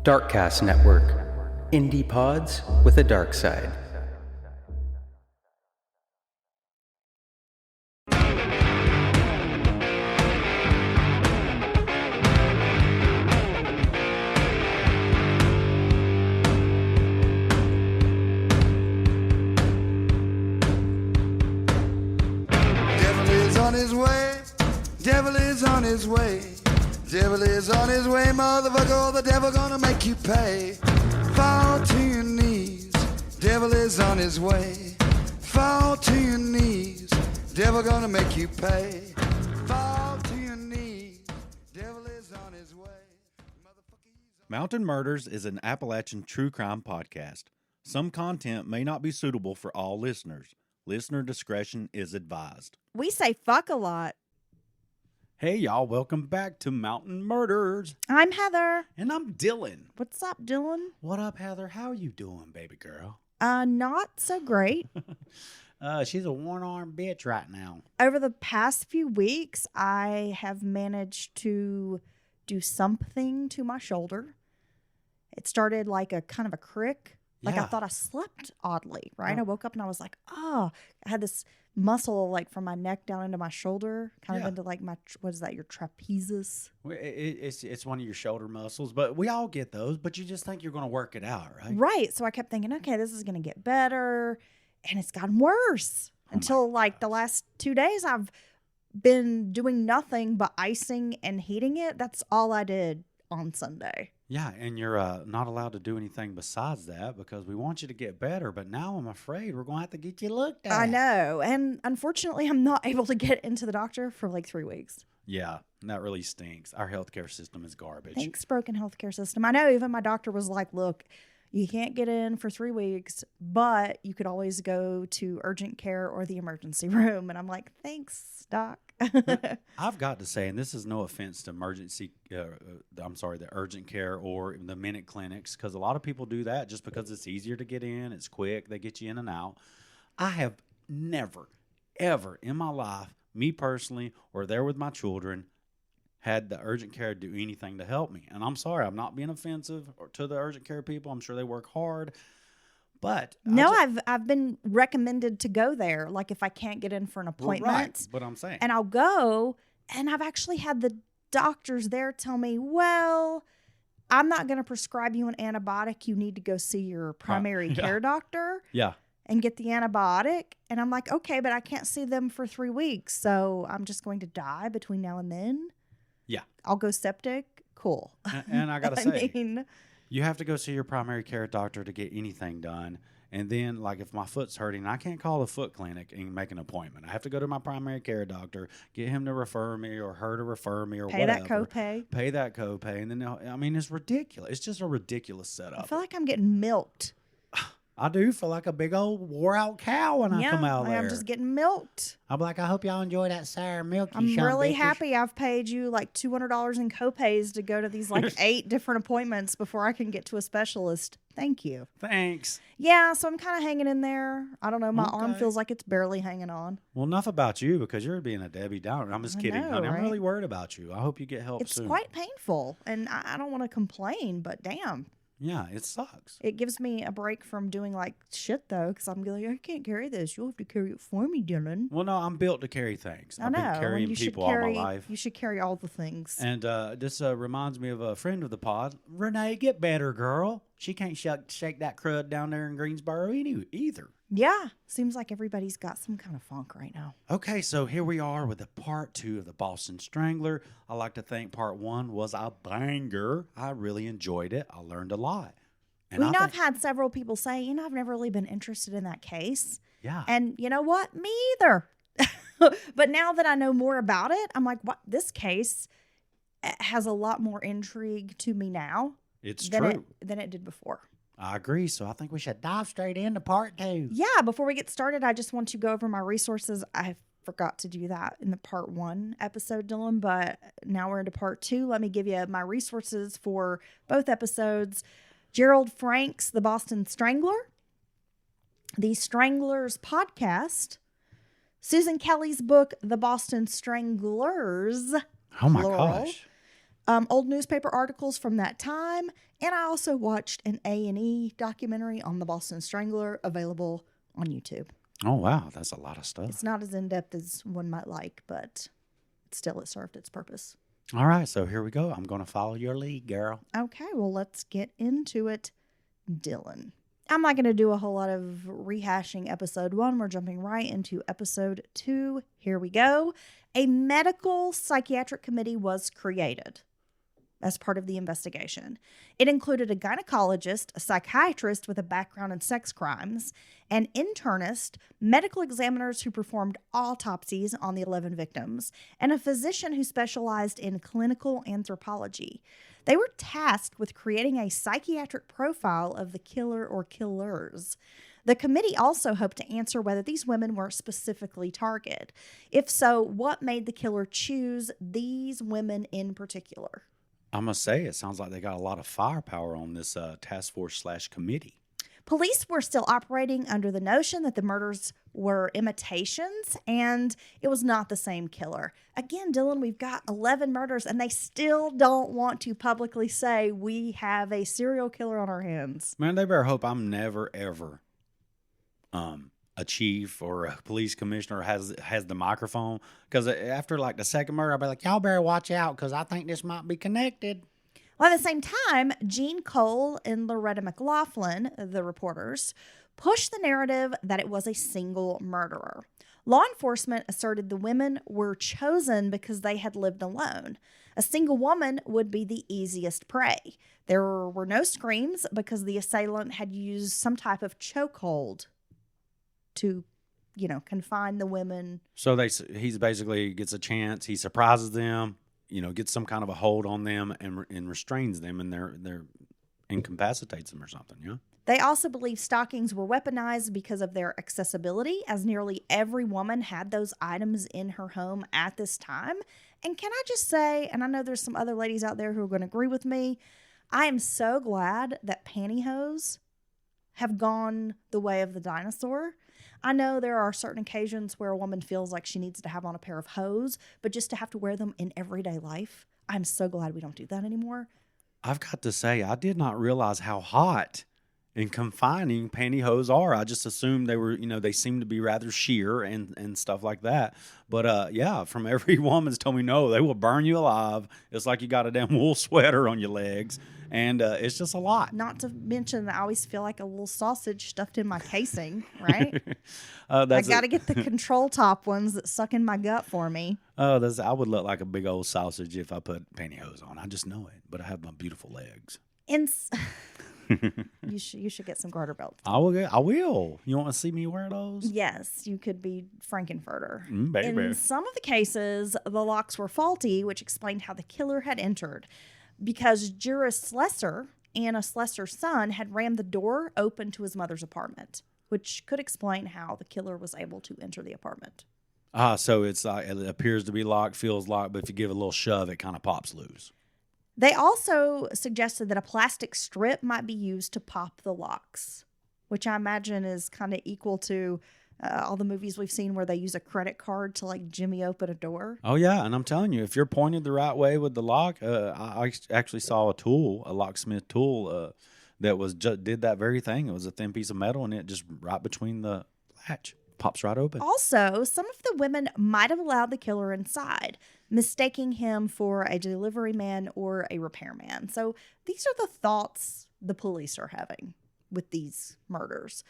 Darkcast Network. Indie pods with a dark side. Devil is on his way. Devil is on his way. Devil is on his way, motherfucker. The devil gonna make you pay. Fall to your knees. Devil is on his way. Fall to your knees. Devil gonna make you pay. Fall to your knees. Devil is on his way. Mountain Murders is an Appalachian true crime podcast. Some content may not be suitable for all listeners. Listener discretion is advised. We say fuck a lot. Hey, y'all, welcome back to Mountain Murders. I'm Heather. And I'm Dylan. What's up, Dylan? What up, Heather? How are you doing, baby girl? Not so great. She's a one-armed bitch right now. Over the past few weeks, I have managed to do something to my shoulder. It started like a kind of a crick. Like I thought I slept oddly, right? I woke up and I was like, oh, I had this muscle like from my neck down into my shoulder, kind of into like my, what is that, your trapezius? It's one of your shoulder muscles, but we all get those, but you just think you're going to work it out, right? Right. So I kept thinking, okay, this is going to get better. And it's gotten worse until like the last 2 days I've been doing nothing but icing and heating it. That's all I did on Sunday. Yeah, and you're not allowed to do anything besides that because we want you to get better. But now I'm afraid we're going to have to get you looked at. I know. And unfortunately, I'm not able to get into the doctor for like 3 weeks. Yeah, that really stinks. Our healthcare system is garbage. Thanks, broken healthcare system. I know even my doctor was like, look, you can't get in for 3 weeks, but you could always go to urgent care or the emergency room. And I'm like, thanks, doc. I've got to say, and this is no offense to the urgent care or the minute clinics, because a lot of people do that just because it's easier to get in, it's quick, they get you in and out. I have never, ever in my life, me personally, or there with my children, had the urgent care do anything to help me. And I'm sorry, I'm not being offensive to the urgent care people. I'm sure they work hard. But no, I've been recommended to go there. Like if I can't get in for an appointment, right, but I'm saying, and I'll go, and I've actually had the doctors there tell me, well, I'm not going to prescribe you an antibiotic. You need to go see your primary care doctor. Yeah. And get the antibiotic. And I'm like, okay, but I can't see them for 3 weeks. So I'm just going to die between now and then. Yeah. I'll go septic. Cool. And I got to say, you have to go see your primary care doctor to get anything done. And then, like, if my foot's hurting, I can't call a foot clinic and make an appointment. I have to go to my primary care doctor, get him to refer me or her to refer me or whatever. Pay that copay. And then, I mean, it's ridiculous. It's just a ridiculous setup. I feel like I'm getting milked. I do feel like a big old wore-out cow when I come out there. I'm just getting milked. I'm like, I hope y'all enjoy that sour milk. I'm really happy I've paid you like $200 in copays to go to these like 8 different appointments before I can get to a specialist. Thank you. Thanks. Yeah, so I'm kind of hanging in there. I don't know. My arm feels like it's barely hanging on. Well, enough about you because you're being a Debbie Downer. I'm just kidding, honey. Right? I'm really worried about you. I hope you get help soon. It's quite painful, and I don't want to complain, but damn. Yeah, it sucks. It gives me a break from doing like shit though, because I'm like, I can't carry this. You'll have to carry it for me, Dylan. Well, no, I'm built to carry things. I've been carrying people all my life. You should carry all the things. And this reminds me of a friend of the pod. Renee, get better, girl. She can't shake that crud down there in Greensboro either. Yeah, seems like everybody's got some kind of funk right now. Okay, so here we are with the part 2 of the Boston Strangler. I like to think part 1 was a banger. I really enjoyed it. I learned a lot. And I've had several people say, I've never really been interested in that case. Yeah. And you know what? Me either. But now that I know more about it, I'm like, what? This case has a lot more intrigue to me now. It's true. Than it did before. I agree. So I think we should dive straight into part 2. Yeah. Before we get started, I just want to go over my resources. I forgot to do that in the part 1 episode, Dylan, but now we're into part 2. Let me give you my resources for both episodes. Gerald Frank's The Boston Strangler, The Stranglers podcast, Susan Kelly's book, The Boston Stranglers. Oh my gosh. old newspaper articles from that time, and I also watched an A&E documentary on the Boston Strangler available on YouTube. Oh, wow. That's a lot of stuff. It's not as in-depth as one might like, but still it served its purpose. All right. So here we go. I'm going to follow your lead, girl. Okay, well, let's get into it, Dylan. I'm not going to do a whole lot of rehashing episode 1. We're jumping right into episode 2. Here we go. A medical psychiatric committee was created as part of the investigation. It included a gynecologist, a psychiatrist with a background in sex crimes, an internist, medical examiners who performed autopsies on the 11 victims, and a physician who specialized in clinical anthropology. They were tasked with creating a psychiatric profile of the killer or killers. The committee also hoped to answer whether these women were specifically targeted. If so, what made the killer choose these women in particular? I must say, it sounds like they got a lot of firepower on this task force / committee. Police were still operating under the notion that the murders were imitations and it was not the same killer. Again, Dylan, we've got 11 murders and they still don't want to publicly say we have a serial killer on our hands. Man, they better hope I'm never, ever a chief or a police commissioner has the microphone. Because after like the second murder, I'll be like, y'all better watch out because I think this might be connected. Well, at the same time, Jean Cole and Loretta McLaughlin, the reporters, pushed the narrative that it was a single murderer. Law enforcement asserted the women were chosen because they had lived alone. A single woman would be the easiest prey. There were no screams because the assailant had used some type of chokehold to, confine the women. So he's basically gets a chance. He surprises them, gets some kind of a hold on them and restrains them and they're incapacitates them or something, yeah? They also believe stockings were weaponized because of their accessibility, as nearly every woman had those items in her home at this time. And can I just say, and I know there's some other ladies out there who are going to agree with me, I am so glad that pantyhose have gone the way of the dinosaur. I know there are certain occasions where a woman feels like she needs to have on a pair of hose, but just to have to wear them in everyday life, I'm so glad we don't do that anymore. I've got to say, I did not realize how hot and confining pantyhose are. I just assumed they were, they seem to be rather sheer and stuff like that. But yeah, from every woman's told me, no, they will burn you alive. It's like you got a damn wool sweater on your legs. And it's just a lot. Not to mention, I always feel like a little sausage stuffed in my casing, right? I got to get the control top ones that suck in my gut for me. I would look like a big old sausage if I put pantyhose on. I just know it. But I have my beautiful legs. You should get some garter belts. I will. You want to see me wear those? Yes, you could be Frankenfurter. Baby. In some of the cases, the locks were faulty, which explained how the killer had entered. Because Jura Slesser, Anna Slesser's son, had rammed the door open to his mother's apartment, which could explain how the killer was able to enter the apartment. So it's like it appears to be locked, feels locked, but if you give it a little shove, it kind of pops loose. They also suggested that a plastic strip might be used to pop the locks, which I imagine is kind of equal to all the movies we've seen where they use a credit card to like jimmy open a door. Oh, yeah. And I'm telling you, if you're pointed the right way with the lock, I actually saw a locksmith tool that did that very thing. It was a thin piece of metal and it just right between the latch. Pops right open. Also, some of the women might have allowed the killer inside, mistaking him for a delivery man or a repairman. So these are the thoughts the police are having with these murders.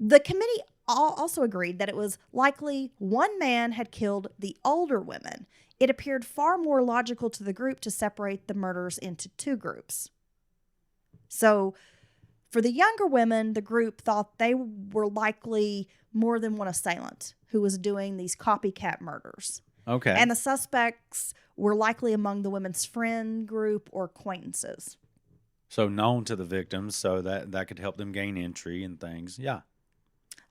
The committee also agreed that it was likely one man had killed the older women. It appeared far more logical to the group to separate the murders into two groups. So for the younger women, the group thought they were likely more than one assailant who was doing these copycat murders. Okay. And the suspects were likely among the women's friend group or acquaintances. So known to the victims, so that could help them gain entry and things. Yeah.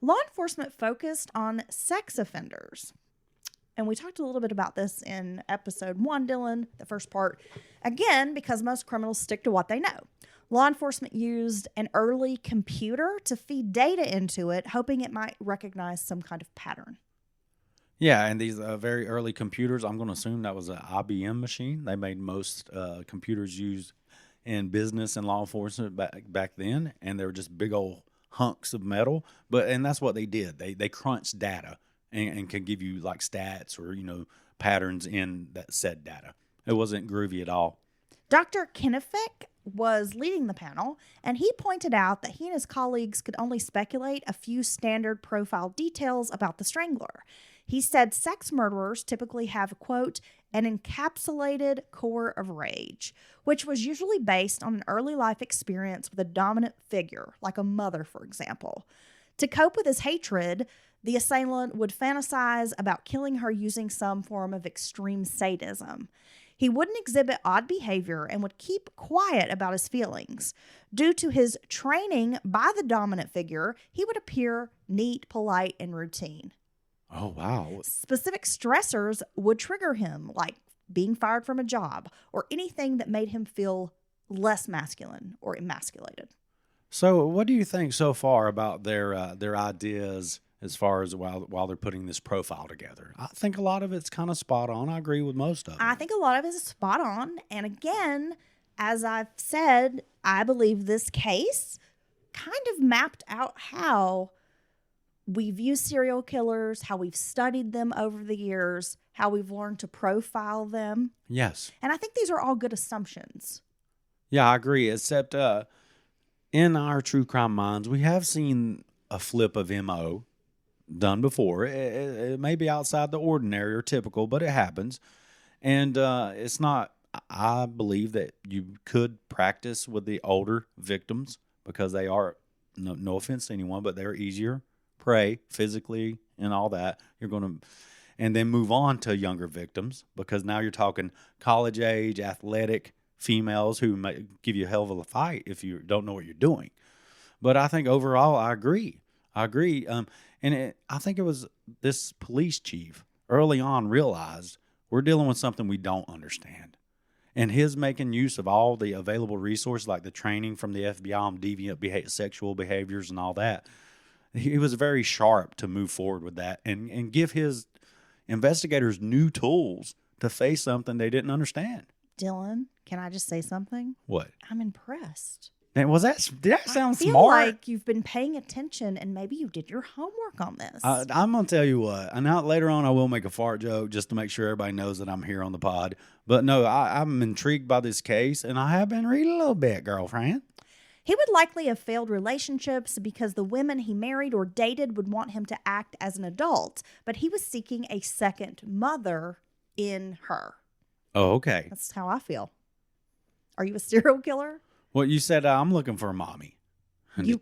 Law enforcement focused on sex offenders. And we talked a little bit about this in episode 1, Dylan, the first part. Again, because most criminals stick to what they know. Law enforcement used an early computer to feed data into it, hoping it might recognize some kind of pattern. Yeah, and these very early computers, I'm going to assume that was an IBM machine. They made most computers used in business and law enforcement back then, and they were just big old hunks of metal. And that's what they did. They crunched data and could give you like stats or patterns in that said data. It wasn't groovy at all. Dr. Kinefek was leading the panel, and he pointed out that he and his colleagues could only speculate a few standard profile details about the Strangler. He said sex murderers typically have, quote, an encapsulated core of rage, which was usually based on an early life experience with a dominant figure, like a mother, for example. To cope with his hatred, the assailant would fantasize about killing her using some form of extreme sadism. He wouldn't exhibit odd behavior and would keep quiet about his feelings. Due to his training by the dominant figure, he would appear neat, polite, and routine. Oh, wow. Specific stressors would trigger him, like being fired from a job or anything that made him feel less masculine or emasculated. So what do you think so far about their ideas as far as while they're putting this profile together? I think a lot of it's kind of spot on. I agree with most of it. I think a lot of it is spot on. And again, as I've said, I believe this case kind of mapped out how we view serial killers, how we've studied them over the years, how we've learned to profile them. Yes. And I think these are all good assumptions. Yeah, I agree. Except in our true crime minds, we have seen a flip of MO done before. It may be outside the ordinary or typical, but it happens. And it's not, I believe that you could practice with the older victims because they are, no offense to anyone, but they're easier prey physically and all that. You're going to, and then move on to younger victims because now you're talking college age, athletic females who may give you a hell of a fight if you don't know what you're doing. But I think overall, I agree. I think it was this police chief early on realized we're dealing with something we don't understand. And his making use of all the available resources, like the training from the FBI on deviant sexual behaviors and all that, he was very sharp to move forward with that and give his investigators new tools to face something they didn't understand. Dylan, can I just say something? What? I'm impressed. And did that sound I feel smart? like you've been paying attention and maybe you did your homework on this. I'm going to tell you what. And now later on, I will make a fart joke just to make sure everybody knows that I'm here on the pod. But no, I'm intrigued by this case, and I have been reading a little bit, girlfriend. He would likely have failed relationships because the women he married or dated would want him to act as an adult, but he was seeking a second mother in her. Oh, okay. That's how I feel. Are you a serial killer? Well, you said I'm looking for a mommy. You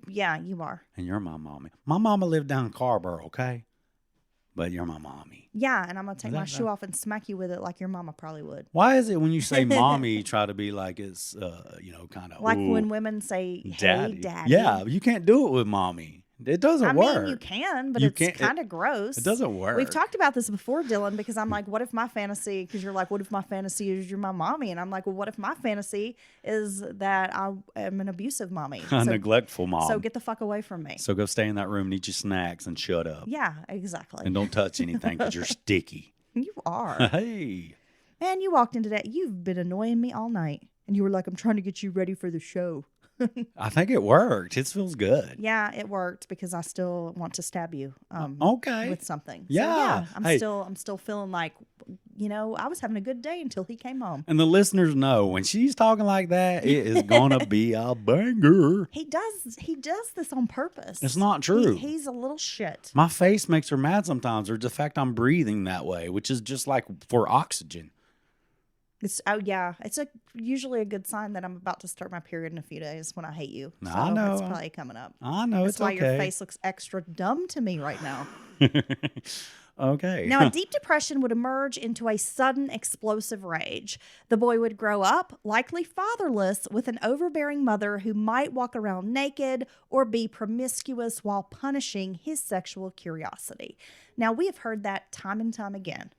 are. And you're my mommy. My mama lived down in Carborough, okay? But you're my mommy. Yeah, and I'm going to take my shoe off and smack you with it like your mama probably would. Why is it when you say mommy, try to be like it's, kind of... Like when women say, hey, daddy. Yeah, you can't do it with mommy. It doesn't work. I mean, you can, but it's kind of gross. It doesn't work. We've talked about this before, Dylan, because I'm like, what if my fantasy, because you're like, what if my fantasy is you're my mommy? And I'm like, well, what if my fantasy is that I am an abusive mommy? A neglectful mom. So get the fuck away from me. So go stay in that room and eat your snacks and shut up. Yeah, exactly. And don't touch anything because you're sticky. You are. Hey. Man, you walked in today. You've been annoying me all night. And you were like, I'm trying to get you ready for the show. I think it worked. It feels good. Yeah, it worked because I still want to stab you. Okay. With something. Yeah. So, yeah, I'm still feeling like, I was having a good day until he came home. And the listeners know when she's talking like that, it is gonna be a banger. He does this on purpose. It's not true. He's a little shit. My face makes her mad sometimes, or the fact I'm breathing that way, which is just like for oxygen. It's usually a good sign that I'm about to start my period in a few days when I hate you. So I know it's it's probably coming up. I know. That's why okay. your face looks extra dumb to me right now. Okay. Now, a deep depression would emerge into a sudden explosive rage. The boy would grow up, likely fatherless, with an overbearing mother who might walk around naked or be promiscuous while punishing his sexual curiosity. Now, we have heard that time and time again.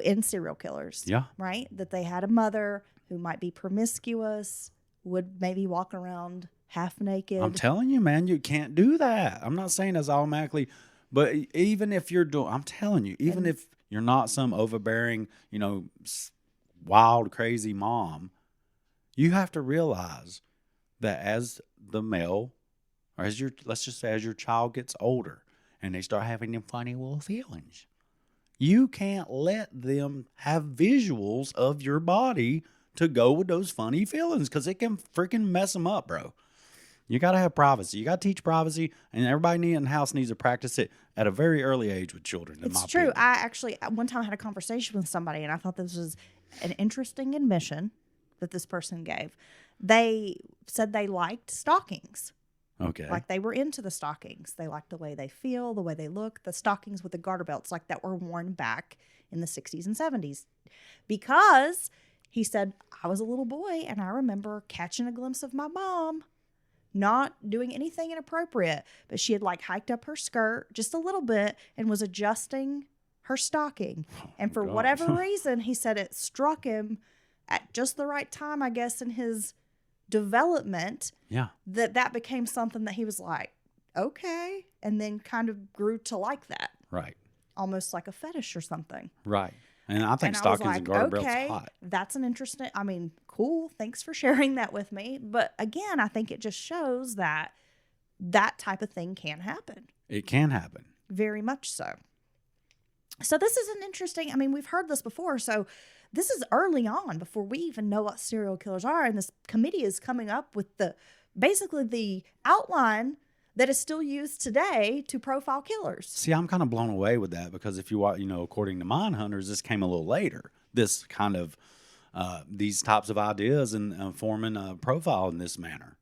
In serial killers. Yeah. Right? That they had a mother who might be promiscuous, would maybe walk around half naked. I'm telling you, man, you can't do that. I'm not saying that's automatically But even if you're doing, I'm telling you, even if you're not some overbearing, wild, crazy mom, you have to realize that as the male, or let's just say as your child gets older and they start having them funny little feelings, you can't let them have visuals of your body to go with those funny feelings because it can freaking mess them up, bro. You got to have privacy. You got to teach privacy, and everybody in the house needs to practice it at a very early age with children. It's true. Opinion. I actually one time had a conversation with somebody, and I thought this was an interesting admission that this person gave. They said they liked stockings. Okay. Like they were into the stockings. They liked the way they feel, the way they look, the stockings with the garter belts like that were worn back in the 60s and 70s. Because he said, I was a little boy and I remember catching a glimpse of my mom not doing anything inappropriate, but she had like hiked up her skirt just a little bit and was adjusting her stocking. And for whatever reason, he said it struck him at just the right time, I guess, in his development. Yeah. That became something that he was like, okay. And then kind of grew to like that. Right. Almost like a fetish or something. Right. And I think And stockings and garter belts okay, are hot. that's an interesting, cool. Thanks for sharing that with me. But again, I think it just shows that type of thing can happen. It can happen. Very much so. So this is an interesting, we've heard this before. So this is early on before we even know what serial killers are. And this committee is coming up with basically the outline that is still used today to profile killers. See, I'm kind of blown away with that because if you watch, according to Mindhunters, this came a little later. This kind of, these types of ideas and forming a profile in this manner.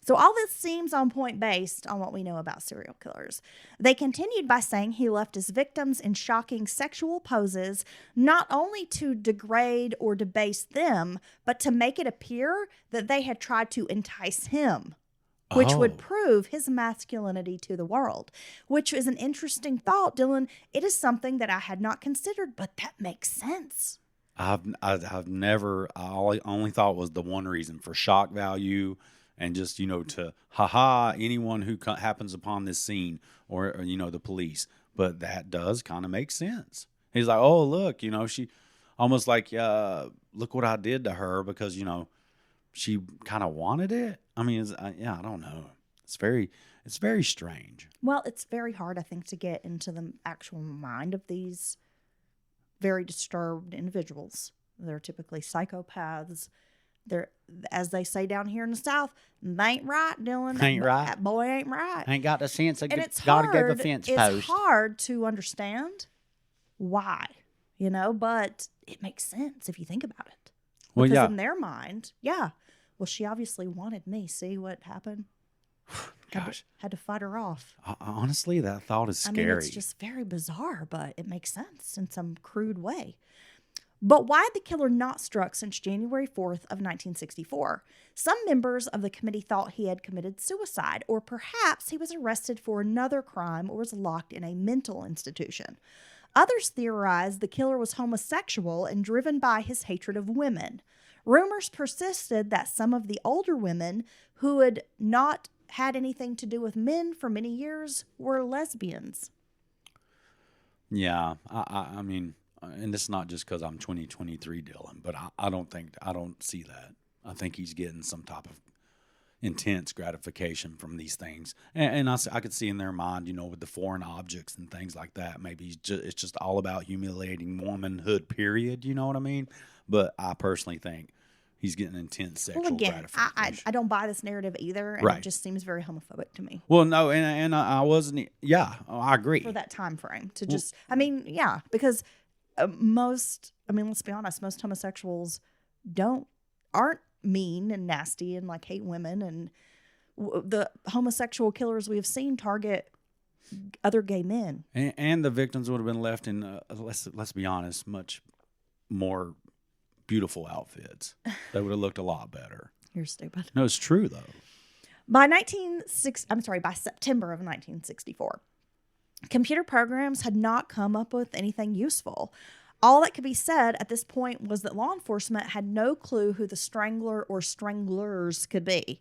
So all this seems on point based on what we know about serial killers. They continued by saying he left his victims in shocking sexual poses, not only to degrade or debase them, but to make it appear that they had tried to entice him, which would prove his masculinity to the world, which is an interesting thought, Dylan. It is something that I had not considered, but that makes sense. I've never, I only thought was the one reason for shock value. And just, to anyone who happens upon this scene or the police. But that does kind of make sense. He's like, oh, look, she almost like, look what I did to her because, she kind of wanted it. I don't know. It's very strange. Well, it's very hard, I think, to get into the actual mind of these very disturbed individuals. They're typically psychopaths. They're, as they say down here in the South, they ain't right, Dylan. Ain't right. That boy ain't right. Ain't got the sense of And it's gotta hard. give a fence it's post. hard to understand why, but it makes sense if you think about it. Well, Because yeah. in their mind, well, she obviously wanted me. See what happened? Gosh. Had to fight her off. Honestly, that thought is scary. It's just very bizarre, but it makes sense in some crude way. But why had the killer not struck since January 4th of 1964? Some members of the committee thought he had committed suicide, or perhaps he was arrested for another crime or was locked in a mental institution. Others theorized the killer was homosexual and driven by his hatred of women. Rumors persisted that some of the older women who had not had anything to do with men for many years were lesbians. Yeah, I mean, and it's not just because I'm 2023 Dylan, but I don't see that. I think he's getting some type of intense gratification from these things. And I could see in their mind, with the foreign objects and things like that, maybe it's just all about humiliating womanhood, period. You know what I mean? But I personally think he's getting intense sexual gratification. I don't buy this narrative either, and Right. It just seems very homophobic to me. Well, no, and I wasn't. Yeah, I agree. For that time frame to just, because let's be honest, most homosexuals aren't mean and nasty and like hate women, and the homosexual killers we have seen target other gay men. And the victims would have been left in, let's be honest, much more beautiful outfits. They would have looked a lot better. You're stupid. No, it's true though. By September of 1964, computer programs had not come up with anything useful. All that could be said at this point was that law enforcement had no clue who the Strangler or Stranglers could be.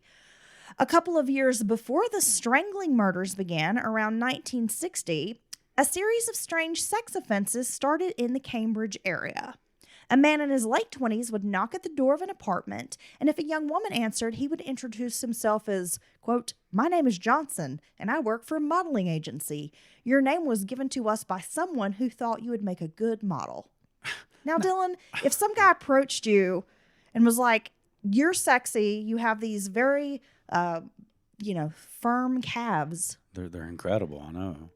A couple of years before the strangling murders began, around 1960, a series of strange sex offenses started in the Cambridge area. A man in his late 20s would knock at the door of an apartment, and if a young woman answered, he would introduce himself as, quote, "My name is Johnson, and I work for a modeling agency. Your name was given to us by someone who thought you would make a good model." Now, Dylan, if some guy approached you and was like, "You're sexy, you have these very, firm calves." They're incredible, I know.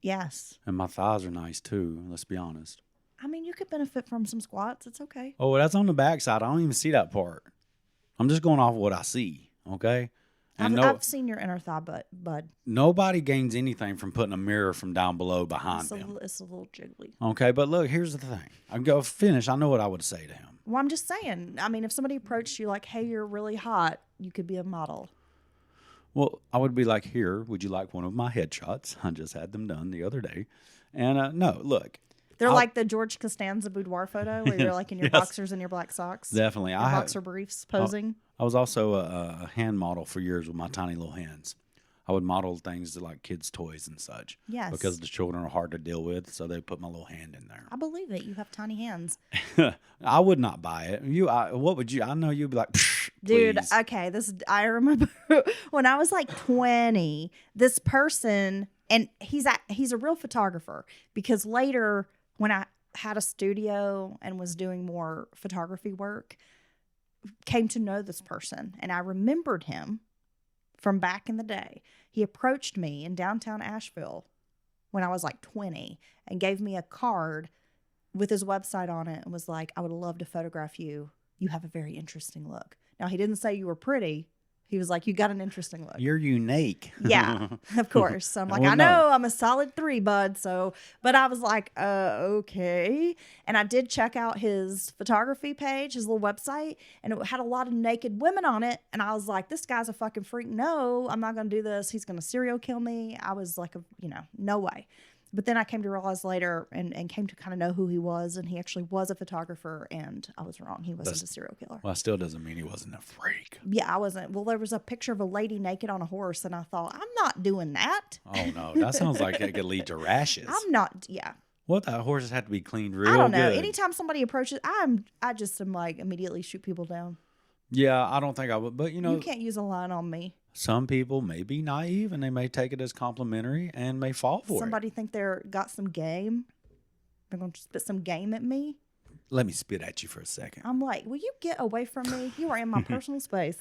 Yes. And my thighs are nice, too, let's be honest. I mean, you could benefit from some squats. It's okay. Oh, that's on the backside. I don't even see that part. I'm just going off of what I see, okay? And I've seen your inner thigh, bud. nobody gains anything from putting a mirror from down below behind them. It's a little jiggly. Okay, but look, here's the thing. I go finish. I know what I would say to him. Well, I'm just saying. I mean, if somebody approached you like, "Hey, you're really hot," you could be a model. Well, I would be like, "Here, would you like one of my headshots? I just had them done the other day." And no, look. They're like the George Costanza boudoir photo where you're like in your boxers and your black socks. Definitely. Your boxer briefs posing. I was also a hand model for years with my tiny little hands. I would model things like kids' toys and such. Yes. Because the children are hard to deal with, so they put my little hand in there. I believe it. You have tiny hands. I would not buy it. What would you? I know you'd be like, dude. please. Okay, I remember when I was like 20. This person, and he's a real photographer, because later when I had a studio and was doing more photography work, came to know this person, and I remembered him from back in the day. He approached me in downtown Asheville when I was like 20 and gave me a card with his website on it and was like, "I would love to photograph you. You have a very interesting look." Now, he didn't say you were pretty. He was like, "You got an interesting look." You're unique. Yeah, of course. So I'm like, Well, I know no. I'm a solid 3, bud. So, but I was like, okay. And I did check out his photography page, his little website, and it had a lot of naked women on it. And I was like, this guy's a fucking freak. No, I'm not going to do this. He's going to serial kill me. I was like, no way. But then I came to realize later and came to kind of know who he was. And he actually was a photographer, and I was wrong. He wasn't a serial killer. Well, still doesn't mean he wasn't a freak. Yeah, I wasn't. Well, there was a picture of a lady naked on a horse, and I thought, I'm not doing that. Oh, no. That sounds like it could lead to rashes. I'm not, yeah. What? That horses have to be cleaned real I don't know. good. Anytime somebody approaches, I just am like, immediately shoot people down. Yeah, I don't think I would. But, You can't use a line on me. some people may be naive and they may take it as complimentary and may fall for Somebody think they're got some game. They're going to spit some game at me. it. Let me spit at you for a second. I'm like, will you get away from me? You are in my personal space.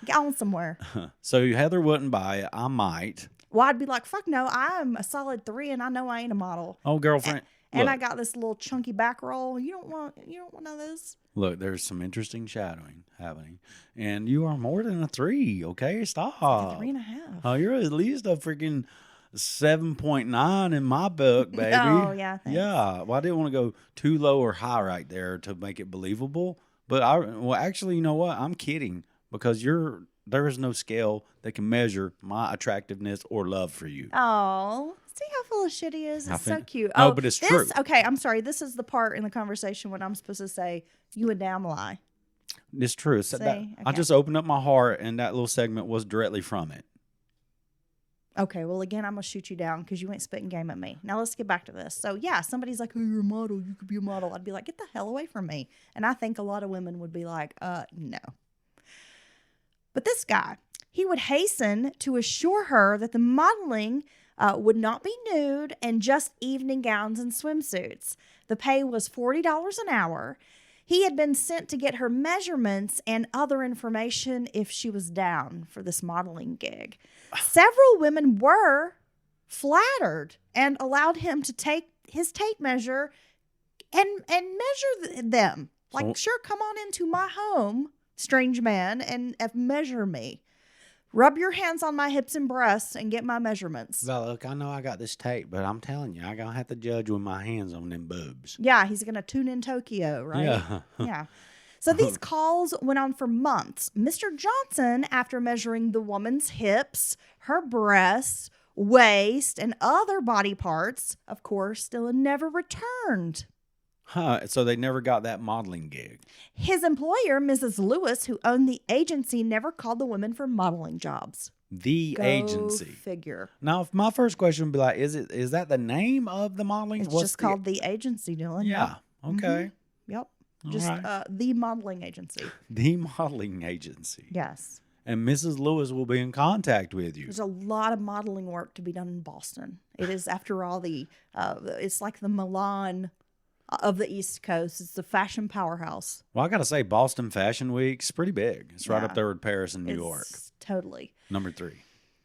Get on somewhere. So Heather wouldn't buy it. I might. Well, I'd be like, fuck no, I'm a solid 3 and I know I ain't a model. Oh, girlfriend. And look, I got this little chunky back roll. You don't want none of this. Look, there's some interesting shadowing happening. And you are more than a 3, okay? Stop. Like a 3.5. Oh, you're at least a freaking 7.9 in my book, baby. Oh, yeah, thanks. Yeah. Well, I didn't want to go too low or high right there to make it believable. But actually, you know what? I'm kidding, because there is no scale that can measure my attractiveness or love for you. Oh, see how full of shit he is? It's so cute. No, Oh, but it's true. Okay, I'm sorry. This is the part in the conversation when I'm supposed to say, you a damn lie. It's true. So I okay. just opened up my heart, and that little segment was directly from it. Okay, well, again, I'm going to shoot you down because you ain't spitting game at me. Now, let's get back to this. So, yeah, somebody's like, oh, you're a model. You could be a model. I'd be like, get the hell away from me. And I think a lot of women would be like, no. But this guy, he would hasten to assure her that the modeling would not be nude and just evening gowns and swimsuits. The pay was $40 an hour. He had been sent to get her measurements and other information if she was down for this modeling gig. Several women were flattered and allowed him to take his tape measure and measure them. Like, sure, come on into my home, strange man, and measure me. Rub your hands on my hips and breasts and get my measurements. Well, look, I know I got this tape, but I'm telling you, I gonna have to judge with my hands on them boobs. Yeah, he's going to tune in Tokyo, right? Yeah. Yeah. So these calls went on for months. Mr. Johnson, after measuring the woman's hips, her breasts, waist, and other body parts, of course, still never returned. Huh. So they never got that modeling gig. His employer, Mrs. Lewis, who owned the agency, never called the women for modeling jobs. The Go agency. figure. Now, if my first question would be like, is that the name of the modeling? It's just called the agency, Dylan. Yeah. Okay. Yep. All Just right. the modeling agency. The modeling agency. Yes. And Mrs. Lewis will be in contact with you. There's a lot of modeling work to be done in Boston. It is, after all, it's like the Milan of the East Coast. It's the fashion powerhouse. Well, I got to say, Boston Fashion Week's pretty big. It's right Yeah. up there with Paris and New York. Totally. Number 3.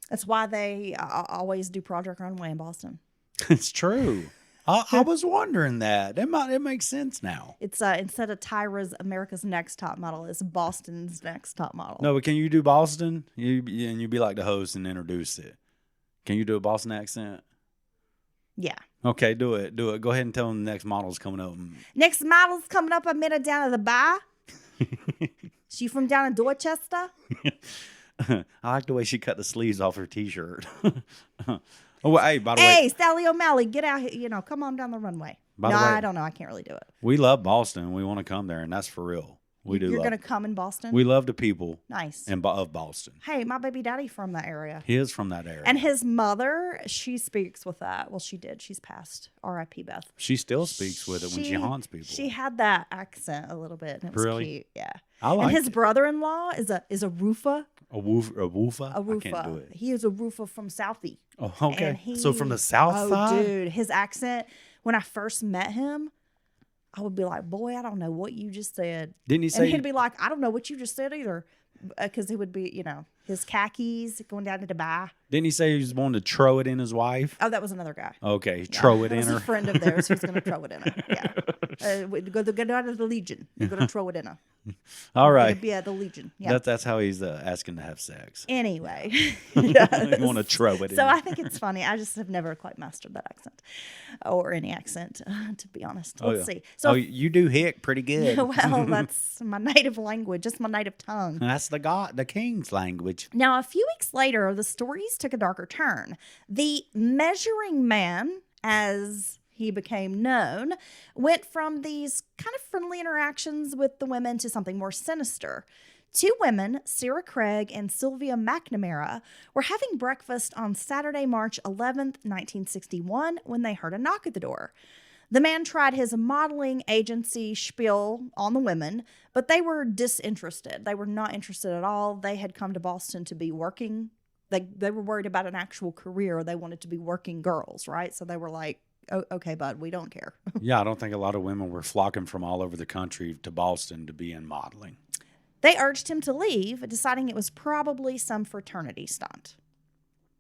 That's why they always do Project Runway in Boston. It's true. I was wondering that. It makes sense now. It's instead of Tyra's America's Next Top Model, it's Boston's Next Top Model. No, but can you do Boston? And you be like the host and introduce it. Can you do a Boston accent? Yeah. Okay, do it. Do it. Go ahead and tell them the next model's coming up. Next model's coming up. I met her down at the bar. She from down in Dorchester. I like the way she cut the sleeves off her T-shirt. Oh, hey, by the Hey, way, Sally O'Malley, get out here. Come on down the runway. By No, the way- I don't know. I can't really do it. we love Boston. We want to come there, and that's for real. We do. You're love going to come in Boston? We love the people Nice. of Boston. Hey, my baby daddy from that area. He is from that area. And his mother, she speaks with that. Well, she did. She's passed. R.I.P. Beth. She still speaks with it when she haunts people. She had that accent a little bit, and it was Really? cute. Yeah. I like And his it. brother-in-law is a roofer. A woofa? A I can't do roofer. it. He is a roofer from Southie. Oh, okay. And he- So from the south side? dude, his accent. When I first met him, I would be like, "Boy, I don't know what you just said." Didn't he And say? he'd be like, "I don't know what you just said either," because it would be, his khakis going down to the bar. Didn't he say he was wanting to throw it in his wife? Oh, that was another guy. Okay, throw it That in was her. a friend of theirs who's going to throw it in her. Yeah, go down to the Legion. You're going to throw it in her. All right. Yeah, the Legion. Yeah. That's how he's asking to have sex. Anyway, You want to throw it in. so I think it's funny. I just have never quite mastered that accent, or any accent, to be honest. Let's see. So, oh, you do hick pretty good. well, that's my native language. Just my native tongue. That's the king's language. Now, a few weeks later, the stories took a darker turn. The measuring man, as he became known, went from these kind of friendly interactions with the women to something more sinister. Two women, Sarah Craig and Sylvia McNamara, were having breakfast on Saturday, March 11th, 1961, when they heard a knock at the door. The man tried his modeling agency spiel on the women, but they were disinterested. They were not interested at all. They had come to Boston to be working. They were worried about an actual career. They wanted to be working girls, right? So they were like, "Oh, okay, bud, we don't care." Yeah, I don't think a lot of women were flocking from all over the country to Boston to be in modeling. They urged him to leave, deciding it was probably some fraternity stunt.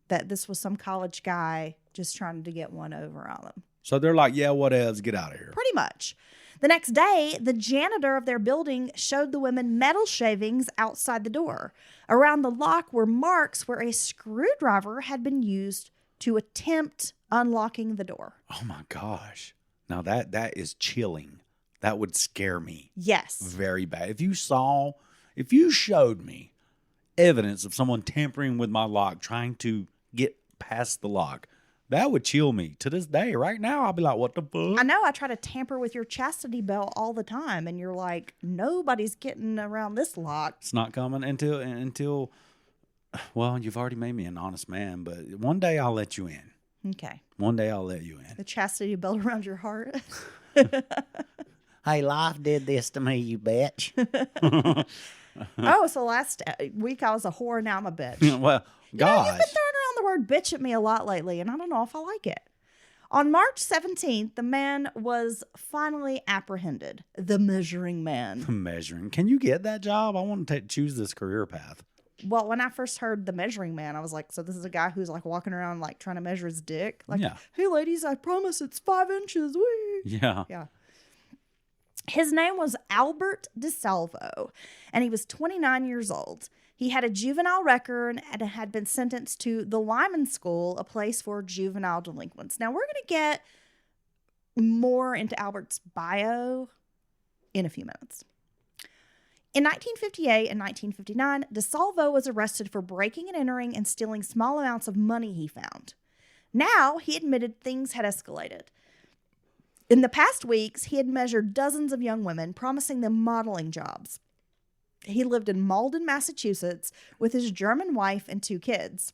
That this was some college guy just trying to get one over on them. So they're like, yeah, whatevs, get out of here. Pretty much. The next day, the janitor of their building showed the women metal shavings outside the door. Around the lock were marks where a screwdriver had been used to attempt unlocking the door. Oh my gosh. Now that is chilling. That would scare me Yes. very bad. If you showed me evidence of someone tampering with my lock, trying to get past the lock, that would chill me to this day. Right now, I'll be like, what the fuck? I know I try to tamper with your chastity belt all the time, and you're like, nobody's getting around this lock. It's not coming until, well, you've already made me an honest man, but one day I'll let you in. Okay. One day I'll let you in. The chastity belt around your heart. Hey, life did this to me, you bitch. Oh, so last week I was a whore, now I'm a bitch. Well, You've gosh. been throwing around the word bitch at me a lot lately, and I don't know if I like it. On March 17th, the man was finally apprehended. The measuring man. Measuring. Can you get that job? I want to choose this career path. Well, when I first heard the measuring man, I was like, so this is a guy who's like walking around like trying to measure his dick? Like, Yeah. hey, ladies, I promise it's 5 inches. Whee! Yeah. Yeah. His name was Albert DeSalvo, and he was 29 years old. He had a juvenile record and had been sentenced to the Lyman School, a place for juvenile delinquents. Now, we're going to get more into Albert's bio in a few minutes. In 1958 and 1959, DeSalvo was arrested for breaking and entering and stealing small amounts of money he found. Now, he admitted things had escalated. In the past weeks, he had measured dozens of young women, promising them modeling jobs. He lived in Malden, Massachusetts, with his German wife and 2 kids.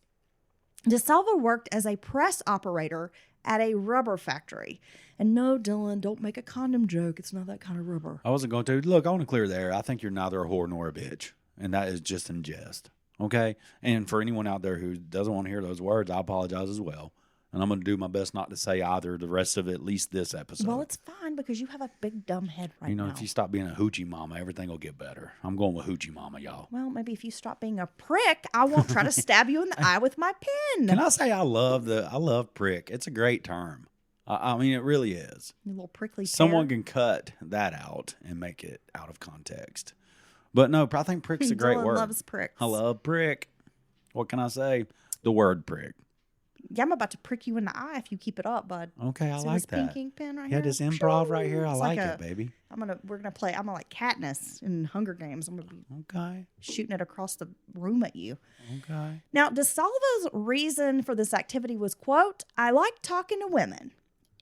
DeSalvo worked as a press operator at a rubber factory. And no, Dylan, don't make a condom joke. It's not that kind of rubber. I wasn't going to. Look, I want to clear the air. I think you're neither a whore nor a bitch. And that is just in jest. Okay? And for anyone out there who doesn't want to hear those words, I apologize as well. And I'm going to do my best not to say either the rest of at least this episode. Well, it's fine because you have a big dumb head right now. If you stop being a hoochie mama, everything will get better. I'm going with hoochie mama, y'all. Well, maybe if you stop being a prick, I won't try to stab you in the eye with my pen. Can I say I love prick? It's a great term. I mean, it really is. A little prickly pear. Someone can cut that out and make it out of context. But no, I think prick's a great Dylan word. loves pricks. I love prick. What can I say? The word prick. Yeah, I'm about to prick you in the eye if you keep it up, bud. Okay, I See like this that. pink ink pen right Yeah, here? this improv right here. I It's like like it, baby. we're gonna play. I'm gonna like Katniss in Hunger Games. I'm gonna be Okay. shooting it across the room at you. Okay. Now, DeSalvo's reason for this activity was, quote, I like talking to women.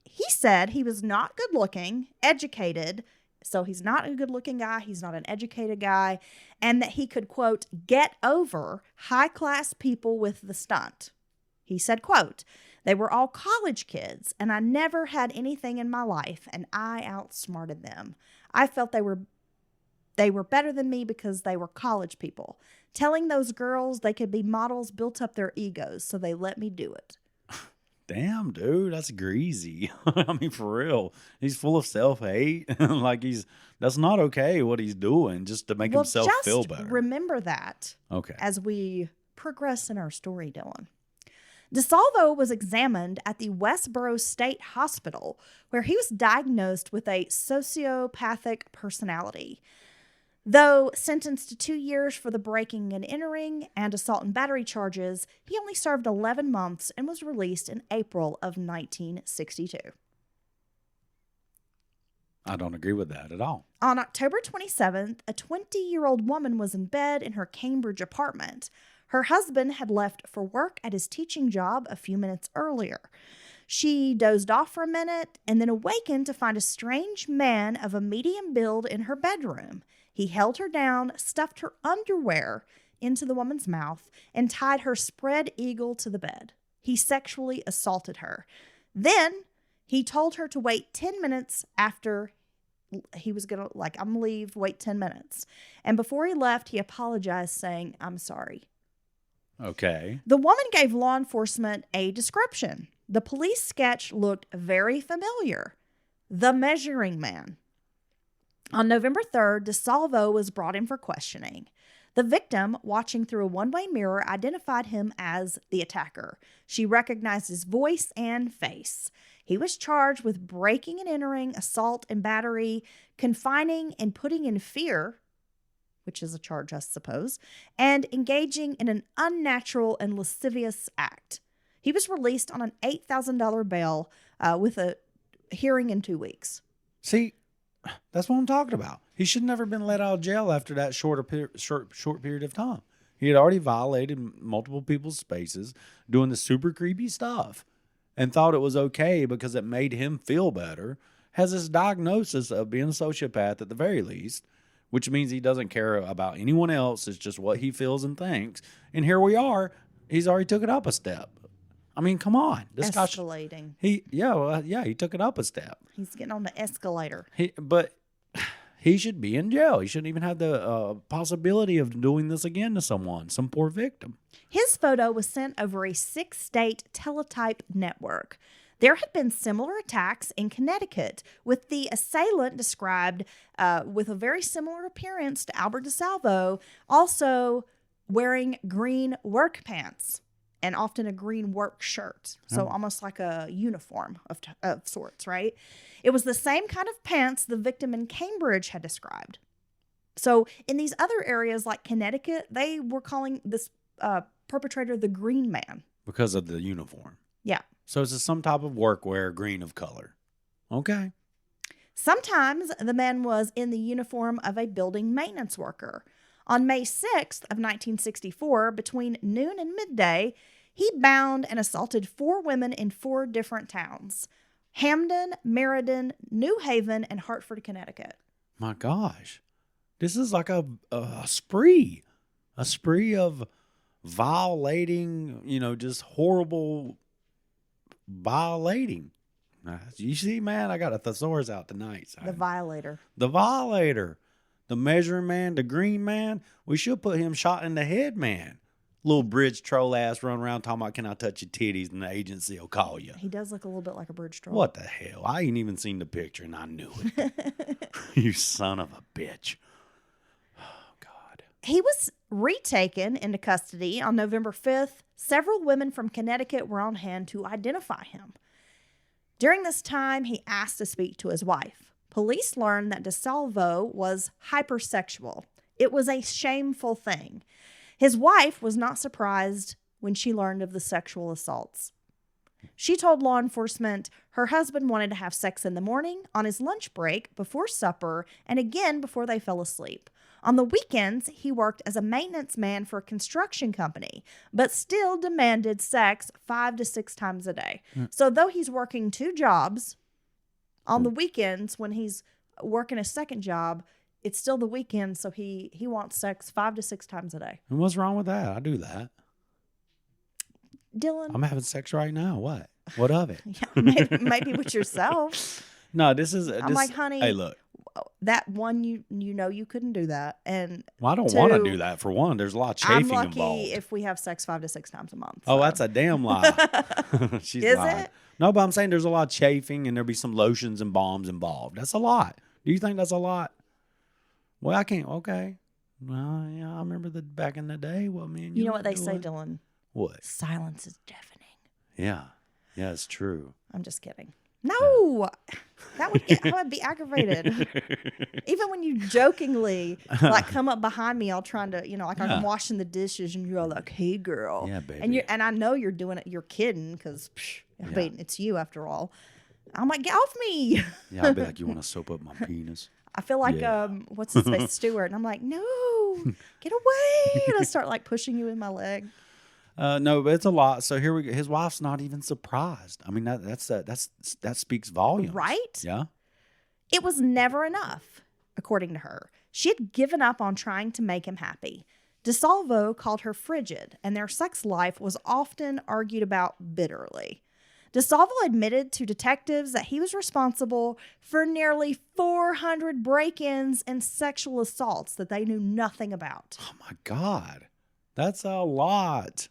He said he was not good looking, educated, so he's not a good looking guy, he's not an educated guy, and that he could, quote, get over high class people with the stunt. He said, quote, they were all college kids, and I never had anything in my life, and I outsmarted them. I felt they were better than me because they were college people. Telling those girls they could be models built up their egos, so they let me do it. Damn, dude, that's greasy. I mean, for real. He's full of self-hate. Like that's not okay what he's doing just to make himself feel better. Remember that Okay. as we progress in our story, Dylan. DeSalvo was examined at the Westboro State Hospital, where he was diagnosed with a sociopathic personality. Though sentenced to 2 years for the breaking and entering and assault and battery charges, he only served 11 months and was released in April of 1962. I don't agree with that at all. On October 27th, a 20-year-old woman was in bed in her Cambridge apartment. Her husband had left for work at his teaching job a few minutes earlier. She dozed off for a minute and then awakened to find a strange man of a medium build in her bedroom. He held her down, stuffed her underwear into the woman's mouth, and tied her spread eagle to the bed. He sexually assaulted her. Then he told her to wait 10 minutes after he was going to, I'm going to leave, wait 10 minutes. And before he left, he apologized, saying, I'm sorry. Okay. The woman gave law enforcement a description. The police sketch looked very familiar. The measuring man. On November 3rd, DeSalvo was brought in for questioning. The victim, watching through a one-way mirror, identified him as the attacker. She recognized his voice and face. He was charged with breaking and entering, assault and battery, confining and putting in fear, which is a charge, I suppose, and engaging in an unnatural and lascivious act. He was released on an $8,000 bail with a hearing in 2 weeks. See, that's what I'm talking about. He should never been let out of jail after that short period of time. He had already violated multiple people's spaces, doing the super creepy stuff, and thought it was okay because it made him feel better. Has this diagnosis of being a sociopath at the very least, which means he doesn't care about anyone else. It's just what he feels and thinks. And here we are. He's already took it up a step. I mean, come on. This guy escalating. He took it up a step. He's getting on the escalator. But he should be in jail. He shouldn't even have the possibility of doing this again to someone, some poor victim. His photo was sent over a 6-state teletype network. There had been similar attacks in Connecticut, with the assailant described with a very similar appearance to Albert DeSalvo, also wearing green work pants and often a green work shirt. So almost like a uniform of sorts, right? It was the same kind of pants the victim in Cambridge had described. So in these other areas like Connecticut, they were calling this perpetrator the Green Man. Because of the uniform. Yeah. So it's some type of workwear, green of color. Okay. Sometimes the man was in the uniform of a building maintenance worker. On May 6th of 1964, between noon and midday, he bound and assaulted 4 women in 4 different towns. Hamden, Meriden, New Haven, and Hartford, Connecticut. My gosh. This is like a spree. A spree of violating, just horrible violating. You see, man, I got a thesaurus out tonight. The violator. The violator. The measuring man, the green man. We should put him shot in the head, man. Little bridge troll ass run around talking about, can I touch your titties? And the agency will call you. He does look a little bit like a bridge troll. What the hell? I ain't even seen the picture and I knew it. You son of a bitch. Oh, God. He was retaken into custody on November 5th. Several women from Connecticut were on hand to identify him. During this time, he asked to speak to his wife. Police learned that DeSalvo was hypersexual. It was a shameful thing. His wife was not surprised when she learned of the sexual assaults. She told law enforcement her husband wanted to have sex in the morning, on his lunch break, before supper, and again before they fell asleep. On the weekends, he worked as a maintenance man for a construction company, but still demanded sex 5 to 6 times a day. So though he's working 2 jobs, on the weekends when he's working a second job, it's still the weekend, so he wants sex 5 to 6 times a day. And what's wrong with that? I do that. Dylan. I'm having sex right now. What? What of it? Yeah, maybe with yourself. No, this is. I'm like, honey. Hey, look. That one, you know you couldn't do that. And well, I don't want to do that, for one. There's a lot of chafing I'm lucky involved. if we have sex 5 to 6 times a month. Oh, so. that's a damn lie. She's Is lying. it? No, but I'm saying there's a lot of chafing and there'll be some lotions and balms involved. That's a lot. Do you think that's a lot? Well, I can't. Okay. Well, yeah, I remember back in the day. Well, man, You know what they say, Dylan? What? Silence is deafening. Yeah. Yeah, it's true. I'm just kidding. No, I would be aggravated. Even when you jokingly come up behind me, all trying to, like I'm washing the dishes, and you're like, "Hey, girl," Yeah, baby. and I know you're doing it. You're kidding, because I mean, it's you after all. I'm like, get off me. Yeah, I'll be like, you want to soap up my penis? I feel like what's his face, Stewart, and I'm like, no, get away, and I start pushing you in my leg. No, but it's a lot. So here we go. His wife's not even surprised. I mean, that speaks volumes, Right? Yeah. It was never enough, according to her. She had given up on trying to make him happy. DeSalvo called her frigid, and their sex life was often argued about bitterly. DeSalvo admitted to detectives that he was responsible for nearly 400 break-ins and sexual assaults that they knew nothing about. Oh, my God. That's a lot.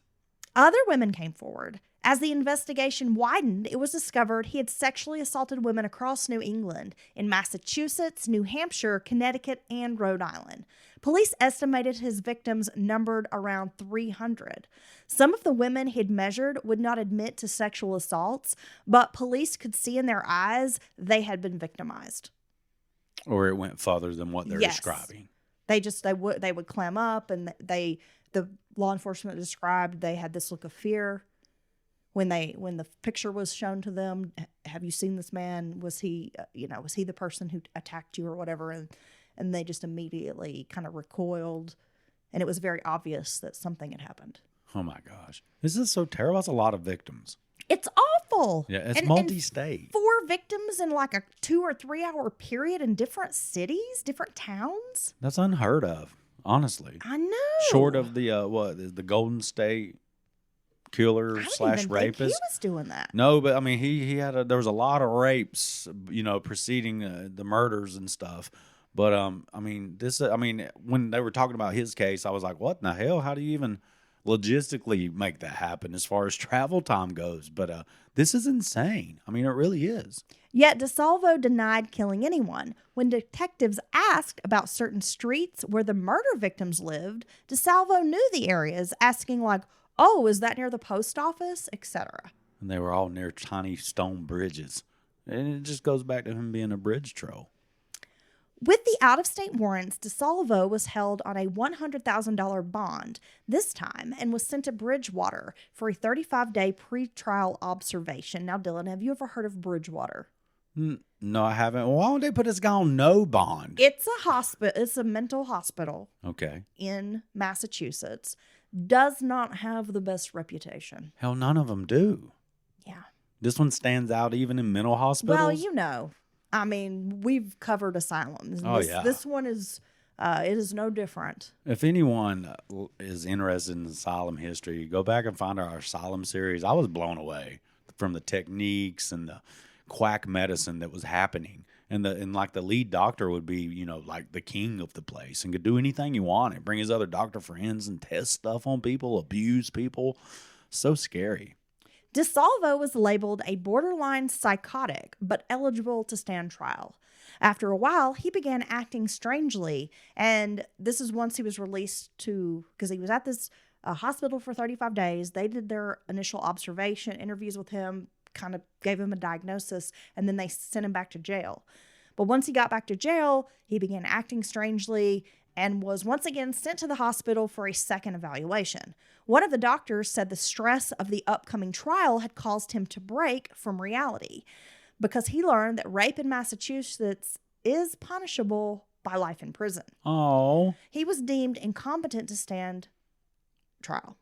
Other women came forward. As the investigation widened, it was discovered he had sexually assaulted women across New England, in Massachusetts, New Hampshire, Connecticut, and Rhode Island. Police estimated his victims numbered around 300. Some of the women he'd measured would not admit to sexual assaults, but police could see in their eyes they had been victimized. Or it went farther than what they're describing. They would clam up, and the law enforcement described they had this look of fear when the picture was shown to them. Have you seen this man? Was he the person who attacked you or whatever? And they just immediately kind of recoiled, and it was very obvious that something had happened. Oh my gosh, this is so terrible. That's a lot of victims. It's awful. Yeah, it's multi-state. 4 victims in a 2 or 3 hour period in different cities, different towns. That's unheard of, honestly. I know. Short of the Golden State killer / rapist. He was doing that. No, but I mean, there was a lot of rapes, preceding the murders and stuff. But when they were talking about his case, I was like, what in the hell? How do you even logistically make that happen as far as travel time goes? But this is insane. I mean, it really is. Yet DeSalvo denied killing anyone. When detectives asked about certain streets where the murder victims lived, DeSalvo knew the areas, asking oh, is that near the post office, etc. And they were all near tiny stone bridges. And it just goes back to him being a bridge troll. With the out-of-state warrants, DeSalvo was held on a $100,000 bond this time and was sent to Bridgewater for a 35-day pretrial observation. Now, Dylan, have you ever heard of Bridgewater? No, I haven't. Why would they put this guy on no bond? It's a hospital. It's a mental hospital. Okay. In Massachusetts. Does not have the best reputation. Hell, none of them do. Yeah. This one stands out even in mental hospitals. Well, you know, I mean, we've covered asylums. Oh, yeah. This one is, it is no different. If anyone is interested in asylum history, go back and find our asylum series. I was blown away from the techniques and the quack medicine that was happening. And like the lead doctor would be, you know, like the king of the place and could do anything you wanted. Bring his other doctor friends and test stuff on people, abuse people. So scary. DeSalvo was labeled a borderline psychotic, but eligible to stand trial. After a while, he began acting strangely, and this is once he was released because he was at this hospital for 35 days. They did their initial observation, interviews with him, kind of gave him a diagnosis, and then they sent him back to jail. But once he got back to jail, he began acting strangely and was once again sent to the hospital for a second evaluation. One of the doctors said the stress of the upcoming trial had caused him to break from reality because he learned that rape in Massachusetts is punishable by life in prison. Oh. He was deemed incompetent to stand trial.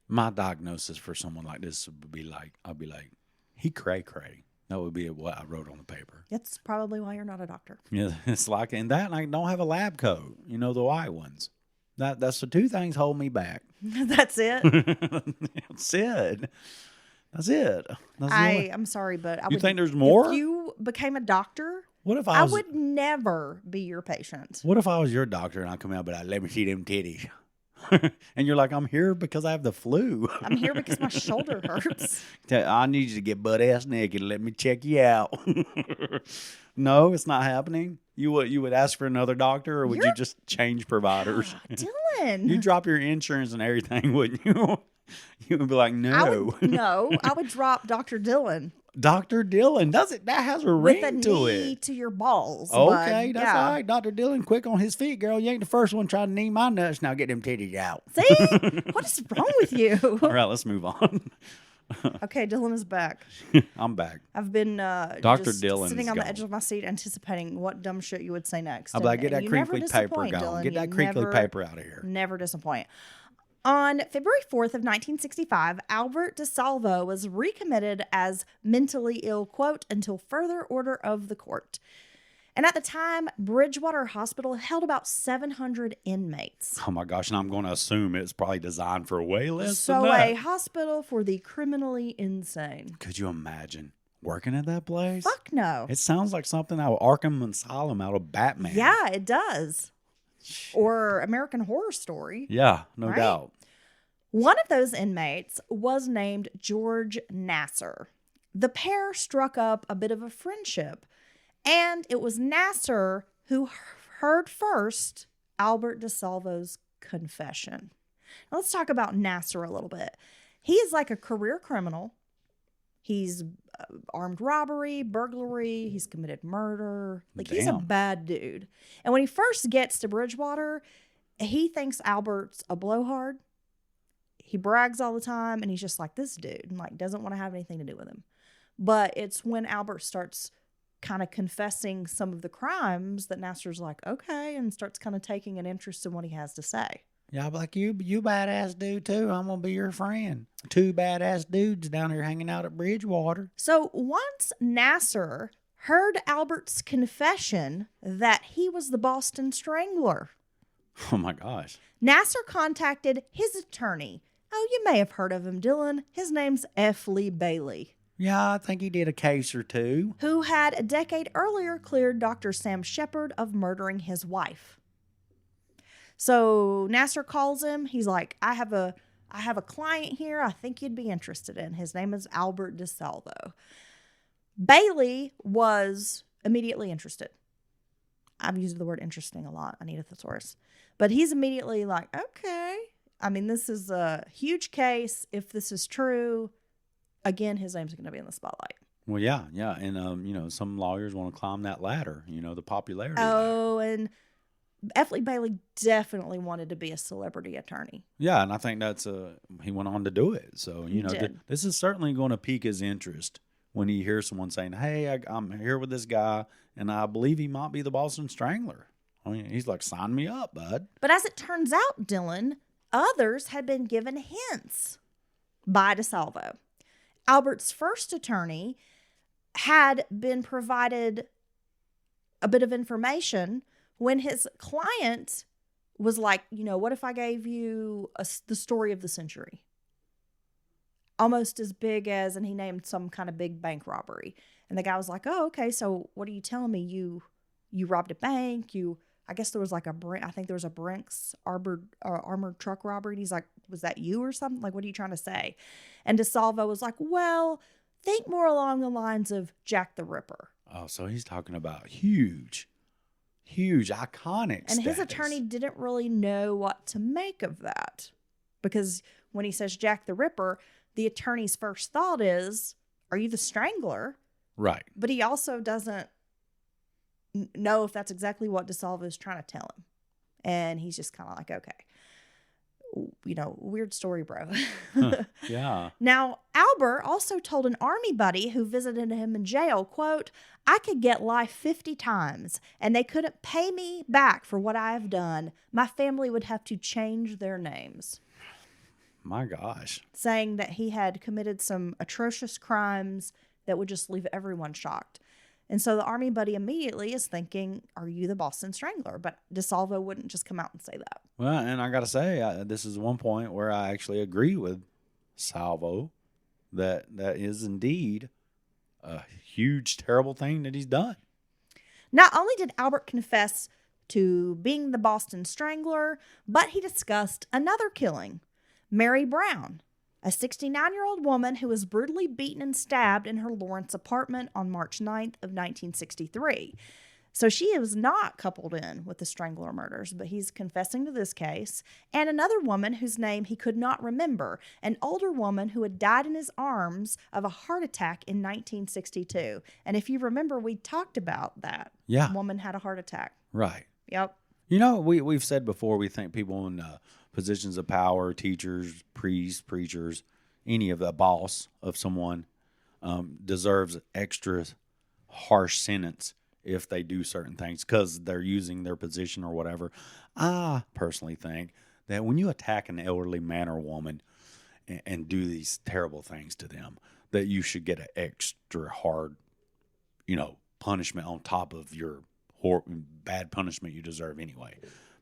My diagnosis for someone like this would be like, I'd be like, he cray-cray. That would be what I wrote on the paper. That's probably why you're not a doctor. Yeah, it's like, and that, and I don't have a lab coat, you know, the white ones. That's the two things hold me back. That's it. That's it. That's it. I'm sorry, but You think there's more? If you became a doctor, What if I would never be your patient. What if I was your doctor and I come out, but I let me see them titties? And you're like, I'm here because I have the flu. I'm here because my shoulder hurts. I need you to get butt ass naked and let me check you out. No, it's not happening. You would ask for another doctor, or would you just change providers? Dylan. You drop your insurance and everything, wouldn't you? You would be like, no. I would drop Dr. Dylan. Dr. Dylan, that has a ring with a to knee it. to your balls. Okay, bud. that's all right. Dr. Dylan, quick on his feet, girl. You ain't the first one trying to knee my nuts. Now get them titties out. See? What is wrong with you? All right, let's move on. Okay, Dylan is back. I'm back. I've been Dr. Dylan sitting on the gone. edge of my seat anticipating what dumb shit you would say next. I'm like, get And that you never crinkly paper disappoint, going. Dylan. Get that You crinkly never- paper out of here. Never disappoint. On February 4th of 1965, Albert DeSalvo was recommitted as mentally ill, quote, until further order of the court. And at the time, Bridgewater Hospital held about 700 inmates. Oh my gosh, and I'm going to assume it's probably designed for way less than So that. a hospital for the criminally insane. Could you imagine working at that place? Fuck no. It sounds like something out of Arkham Asylum out of Batman. Yeah, it does. Or American Horror Story. Yeah, no Right? doubt. One of those inmates was named George Nasser. The pair struck up a bit of a friendship, and it was Nasser who heard first Albert DeSalvo's confession. Now let's talk about Nasser a little bit. He is like a career criminal. He's armed robbery, burglary, he's committed murder. Like, he's a Damn. bad dude. And when he first gets to Bridgewater, he thinks Albert's a blowhard. He brags all the time, and he's just like, this dude, and like doesn't want to have anything to do with him. But it's when Albert starts kind of confessing some of the crimes that Nasser's like, okay, and starts kind of taking an interest in what he has to say. Yeah, I'm like, you badass dude too. I'm going to be your friend. Two badass dudes down here hanging out at Bridgewater. So once Nasser heard Albert's confession that he was the Boston Strangler, Oh my gosh. Nasser contacted his attorney. Oh, you may have heard of him, Dylan. His name's F. Lee Bailey, Yeah, I think he did a case or two. who had a decade earlier cleared Dr. Sam Shepard of murdering his wife. So Nasser calls him. He's like, I have a client here I think you'd be interested in. His name is Albert DeSalvo. Bailey was immediately interested. I've used the word interesting a lot. I need a thesaurus. But he's immediately like, okay. I mean, this is a huge case. If this is true, again, his name's going to be in the spotlight. Well, yeah. And, some lawyers want to climb that ladder, the popularity ladder. Oh, and F. Lee Bailey definitely wanted to be a celebrity attorney. Yeah, and I think he went on to do it. So, did. this is certainly going to pique his interest when he hears someone saying, hey, I'm here with this guy, and I believe he might be the Boston Strangler. I mean, he's like, sign me up, bud. But as it turns out, Dylan, others had been given hints by DeSalvo. Albert's first attorney had been provided a bit of information when his client was like, what if I gave you the story of the century? Almost as big as, and he named some kind of big bank robbery. And the guy was like, oh, okay, so what are you telling me? You robbed a bank, I guess there was like I think there was a Brinks armored truck robbery. And he's like, was that you or something? Like, what are you trying to say? And DeSalvo was like, well, think more along the lines of Jack the Ripper. Oh, so he's talking about huge, iconic And his status. attorney didn't really know what to make of that. Because when he says Jack the Ripper, the attorney's first thought is, are you the Strangler? Right. But he also doesn't know if that's exactly what DeSalvo is trying to tell him. And he's just kind of like, okay, weird story, bro. Yeah. Now, Albert also told an army buddy who visited him in jail, quote, I could get life 50 times and they couldn't pay me back for what I have done. My family would have to change their names. My gosh. Saying that he had committed some atrocious crimes that would just leave everyone shocked. And so the army buddy immediately is thinking, are you the Boston Strangler? But DeSalvo wouldn't just come out and say that. Well, and I got to say, this is one point where I actually agree with Salvo that is indeed a huge, terrible thing that he's done. Not only did Albert confess to being the Boston Strangler, but he discussed another killing, Mary Brown, a 69-year-old woman who was brutally beaten and stabbed in her Lawrence apartment on March 9th of 1963. So she was not coupled in with the Strangler murders, but he's confessing to this case. And another woman whose name he could not remember, an older woman who had died in his arms of a heart attack in 1962. And if you remember, we talked about that. Yeah. Woman had a heart attack. Right. Yep. We've said before, we think people in positions of power, teachers, priests, preachers, any of the boss of someone deserves extra harsh sentence if they do certain things because they're using their position or whatever. I personally think that when you attack an elderly man or woman and do these terrible things to them, that you should get an extra hard, punishment on top of your bad punishment you deserve anyway.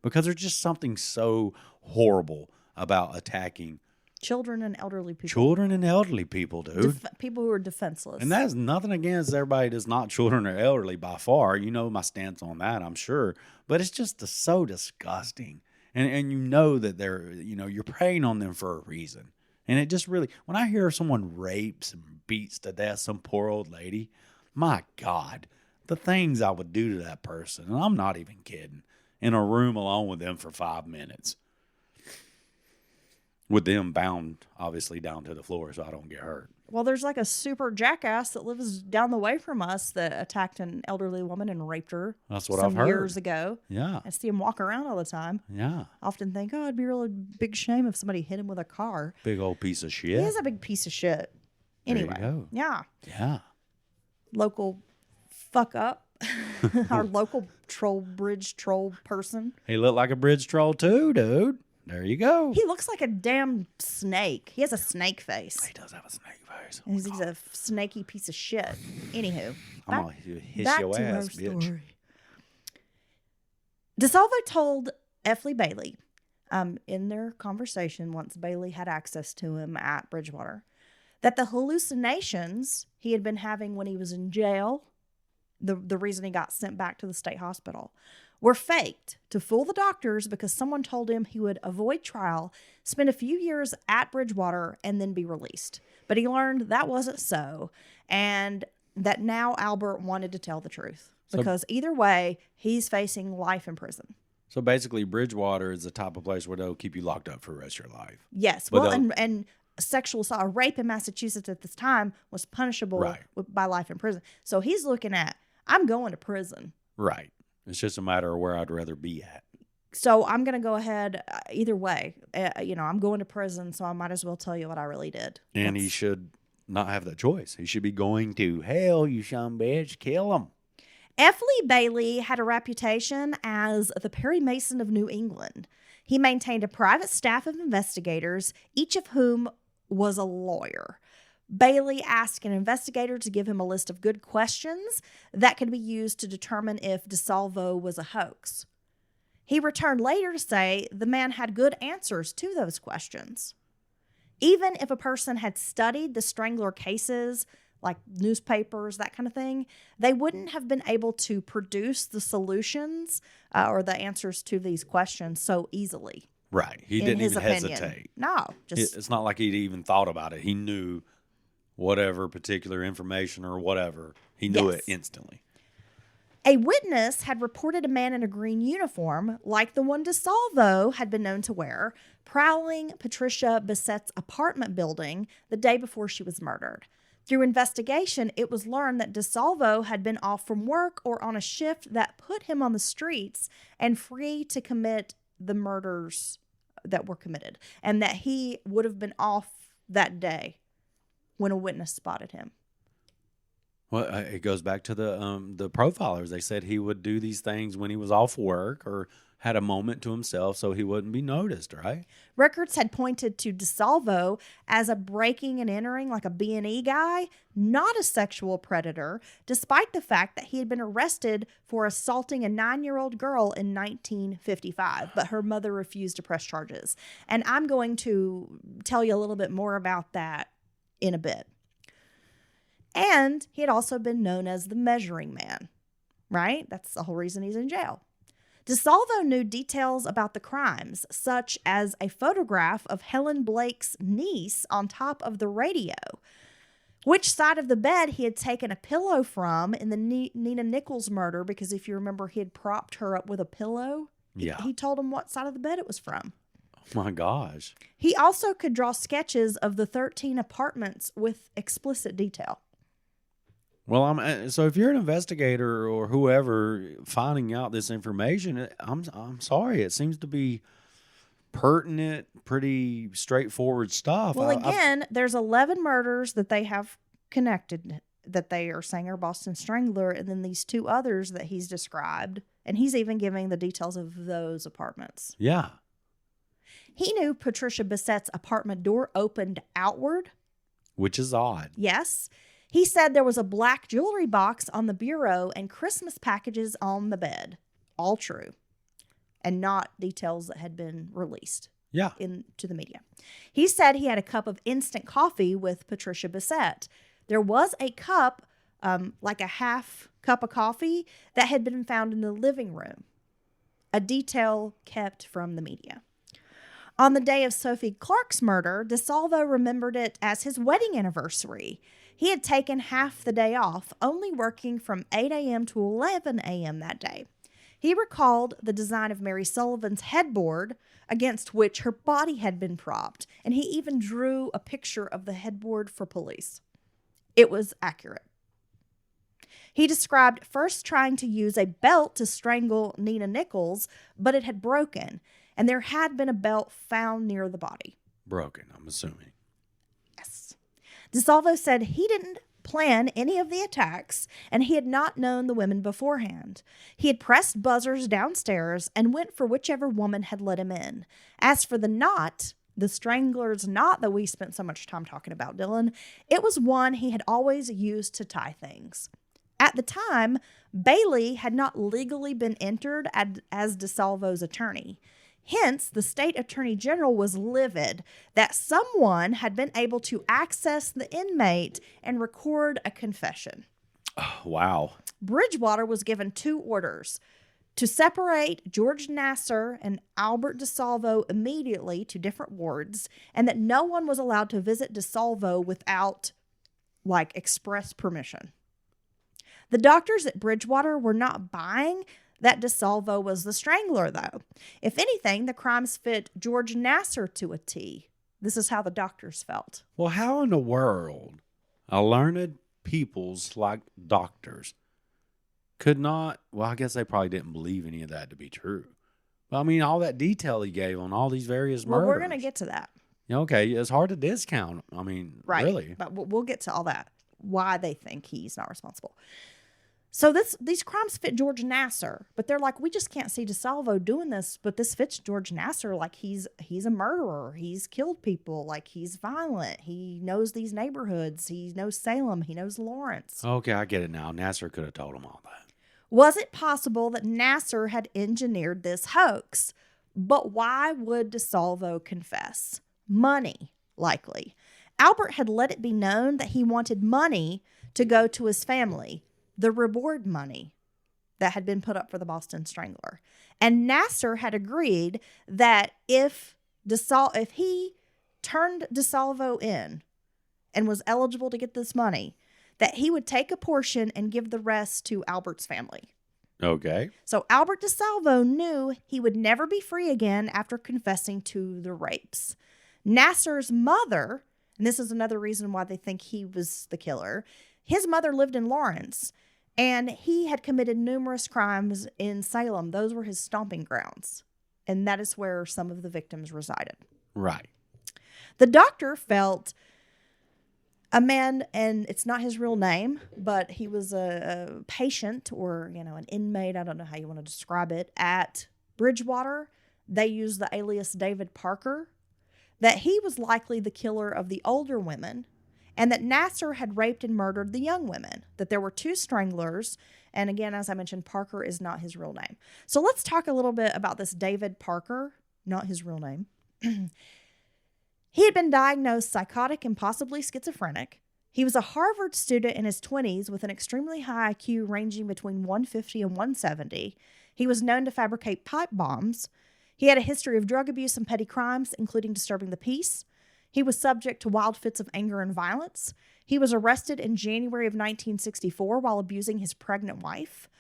Because there's just something so horrible about attacking children and elderly people. Children and elderly people, dude. People who are defenseless. And that's nothing against everybody that's not children or elderly by far. You know my stance on that, I'm sure. But it's just so disgusting. And you know that they're, you're preying on them for a reason. And it just really, when I hear someone rapes and beats to death some poor old lady, my God, the things I would do to that person, and I'm not even kidding, in a room alone with them for 5 minutes. With them bound, obviously, down to the floor so I don't get hurt. Well, there's like a super jackass that lives down the way from us that attacked an elderly woman and raped her. That's what I've heard. Years ago. Yeah. I see him walk around all the time. Yeah. I often think, it'd be a really big shame if somebody hit him with a car. Big old piece of shit. He is a big piece of shit. Anyway. There you go. Yeah. Yeah. Local fuck up. Our local bridge troll person. He looked like a bridge troll too, dude. There you go. He looks like a damn snake. He has a snake face. He does have a snake face. And he's a snaky piece of shit. Anywho. I'm going to hiss back your to ass, our bitch. story. DeSalvo told F. Lee Bailey in their conversation, once Bailey had access to him at Bridgewater, that the hallucinations he had been having when he was in jail, the reason he got sent back to the state hospital, were faked to fool the doctors because someone told him he would avoid trial, spend a few years at Bridgewater, and then be released. But he learned that wasn't so, and that now Albert wanted to tell the truth. Because either way, he's facing life in prison. So basically, Bridgewater is the type of place where they'll keep you locked up for the rest of your life. Yes. But Well, and sexual assault, a rape in Massachusetts at this time was punishable by life in prison. So he's looking at, I'm going to prison. Right. It's just a matter of where I'd rather be at. So I'm going to go ahead either way. I'm going to prison, so I might as well tell you what I really did. And he should not have that choice. He should be going to hell, you son bitch. Kill him. F. Lee Bailey had a reputation as the Perry Mason of New England. He maintained a private staff of investigators, each of whom was a lawyer. Bailey asked an investigator to give him a list of good questions that could be used to determine if DeSalvo was a hoax. He returned later to say the man had good answers to those questions. Even if a person had studied the Strangler cases, like newspapers, that kind of thing, they wouldn't have been able to produce the solutions or the answers to these questions so easily. Right. He in didn't his even opinion. hesitate. No, just It's not like he'd even thought about it. He knew whatever particular information or whatever. He knew it Yes. instantly. a witness had reported a man in a green uniform, like the one DeSalvo had been known to wear, prowling Patricia Bissett's apartment building the day before she was murdered. Through investigation, it was learned that DeSalvo had been off from work or on a shift that put him on the streets and free to commit the murders that were committed, and that he would have been off that day when a witness spotted him. Well, it goes back to the profilers. They said he would do these things when he was off work or had a moment to himself so he wouldn't be noticed, right? Records had pointed to DeSalvo as a breaking and entering, like a B&E guy, not a sexual predator, despite the fact that he had been arrested for assaulting a 9-year-old girl in 1955, but her mother refused to press charges. And I'm going to tell you a little bit more about that in a bit. And he had also been known as the Measuring Man, right? That's the whole reason he's in jail. DeSalvo knew details about the crimes, such as a photograph of Helen Blake's niece on top of the radio, which side of the bed he had taken a pillow from in the Nina Nichols murder, because if you remember, he had propped her up with a pillow. Yeah. He told him what side of the bed it was from. Oh, my gosh. He also could draw sketches of the 13 apartments with explicit detail. Well, so if you're an investigator or whoever finding out this information, I'm sorry, it seems to be pertinent, pretty straightforward stuff. Well, again, there's 11 murders that they have connected that they are saying are Boston Strangler, and then these 2 others that he's described, and he's even giving the details of those apartments. Yeah. He knew Patricia Bissett's apartment door opened outward. Which is odd. Yes. He said there was a black jewelry box on the bureau and Christmas packages on the bed. All true. And not details that had been released to the media. He said he had a cup of instant coffee with Patricia Bissett. There was a cup, like a half cup of coffee, that had been found in the living room. A detail kept from the media. On the day of Sophie Clark's murder, DeSalvo remembered it as his wedding anniversary. He had taken half the day off, only working from 8 a.m. to 11 a.m. that day. He recalled the design of Mary Sullivan's headboard against which her body had been propped, and he even drew a picture of the headboard for police. It was accurate. He described first trying to use a belt to strangle Nina Nichols, but it had broken, and there had been a belt found near the body. Broken, I'm assuming. Yes. DeSalvo said he didn't plan any of the attacks, and he had not known the women beforehand. He had pressed buzzers downstairs and went for whichever woman had let him in. As for the knot, the strangler's knot that we spent so much time talking about, Dylan, it was one he had always used to tie things. At the time, Bailey had not legally been entered as DeSalvo's attorney. Hence, the state attorney general was livid that someone had been able to access the inmate and record a confession. Oh, wow. Bridgewater was given 2 orders: to separate George Nasser and Albert DeSalvo immediately to different wards, and that no one was allowed to visit DeSalvo without, express permission. The doctors at Bridgewater were not buying that DeSalvo was the strangler, though. If anything, the crimes fit George Nasser to a T. This is how the doctors felt. Well, how in the world a learned peoples like doctors could not, well, I guess they probably didn't believe any of that to be true. But I mean, all that detail he gave on all these various murders. Well, we're going to get to that. Okay, it's hard to discount. I mean, right. really. But we'll get to all that, why they think he's not responsible. So these crimes fit George Nassar, but they're like, we just can't see DeSalvo doing this, but this fits George Nassar. Like he's a murderer. He's killed people. Like he's violent. He knows these neighborhoods. He knows Salem. He knows Lawrence. Okay, I get it now. Nasser could have told him all that. Was it possible that Nassar had engineered this hoax? But why would DeSalvo confess? Money, likely. Albert had let it be known that he wanted money to go to his family. The reward money that had been put up for the Boston Strangler. And Nassar had agreed that if he turned DeSalvo in and was eligible to get this money, that he would take a portion and give the rest to Albert's family. Okay. So Albert DeSalvo knew he would never be free again after confessing to the rapes. Nassar's mother, and this is another reason why they think he was the killer, his mother lived in Lawrence, and he had committed numerous crimes in Salem. Those were his stomping grounds. And that is where some of the victims resided. Right. The doctor felt a man, and it's not his real name, but he was a patient or, an inmate, I don't know how you want to describe it, at Bridgewater. They used the alias David Parker, that he was likely the killer of the older women, and that Nassar had raped and murdered the young women, that there were 2 stranglers. And again, as I mentioned, Parker is not his real name. So let's talk a little bit about this David Parker, not his real name. He had been diagnosed psychotic and possibly schizophrenic. He was a Harvard student in his 20s with an extremely high IQ ranging between 150 and 170. He was known to fabricate pipe bombs. He had a history of drug abuse and petty crimes, including disturbing the peace. He was subject to wild fits of anger and violence. He was arrested in January of 1964 while abusing his pregnant wife.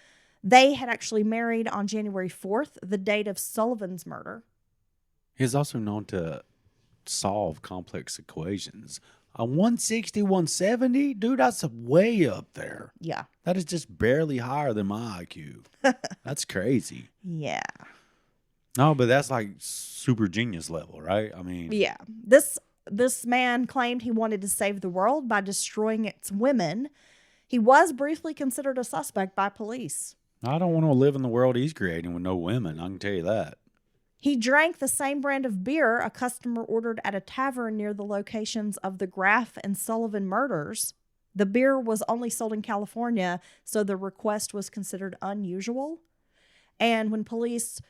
They had actually married on January 4th, the date of Sullivan's murder. He's also known to solve complex equations. A 160, 170? Dude, that's way up there. Yeah. That is just barely higher than my IQ. That's crazy. Yeah. No, but that's like super genius level, right? I mean. Yeah. This man claimed he wanted to save the world by destroying its women. He was briefly considered a suspect by police. I don't want to live in the world he's creating with no women. I can tell you that. He drank the same brand of beer a customer ordered at a tavern near the locations of the Graff and Sullivan murders. The beer was only sold in California, so the request was considered unusual. And when police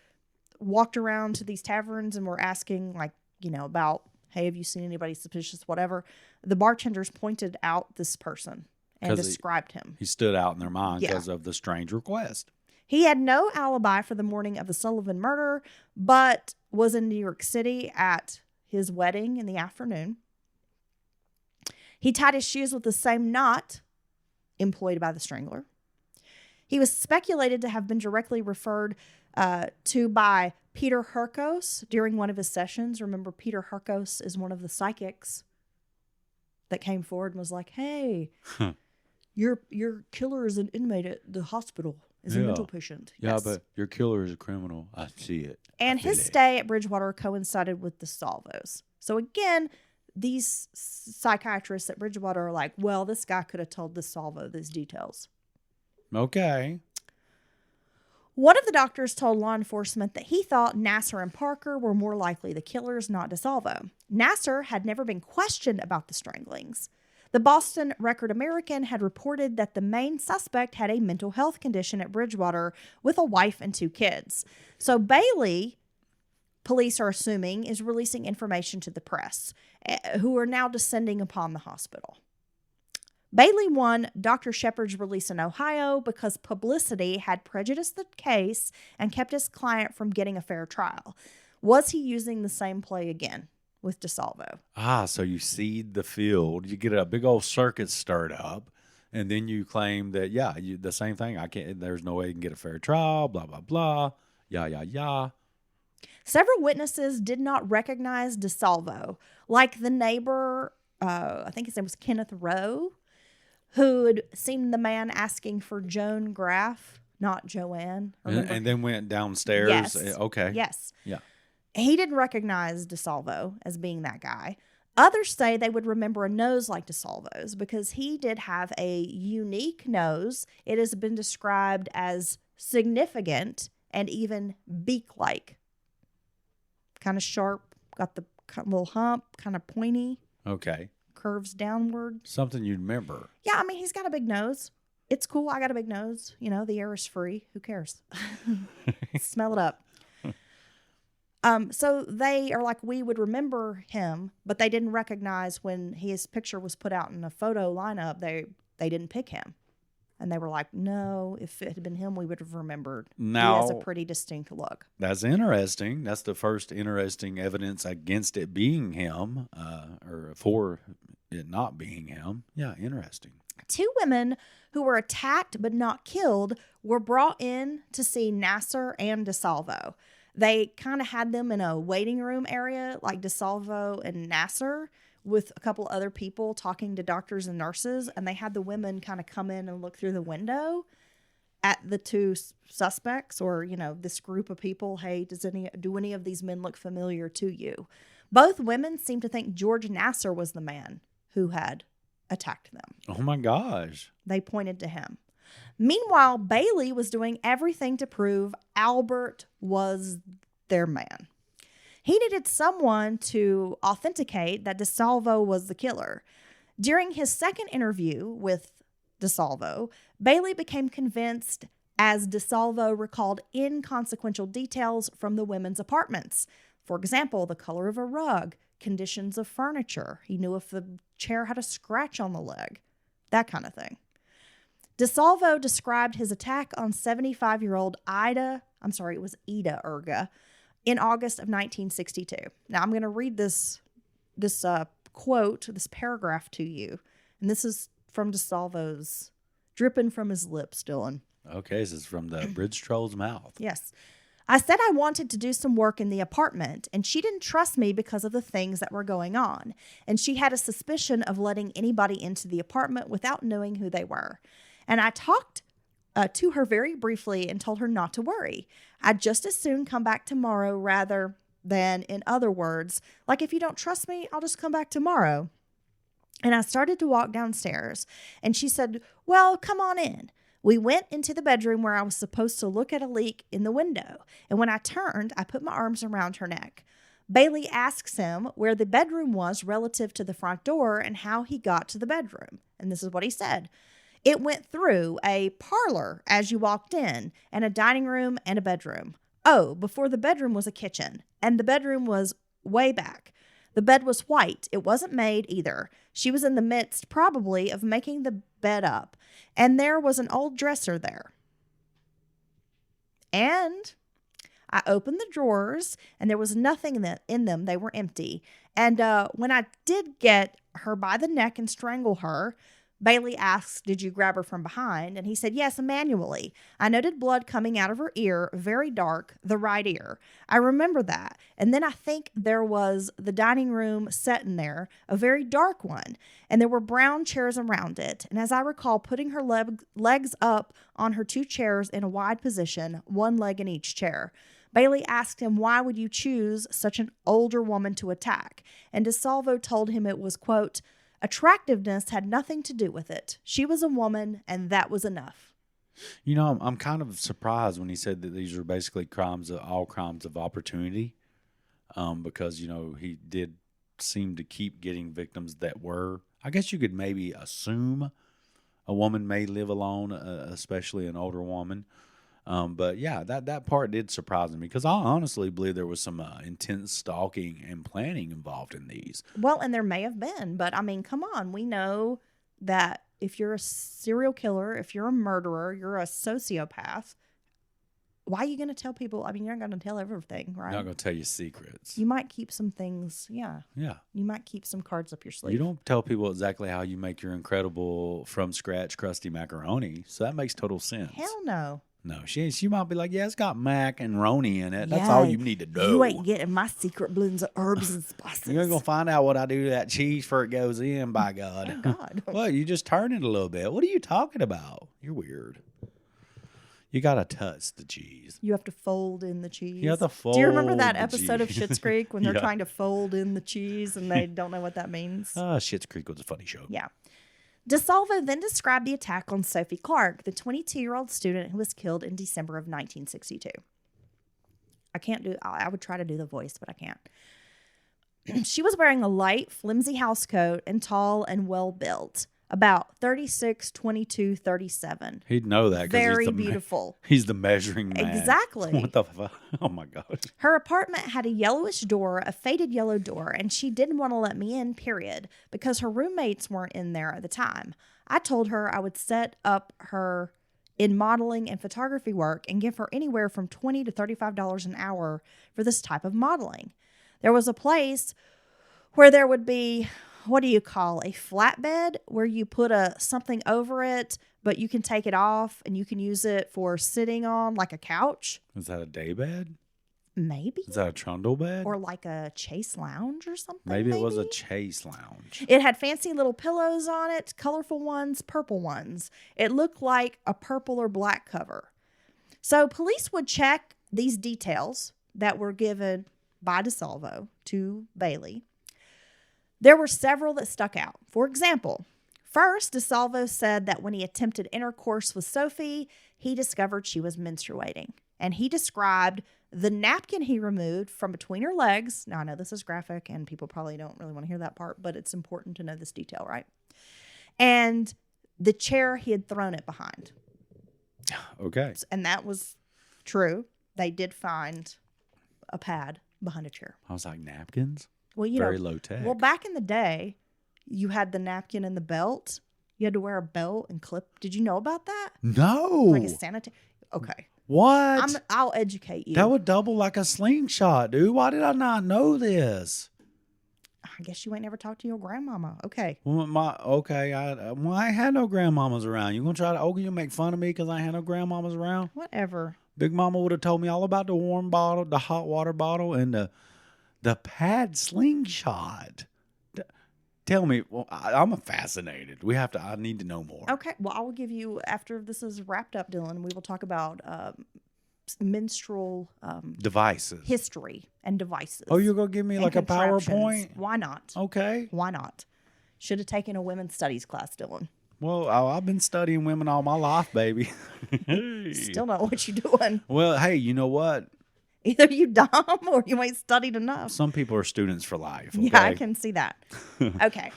walked around to these taverns and were asking, about, hey, have you seen anybody suspicious, whatever, the bartenders pointed out this person and described him. He stood out in their mind Yeah. because of the strange request. He had no alibi for the morning of the Sullivan murder, but was in New York City at his wedding in the afternoon. He tied his shoes with the same knot employed by the Strangler. He was speculated to have been directly referred to by Peter Herkos during one of his sessions. Remember, Peter Herkos is one of the psychics that came forward and was like, hey, your killer is an inmate at the hospital. Is a mental patient. Yeah, Yes. but your killer is a criminal. I see it. And his stay at Bridgewater coincided with DeSalvo's. So again, these psychiatrists at Bridgewater are like, well, this guy could have told DeSalvo these details. Okay. One of the doctors told law enforcement that he thought Nassar and Parker were more likely the killers, not DeSalvo. Nassar had never been questioned about the stranglings. The Boston Record-American had reported that the main suspect had a mental health condition at Bridgewater with a wife and 2 kids. So Bailey, police are assuming, is releasing information to the press, who are now descending upon the hospital. Bailey won Dr. Shepard's release in Ohio because publicity had prejudiced the case and kept his client from getting a fair trial. Was he using the same play again with DeSalvo? So you seed the field, you get a big old circuit stirred up, and then you claim that, the same thing. There's no way you can get a fair trial, blah, blah, blah, yeah. Several witnesses did not recognize DeSalvo, like the neighbor, I think his name was Kenneth Rowe, who had seen the man asking for Joan Graff, not Joanne. And then went downstairs. Yes. Okay. Yes. Yeah. He didn't recognize DeSalvo as being that guy. Others say they would remember a nose like DeSalvo's because he did have a unique nose. It has been described as significant and even beak-like. Kind of sharp, got the little hump, kind of pointy, Okay. curves downward. Something you'd remember. Yeah, I mean, he's got a big nose. It's cool. I got a big nose. You know, the air is free. Who cares? Smell it up. So they are like, we would remember him, but they didn't recognize when his picture was put out in a photo lineup, they didn't pick him. And they were like, no, if it had been him, we would have remembered. Now, he has a pretty distinct look. That's interesting. That's the first interesting evidence against it being him, or for it not being him. Yeah, interesting. 2 women who were attacked but not killed were brought in to see Nasser and DeSalvo. They kind of had them in a waiting room area, like DeSalvo and Nasser, with a couple other people talking to doctors and nurses. And they had the women kind of come in and look through the window at the 2 suspects, or, you know, this group of people. Hey, do any of these men look familiar to you? Both women seemed to think George Nasser was the man who had attacked them. Oh my gosh. They pointed to him. Meanwhile, Bailey was doing everything to prove Albert was their man. He needed someone to authenticate that DeSalvo was the killer. During his second interview with DeSalvo, Bailey became convinced as DeSalvo recalled inconsequential details from the women's apartments. For example, the color of a rug, conditions of furniture. He knew if the chair had a scratch on the leg, that kind of thing. DeSalvo described his attack on 75-year-old Ida Urga in August of 1962. Now, I'm going to read this quote, this paragraph to you. And this is from DeSalvo's, dripping from his lips, Dylan. Okay, this is from the bridge troll's mouth. Yes. I said I wanted to do some work in the apartment, and she didn't trust me because of the things that were going on. And she had a suspicion of letting anybody into the apartment without knowing who they were. And I talked to her very briefly and told her not to worry. I'd just as soon come back tomorrow rather than, in other words, like, if you don't trust me, I'll just come back tomorrow. And I started to walk downstairs, and she said, well, come on in. We went into the bedroom where I was supposed to look at a leak in the window. And when I turned, I put my arms around her neck. Bailey asks him where the bedroom was relative to the front door and how he got to the bedroom. And this is what he said. It went through a parlor as you walked in, and a dining room and a bedroom. Oh, before the bedroom was a kitchen, and the bedroom was way back. The bed was white. It wasn't made either. She was in the midst, probably, of making the bed up, and there was an old dresser there. And I opened the drawers, and there was nothing in them. They were empty. And when I did get her by the neck and strangle her, Bailey asked, did you grab her from behind? And he said, yes, manually. I noted blood coming out of her ear, very dark, the right ear. I remember that. And then I think there was the dining room set in there, a very dark one, and there were brown chairs around it. And as I recall, putting her legs up on her 2 chairs in a wide position, 1 leg in each chair. Bailey asked him, why would you choose such an older woman to attack? And DeSalvo told him it was, quote, attractiveness had nothing to do with it. She was a woman, and that was enough. You know, I'm kind of surprised when he said that these are basically all crimes of opportunity, because, you know, he did seem to keep getting victims that were, I guess you could maybe assume a woman may live alone, especially an older woman. But yeah, that part did surprise me, because I honestly believe there was some intense stalking and planning involved in these. Well, and there may have been, but I mean, come on. We know that if you're a serial killer, if you're a murderer, you're a sociopath, why are you going to tell people? I mean, you're not going to tell everything, right? Not going to tell you secrets. You might keep some things. Yeah. Yeah. You might keep some cards up your sleeve. You don't tell people exactly how you make your incredible from scratch crusty macaroni. So that makes total sense. Hell no. No, she might be like, yeah, it's got mac and roni in it. That's all you need to know. You ain't getting my secret blends of herbs and spices. You're going to find out what I do to that cheese before it goes in, by God. Oh, God. Well, you just turn it a little bit. What are you talking about? You're weird. You gotta touch the cheese. You have to fold in the cheese. You have to Do you remember fold that the episode of cheese. Schitt's Creek when they're Yeah. trying to fold in the cheese and they don't know what that means? Schitt's Creek was a funny show. Yeah. DeSalvo then described the attack on Sophie Clark, the 22-year-old student who was killed in December of 1962. I would try to do the voice, but I can't. She was wearing a light, flimsy housecoat and tall and well-built, about 36, 22, 37. He'd know that. 'Cause Very he's the beautiful. He's the measuring man. Exactly. What the fuck? Oh my gosh. Her apartment had a yellowish door, a faded yellow door, and she didn't want to let me in, period, because her roommates weren't in there at the time. I told her I would set up her in modeling and photography work and give her anywhere from $20 to $35 an hour for this type of modeling. There was a place where there would be, what do you call, a flatbed where you put something over it, but you can take it off and you can use it for sitting on like a couch. Is that a day bed? Maybe. Is that a trundle bed? Or like a chase lounge or something. Maybe it was a chase lounge. It had fancy little pillows on it, colorful ones, purple ones. It looked like a purple or black cover. So police would check these details that were given by DeSalvo to Bailey. There were several that stuck out. For example, first, DeSalvo said that when he attempted intercourse with Sophie, he discovered she was menstruating. And he described the napkin he removed from between her legs. Now, I know this is graphic and people probably don't really want to hear that part, but it's important to know this detail, right? And the chair he had thrown it behind. Okay. And that was true. They did find a pad behind a chair. I was like, napkins? Well, you Very know, low tech. well, back in the day, you had the napkin and the belt. You had to wear a belt and clip. Did you know about that? No. Like a sanitary. Okay. What? I'll educate you. That would double like a slingshot, dude. Why did I not know this? I guess you ain't never talked to your grandmama. Okay. Well, I had no grandmamas around. You gonna try to you make fun of me because I had no grandmamas around? Whatever. Big Mama would have told me all about the warm bottle, the hot water bottle, and the pad slingshot. Tell me. Well, I'm fascinated. I need to know more. Okay. Well, I will give you, after this is wrapped up, Dylan, we will talk about menstrual Devices. history and devices. Oh, you're gonna give me and like a contraptions. PowerPoint? Why not? Okay. Why not? Should have taken a women's studies class, Dylan. Well, I've been studying women all my life, baby. Still know what you're doing. Well, hey, you know what? Either you dumb or you ain't studied enough. Some people are students for life. Okay? Yeah, I can see that. Okay.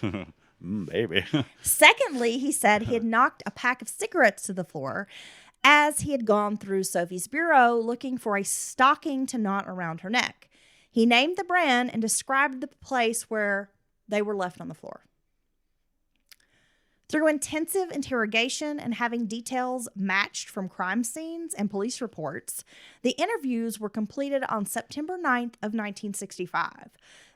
Baby. Secondly, he said he had knocked a pack of cigarettes to the floor as he had gone through Sophie's bureau looking for a stocking to knot around her neck. He named the brand and described the place where they were left on the floor. Through intensive interrogation and having details matched from crime scenes and police reports, the interviews were completed on September 9th of 1965.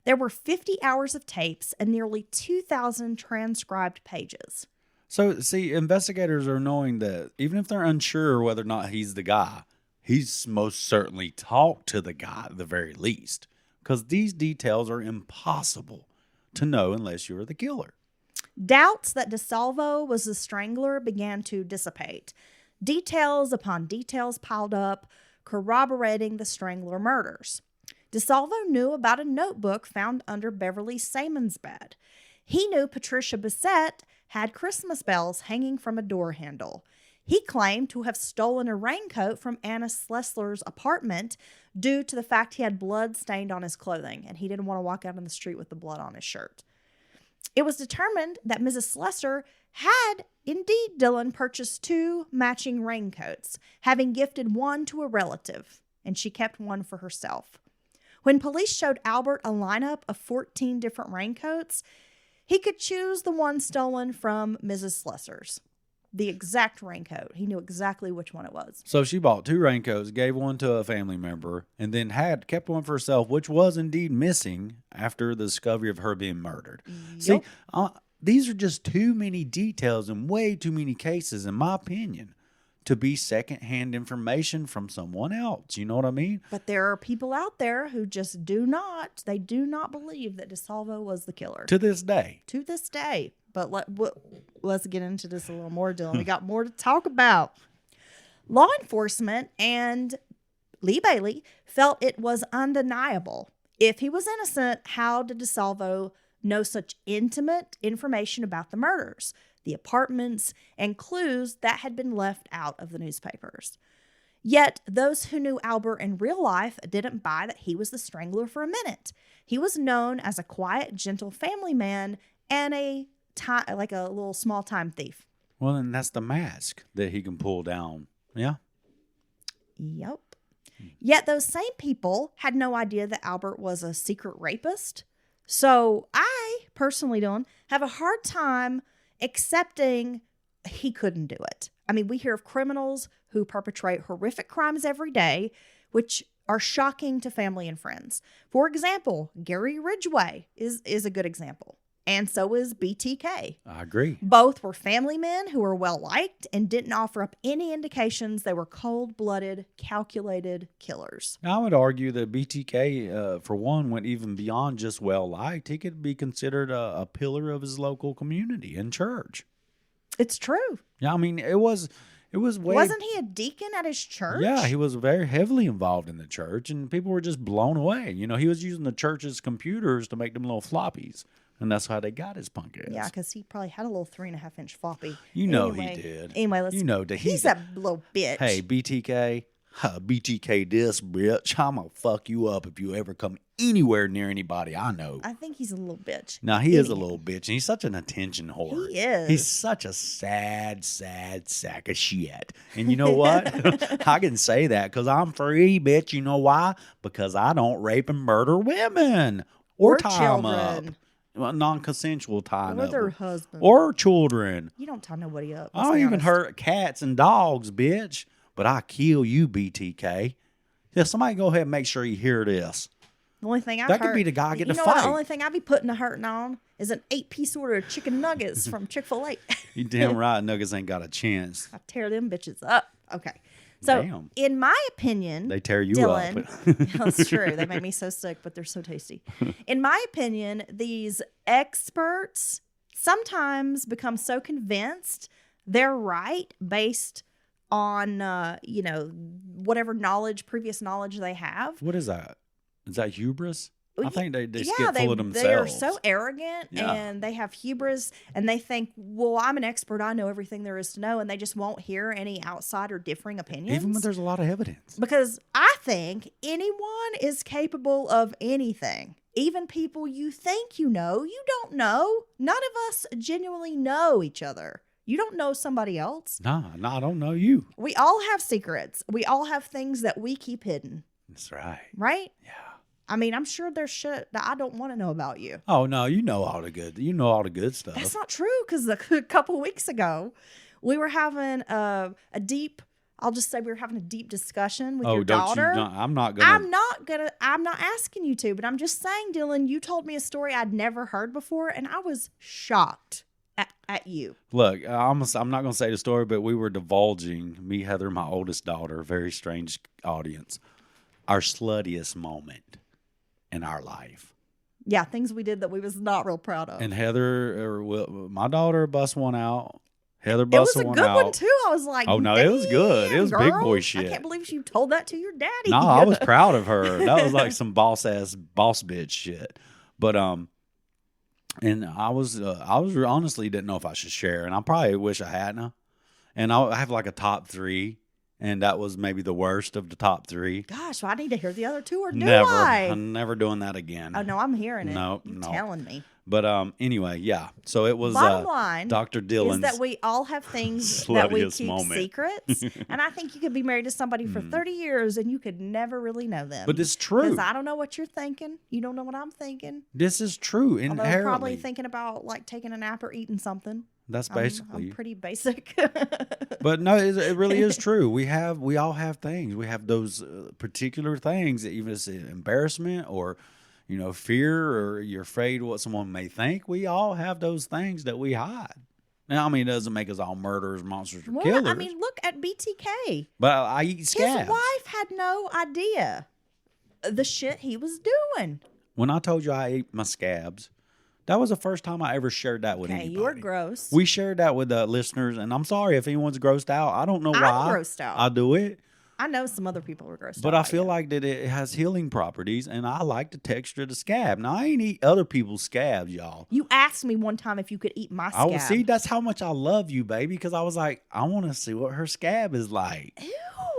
There were 50 hours of tapes and nearly 2,000 transcribed pages. So, see, investigators are knowing that even if they're unsure whether or not he's the guy, he's most certainly talked to the guy at the very least. Because these details are impossible to know unless you're the killer. Doubts that DeSalvo was the Strangler began to dissipate. Details upon details piled up, corroborating the Strangler murders. DeSalvo knew about a notebook found under Beverly Samon's bed. He knew Patricia Bissett had Christmas bells hanging from a door handle. He claimed to have stolen a raincoat from Anna Slessler's apartment due to the fact he had blood stained on his clothing, and he didn't want to walk out on the street with the blood on his shirt. It was determined that Mrs. Slessor had indeed, Dylan, purchased 2 matching raincoats, having gifted one to a relative, and she kept one for herself. When police showed Albert a lineup of 14 different raincoats, he could choose the one stolen from Mrs. Slessor's. The exact raincoat. He knew exactly which one it was. So she bought 2 raincoats, gave one to a family member, and then kept one for herself, which was indeed missing after the discovery of her being murdered. Yep. See, these are just too many details and way too many cases, in my opinion, to be secondhand information from someone else. You know what I mean? But there are people out there who just do not believe that DeSalvo was the killer. To this day. To this day. But let's get into this a little more, Dylan. We got more to talk about. Law enforcement and Lee Bailey felt it was undeniable. If he was innocent, how did DeSalvo know such intimate information about the murders, the apartments, and clues that had been left out of the newspapers? Yet those who knew Albert in real life didn't buy that he was the Strangler for a minute. He was known as a quiet, gentle family man and a little small-time thief. Well, then that's the mask that he can pull down. Yeah. Yep. Yet those same people had no idea that Albert was a secret rapist. So I personally, Dylan, have a hard time accepting he couldn't do it. I mean, we hear of criminals who perpetrate horrific crimes every day, which are shocking to family and friends. For example, Gary Ridgway is a good example. And so is BTK. I agree. Both were family men who were well-liked and didn't offer up any indications they were cold-blooded, calculated killers. I would argue that BTK, for one, went even beyond just well-liked. He could be considered a pillar of his local community and church. It's true. Yeah, I mean, it was way... Wasn't he a deacon at his church? Yeah, he was very heavily involved in the church, and people were just blown away. You know, he was using the church's computers to make them little floppies. And that's how they got his punk ass. Yeah, because he probably had a little 3.5-inch floppy. You know anyway, he did. Anyway, let's. You know that he's a little bitch. Hey, BTK, BTK this bitch. I'm going to fuck you up if you ever come anywhere near anybody I know. I think he's a little bitch. Now, he is a little bitch, and he's such an attention whore. He is. He's such a sad sack of shit. And you know what? I can say that because I'm free, bitch. You know why? Because I don't rape and murder women. Or tie them up. Children. Well, non-consensual tying Or up. their husband. Or children. You don't tie nobody up. I Let's don't be even honest. hurt cats and dogs, bitch. But I kill you, BTK. Yeah, somebody go ahead and make sure you hear this. The only thing I That could be the guy getting a You know what? fight. The only thing I be putting a hurting on is an 8-piece order of chicken nuggets from Chick-fil-A. You damn right, Nuggets ain't got a chance. I tear them bitches up. Okay. So, Damn. in my opinion, They tear you Dylan, up. that's true. They make me so sick, but they're so tasty. In my opinion, these experts sometimes become so convinced they're right based on, whatever previous knowledge they have. What is that? Is that hubris? I think they just Yeah, get full of themselves. they are so arrogant Yeah. and they have hubris and they think, well, I'm an expert. I know everything there is to know. And they just won't hear any outside or differing opinions. Even when there's a lot of evidence. Because I think anyone is capable of anything. Even people you think you don't know. None of us genuinely know each other. You don't know somebody else. Nah, I don't know you. We all have secrets. We all have things that we keep hidden. That's right. Right? Yeah. I mean, I'm sure there's shit that I don't want to know about you. Oh no, you know all the good stuff. That's not true because a couple weeks ago, we were having a deep. I'll just say we were having a deep discussion with your daughter. I'm not asking you to, but I'm just saying, Dylan. You told me a story I'd never heard before, and I was shocked at you. Look, I'm not gonna say the story, but we were divulging, me, Heather, my oldest daughter, very strange audience, our sluttiest moment in our life. Yeah, things we did that we was not real proud of. And Heather, my daughter, bust one out. Heather busted one out. It was a good one too. I was like, oh no, it was good. It was girl, big boy shit. I can't believe you told that to your daddy. No, I was proud of her. That was like some boss bitch shit. But and I was honestly didn't know if I should share, and I probably wish I hadn't. And I have like a top 3. And that was maybe the worst of the top 3. Gosh, well, I need to hear the other 2, or do Never. I? I'm never doing that again. Oh, no, I'm hearing it. No, You're no. telling me. But anyway, yeah. So it was Bottom line Dr. Dillon's is that we all have things that we sluttiest keep moment. secrets. And I think you could be married to somebody for 30 years and you could never really know them. But it's true. Because I don't know what you're thinking. You don't know what I'm thinking. This is true. Although I'm Inherently. probably thinking about like taking a nap or eating something. That's basically. I'm pretty basic. But no, it really is true. We all have things. We have those particular things, even if it's embarrassment or, fear, or you're afraid what someone may think. We all have those things that we hide. Now, I mean, it doesn't make us all murderers, monsters, or killers. I mean, look at BTK. But I eat scabs. His wife had no idea the shit he was doing. When I told you I ate my scabs, That was the first time I ever shared that with Okay, anybody. you are gross. We shared that with the listeners, and I'm sorry if anyone's grossed out. I don't know why. I'm grossed out. I do it. I know some other people are grossed out. But I by feel it. like that it has healing properties, and I like the texture of the scab. Now, I ain't eat other people's scabs, y'all. You asked me one time if you could eat my scab. I will see. That's how much I love you, baby, because I was like, I want to see what her scab is like. Ew.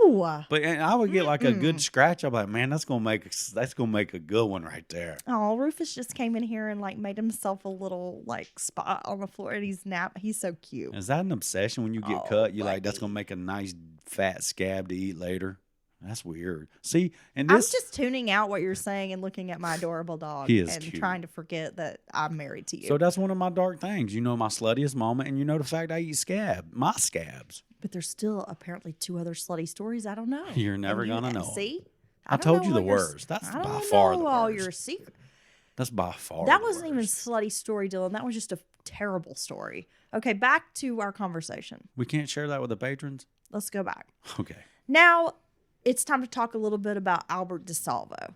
But and I would get like a good scratch. I'm like, man, that's gonna make a good one right there. Oh, Rufus just came in here and like made himself a little like spot on the floor, and he's so cute. Is that an obsession when you get Oh, cut? You like that's buddy. gonna make a nice fat scab to eat later. That's weird. See, and I'm this just tuning out what you're saying and looking at my adorable dog He is and cute. trying to forget that I'm married to you. so that's one of my dark things. You know my sluttiest moment, and you know the fact I eat my scabs. But there's still apparently 2 other slutty stories I don't know. You're never And gonna know 'em. See, I don't told know you the all your- worst. That's I don't by far the know all worst. your secret. That's by far. That the wasn't even a worst. slutty story, Dylan. That was just a terrible story. Okay, back to our conversation. We can't share that with the patrons. Let's go back. Okay. Now it's time to talk a little bit about Albert DeSalvo.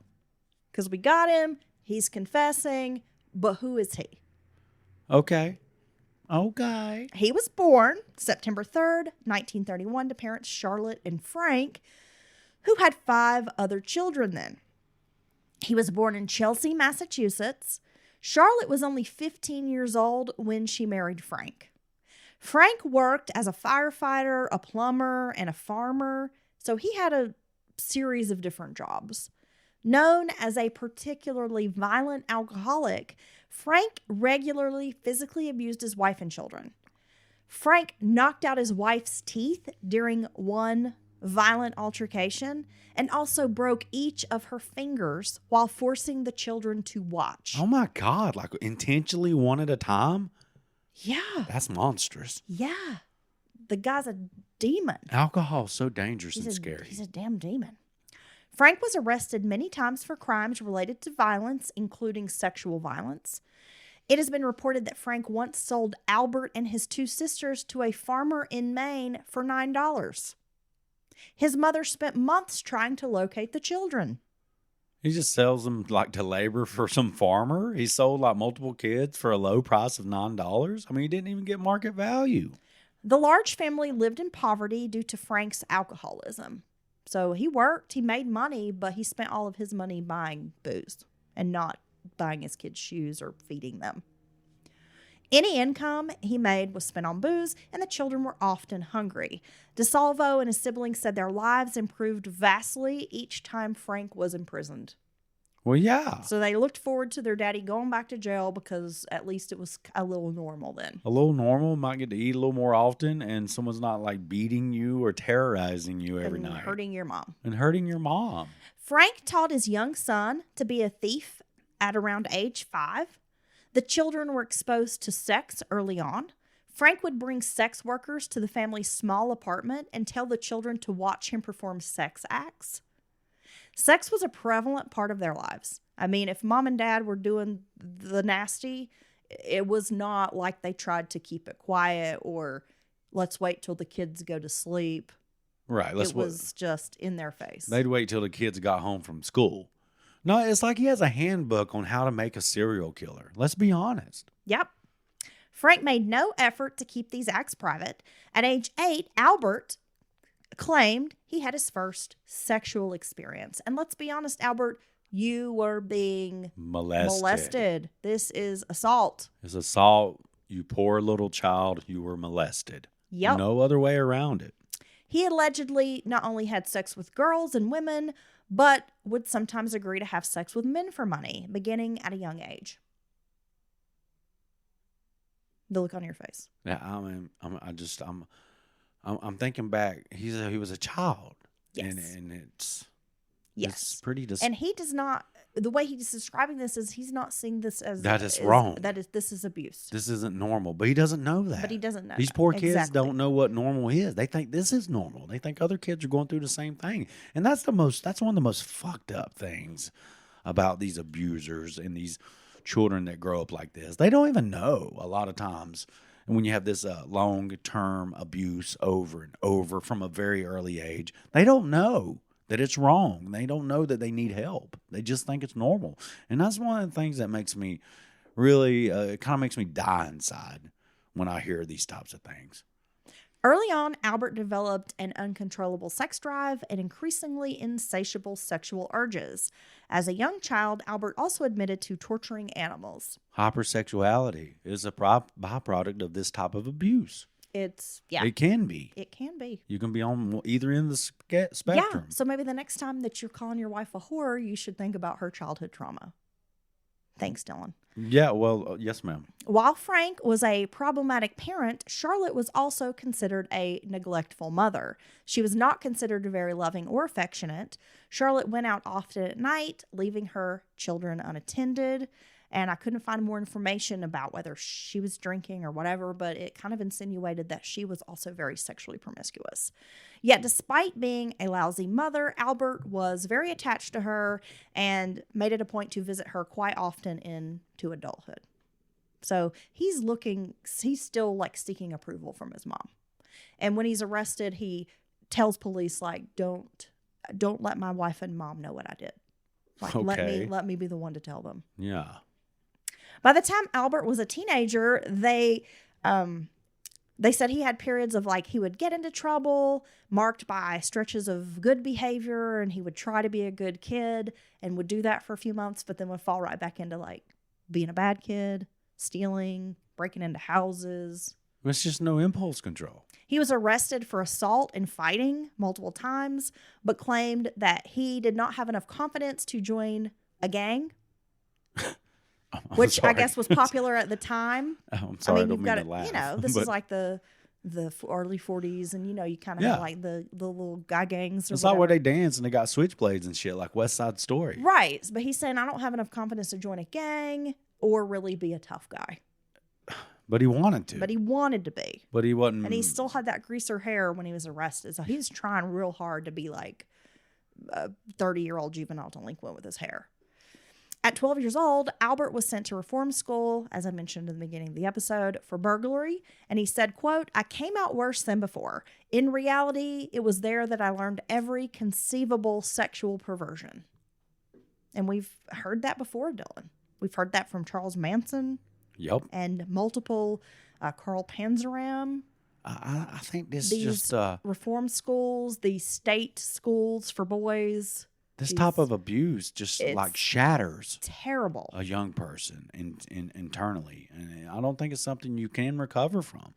Because we got him, he's confessing, but who is he? Okay. He was born September 3rd, 1931 to parents Charlotte and Frank, who had 5 other children then. He was born in Chelsea, Massachusetts. Charlotte was only 15 years old when she married Frank. Frank worked as a firefighter, a plumber, and a farmer, so he had a series of different jobs. Known as a particularly violent alcoholic, Frank regularly physically abused his wife and children. Frank knocked out his wife's teeth during one violent altercation and also broke each of her fingers while forcing the children to watch. Oh my God! Like intentionally one at a time. Yeah. That's monstrous. Yeah. The guy's a demon. Alcohol's so dangerous and He's scary. a damn demon. Frank was arrested many times for crimes related to violence, including sexual violence. It has been reported that Frank once sold Albert and his 2 sisters to a farmer in Maine for $9. His mother spent months trying to locate the children. He just sells them like to labor for some farmer. He sold like multiple kids for a low price of $9. I mean, he didn't even get market value. The large family lived in poverty due to Frank's alcoholism. So he worked, he made money, but he spent all of his money buying booze and not buying his kids shoes or feeding them. Any income he made was spent on booze, and the children were often hungry. DeSalvo and his siblings said their lives improved vastly each time Frank was imprisoned. Well, yeah. So they looked forward to their daddy going back to jail because at least it was a little normal then. A little normal, might get to eat a little more often, and someone's not like beating you or terrorizing you every And night. hurting your mom. And hurting your mom. Frank taught his young son to be a thief at around age 5. The children were exposed to sex early on. Frank would bring sex workers to the family's small apartment and tell the children to watch him perform sex acts. Sex was a prevalent part of their lives. I mean, if mom and dad were doing the nasty, it was not like they tried to keep it quiet or let's wait till the kids go to sleep. Right. It was just in their face. They'd wait till the kids got home from school. No, it's like he has a handbook on how to make a serial killer. Let's be honest. Yep. Frank made no effort to keep these acts private. At age 8, Albert claimed he had his first sexual experience. And let's be honest, Albert, you were being molested. This is assault. It's assault. You poor little child. You were molested. Yep. No other way around it. He allegedly not only had sex with girls and women, but would sometimes agree to have sex with men for money, beginning at a young age. The look on your face. Yeah, I'm thinking back. He was a child. Yes. And it's Yes. pretty And he does not, the way he's describing this is he's not seeing this as That is wrong. This is abuse. This isn't normal, but he doesn't know that. But he doesn't know These that. poor kids Exactly. don't know what normal is. They think this is normal. They think other kids are going through the same thing. And that's one of the most fucked up things about these abusers and these children that grow up like this. They don't even know a lot of times. And when you have this long-term abuse over and over from a very early age, they don't know that it's wrong. They don't know that they need help. They just think it's normal. And that's one of the things that makes me really, it kind of makes me die inside when I hear these types of things. Early on, Albert developed an uncontrollable sex drive and increasingly insatiable sexual urges. As a young child, Albert also admitted to torturing animals. Hypersexuality is a byproduct of this type of abuse. It can be. It can be. You can be on either end of the spectrum. Yeah, so maybe the next time that you're calling your wife a whore, you should think about her childhood trauma. Thanks, Dylan. Yeah, well, yes, ma'am. While Frank was a problematic parent, Charlotte was also considered a neglectful mother. She was not considered very loving or affectionate. Charlotte went out often at night, leaving her children unattended. And I couldn't find more information about whether she was drinking or whatever, but it kind of insinuated that she was also very sexually promiscuous. Yet, despite being a lousy mother, Albert was very attached to her and made it a point to visit her quite often into adulthood. So he's still like seeking approval from his mom. And when he's arrested, he tells police, like, don't let my wife and mom know what I did. Like, Okay. let me be the one to tell them. Yeah. By the time Albert was a teenager, they said he had periods of like he would get into trouble, marked by stretches of good behavior, and he would try to be a good kid and would do that for a few months, but then would fall right back into like being a bad kid, stealing, breaking into houses. It's just no impulse control. He was arrested for assault and fighting multiple times, but claimed that he did not have enough confidence to join a gang. Which I guess was popular at the time. I'm sorry, I mean, don't you've mean got to laugh. you know, this but is like the early 40s, and you kind of have like the little guy gangs. Or it's whatever. not where they dance and they got switchblades and shit like West Side Story. Right, but he's saying I don't have enough confidence to join a gang or really be a tough guy. But he wanted to. But he wanted to be. But he wasn't. And he still had that greaser hair when he was arrested, so he was trying real hard to be like a 30-year-old juvenile delinquent with his hair. At 12 years old, Albert was sent to reform school, as I mentioned in the beginning of the episode, for burglary. And he said, quote, I came out worse than before. In reality, it was there that I learned every conceivable sexual perversion. And we've heard that before, Dylan. We've heard that from Charles Manson. Yep. And multiple Carl Panzeram. I think this These just reform schools, these state schools for boys. this type of abuse just like shatters Terrible. a young person internally, and I don't think it's something you can recover from.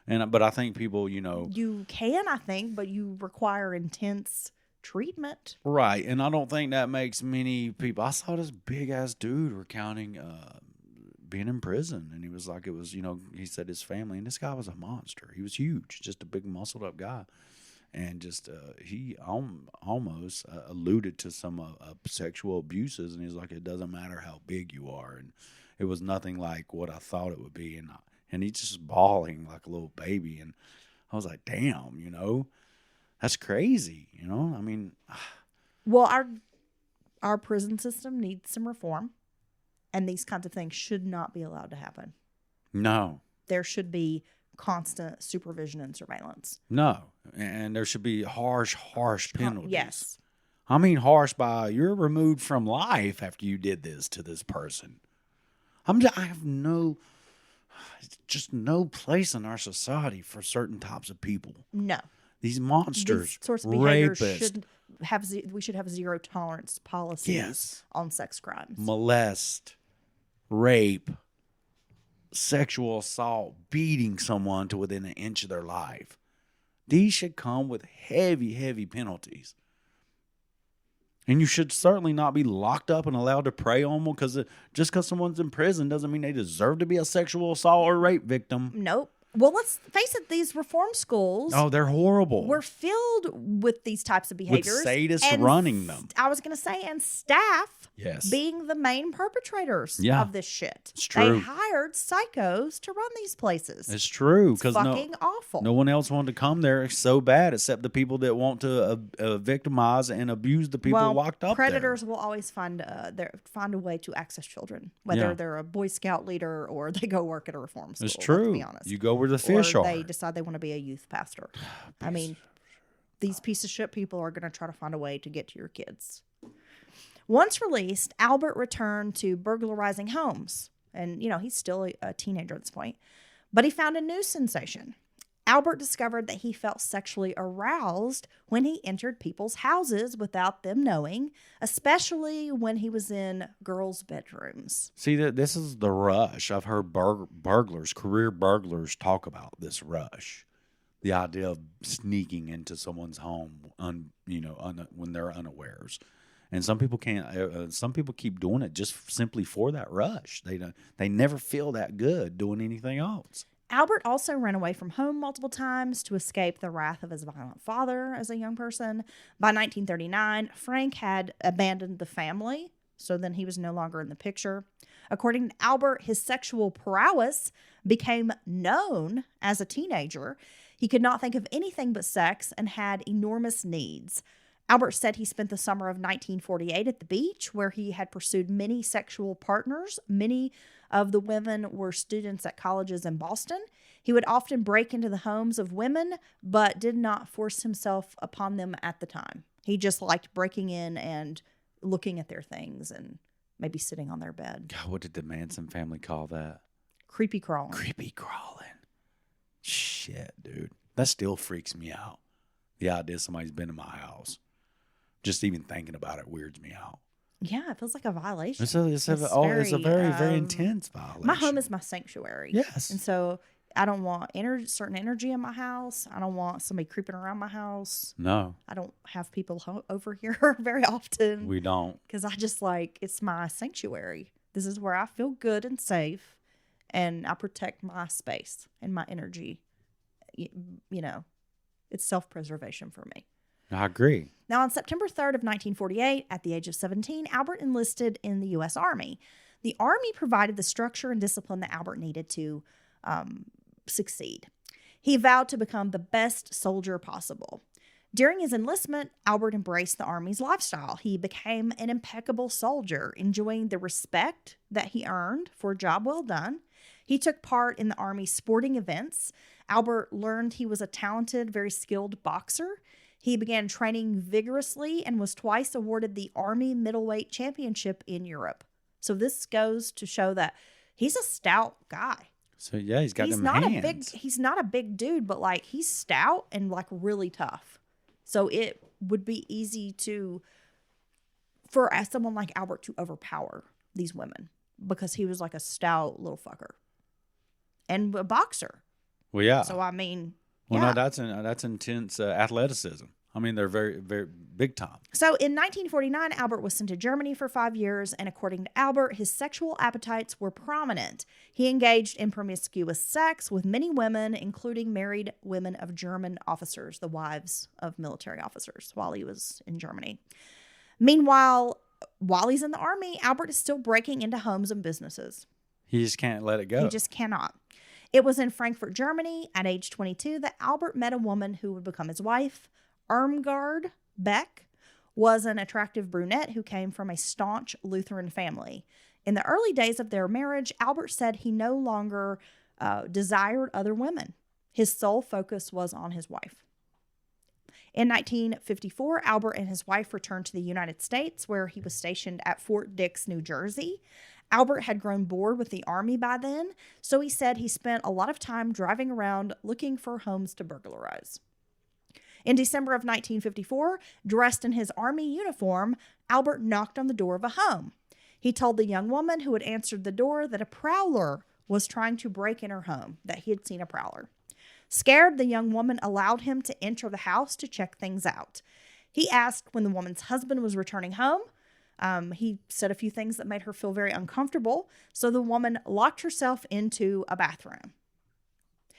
But I think people, You can, I think, but you require intense treatment. right? And I don't think that makes many people. I saw this big ass dude recounting being in prison, and he was like, it was, he said his family, and this guy was a monster. He was huge, just a big muscled up guy. And just he almost alluded to some sexual abuses, and he's like, it doesn't matter how big you are, and it was nothing like what I thought it would be, and he's just bawling like a little baby, and I was like, damn, that's crazy, I mean, Well, our prison system needs some reform, and these kinds of things should not be allowed to happen. no, There should be constant supervision and surveillance. no, and there should be harsh penalties. Yes. I mean, harsh by you're removed from life after you did this to this person. I have no place in our society for certain types of people. No. These monsters, These sorts of behaviors rapists, we should have zero tolerance policies Yes. on sex crimes. molest, rape, sexual assault, beating someone to within an inch of their life. These should come with heavy penalties. And you should certainly not be locked up and allowed to prey on them, because just because someone's in prison doesn't mean they deserve to be a sexual assault or rape victim. Nope. Well, let's face it, these reform schools Oh, they're horrible. were filled with these types of behaviors. sadists and running them. I was going to say, and staff Yes. being the main perpetrators Yeah. of this shit. It's true. They hired psychos to run these places. It's true, It's because fucking awful. no one else wanted to come there so bad except the people that want to victimize and abuse the people locked up predators will always find a way to access children, whether Yeah. they're a Boy Scout leader or they go work at a reform school. It's true. Let's be honest. You go where the fish or are. they decide they want to be a youth pastor. I mean, these piece of shit people are going to try to find a way to get to your kids. Once released, Albert returned to burglarizing homes. And, he's still a teenager at this point. But he found a new sensation. Albert discovered that he felt sexually aroused when he entered people's houses without them knowing, especially when he was in girls' bedrooms. See, this is the rush. I've heard burglars, career burglars, talk about this rush. The idea of sneaking into someone's home, when they're unawares. And some people can't. Some people keep doing it just simply for that rush. They never feel that good doing anything else. Albert also ran away from home multiple times to escape the wrath of his violent father as a young person. By 1939, Frank had abandoned the family, so then he was no longer in the picture. According to Albert, his sexual prowess became known as a teenager. He could not think of anything but sex and had enormous needs. Albert said he spent the summer of 1948 at the beach, where he had pursued many sexual partners. Many of the women were students at colleges in Boston. He would often break into the homes of women, but did not force himself upon them at the time. He just liked breaking in and looking at their things and maybe sitting on their bed. God, what did the Manson family call that? Creepy crawling. Creepy crawling. Shit, dude. That still freaks me out. The idea somebody's been in my house. Just even thinking about it weirds me out. Yeah, it feels like a violation. It's a very intense violation. My home is my sanctuary. Yes. And so I don't want certain energy in my house. I don't want somebody creeping around my house. No. I don't have people over here very often. We don't. Because I just it's my sanctuary. This is where I feel good and safe. And I protect my space and my energy. It's self-preservation for me. I agree. Now, on September 3rd of 1948, at the age of 17, Albert enlisted in the U.S. Army. The Army provided the structure and discipline that Albert needed to succeed. He vowed to become the best soldier possible. During his enlistment, Albert embraced the Army's lifestyle. He became an impeccable soldier, enjoying the respect that he earned for a job well done. He took part in the Army's sporting events. Albert learned he was a talented, very skilled boxer. He began training vigorously and was twice awarded the Army Middleweight Championship in Europe. So this goes to show that he's a stout guy. So yeah, he's got them hands. He's not a big dude, but he's stout and really tough. So it would be easy for someone like Albert to overpower these women because he was like a stout little fucker and a boxer. Well, yeah. So I mean. Well, yeah. no, that's intense athleticism. I mean, they're very, very big time. So in 1949, Albert was sent to Germany for 5 years, and according to Albert, his sexual appetites were prominent. He engaged in promiscuous sex with many women, including married women of German officers, the wives of military officers, while he was in Germany. Meanwhile, while he's in the Army, Albert is still breaking into homes and businesses. He just can't let it go. He just cannot. It was in Frankfurt, Germany, at age 22, that Albert met a woman who would become his wife. Irmgard Beck was an attractive brunette who came from a staunch Lutheran family. In the early days of their marriage, Albert said he no longer desired other women. His sole focus was on his wife. In 1954, Albert and his wife returned to the United States, where he was stationed at Fort Dix, New Jersey. Albert had grown bored with the Army by then, so he said he spent a lot of time driving around looking for homes to burglarize. In December of 1954, dressed in his Army uniform, Albert knocked on the door of a home. He told the young woman who had answered the door that a prowler was trying to break in her home, that he had seen a prowler. Scared, the young woman allowed him to enter the house to check things out. He asked when the woman's husband was returning home. He said a few things that made her feel very uncomfortable, so the woman locked herself into a bathroom.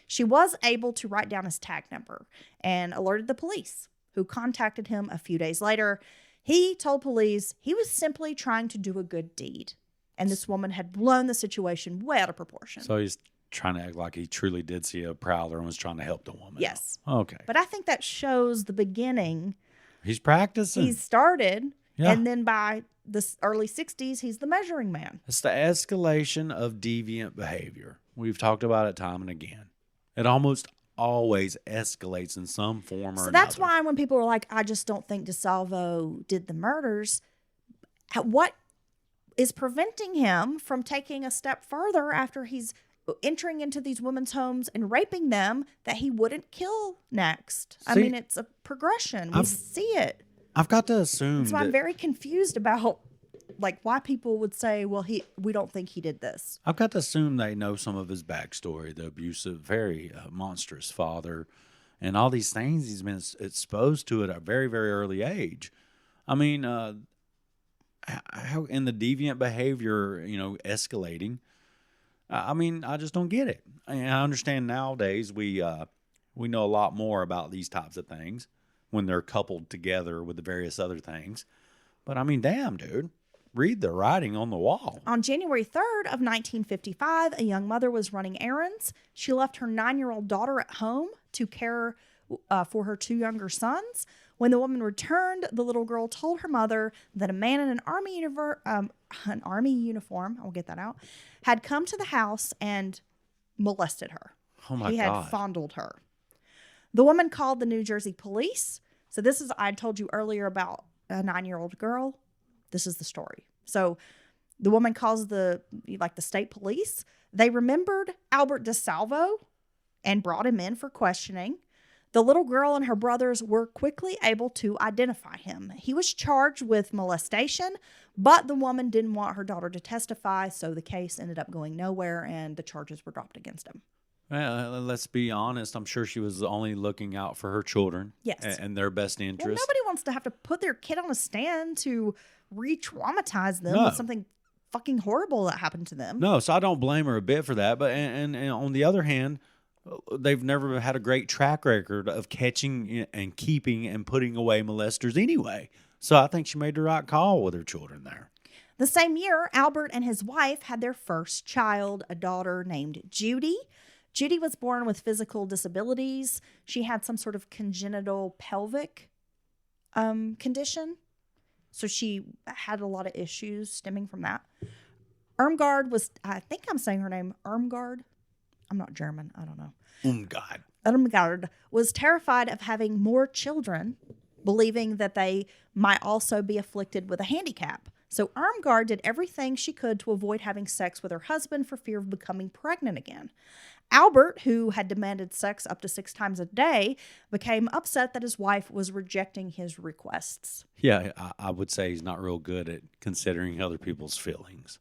She was able to write down his tag number and alerted the police, who contacted him a few days later. He told police he was simply trying to do a good deed, and this woman had blown the situation way out of proportion. So he's trying to act like he truly did see a prowler and was trying to help the woman. Yes. Okay. But I think that shows the beginning. He's practicing. He's started, Yeah. and then by the early 60s, he's the measuring man. It's the escalation of deviant behavior. We've talked about it time and again. It almost always escalates in some form or So another. that's why when people are like, I just don't think DeSalvo did the murders, what is preventing him from taking a step further after he's entering into these women's homes and raping them that he wouldn't kill next. I mean, it's a progression. We see it. I've got to assume So I'm very confused about like why people would say, well, we don't think he did this. I've got to assume they know some of his backstory, the abusive, very monstrous father, and all these things he's been exposed to at a very, very early age. I mean, how in the deviant behavior, escalating. I mean, I just don't get it. I understand nowadays we know a lot more about these types of things when they're coupled together with the various other things. But I mean, damn, dude, read the writing on the wall. On January 3rd of 1955, a young mother was running errands. She left her 9-year-old daughter at home to care for her 2 younger sons. When the woman returned, the little girl told her mother that a man in an army uniform, I'll get that out, had come to the house and molested her. Oh my God. He had fondled her. The woman called the New Jersey police. So this is, I told you earlier about a 9-year-old girl. This is the story. So the woman calls the state police. They remembered Albert DeSalvo and brought him in for questioning. The little girl and her brothers were quickly able to identify him. He was charged with molestation, but the woman didn't want her daughter to testify, so the case ended up going nowhere and the charges were dropped against him. Well, let's be honest. I'm sure she was only looking out for her children. Yes. And their best Well, interest. nobody wants to have to put their kid on a stand to re-traumatize them No. with something fucking horrible that happened to them. No, so I don't blame her a bit for that. But and on the other hand, they've never had a great track record of catching and keeping and putting away molesters anyway. So I think she made the right call with her children there. The same year, Albert and his wife had their first child, a daughter named Judy. Judy was born with physical disabilities. She had some sort of congenital pelvic condition. So she had a lot of issues stemming from that. Irmgard was, I think I'm saying her name, Irmgard. I'm not German. I don't know. God. Irmgard was terrified of having more children, believing that they might also be afflicted with a handicap. So Irmgard did everything she could to avoid having sex with her husband for fear of becoming pregnant again. Albert, who had demanded sex up to 6 times a day, became upset that his wife was rejecting his requests. Yeah, I would say he's not real good at considering other people's feelings.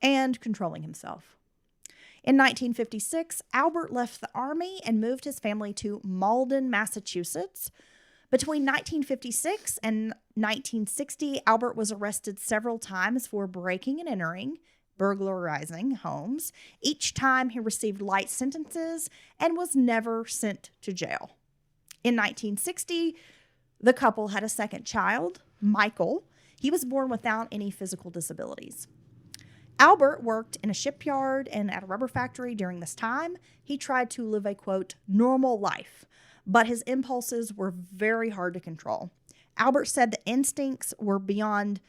And controlling himself. In 1956, Albert left the army and moved his family to Malden, Massachusetts. Between 1956 and 1960, Albert was arrested several times for breaking and entering, burglarizing homes. Each time he received light sentences and was never sent to jail. In 1960, the couple had a second child, Michael. He was born without any physical disabilities. Albert worked in a shipyard and at a rubber factory during this time. He tried to live a, quote, normal life, but his impulses were very hard to control. Albert said the instincts were beyond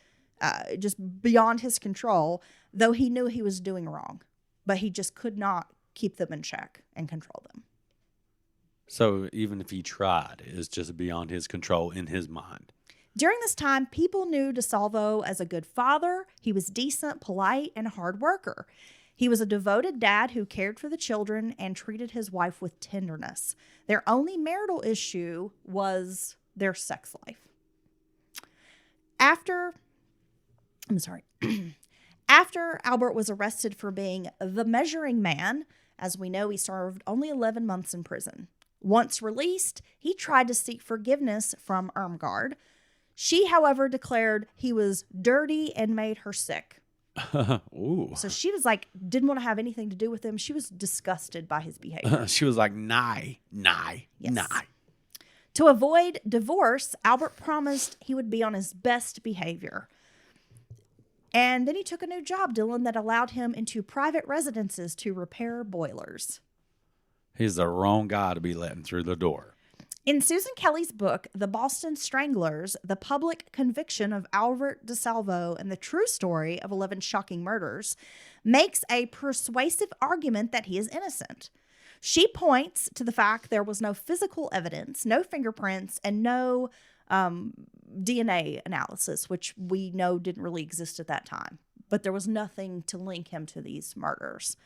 his control, though he knew he was doing wrong, but he just could not keep them in check and control them. So even if he tried, it's just beyond his control in his mind. During this time, people knew DeSalvo as a good father. He was decent, polite, and a hard worker. He was a devoted dad who cared for the children and treated his wife with tenderness. Their only marital issue was their sex life. After Albert was arrested for being the measuring man, as we know, he served only 11 months in prison. Once released, he tried to seek forgiveness from Irmgard. She, however, declared he was dirty and made her sick. Ooh. So she was like, didn't want to have anything to do with him. She was disgusted by his behavior. She was like, nah. To avoid divorce, Albert promised he would be on his best behavior. And then he took a new job, Dylan, that allowed him into private residences to repair boilers. He's the wrong guy to be letting through the door. In Susan Kelly's book, The Boston Stranglers, the public conviction of Albert DeSalvo and the true story of 11 shocking murders, makes a persuasive argument that he is innocent. She points to the fact there was no physical evidence, no fingerprints, and no DNA analysis, which we know didn't really exist at that time. but there was nothing to link him to these murders.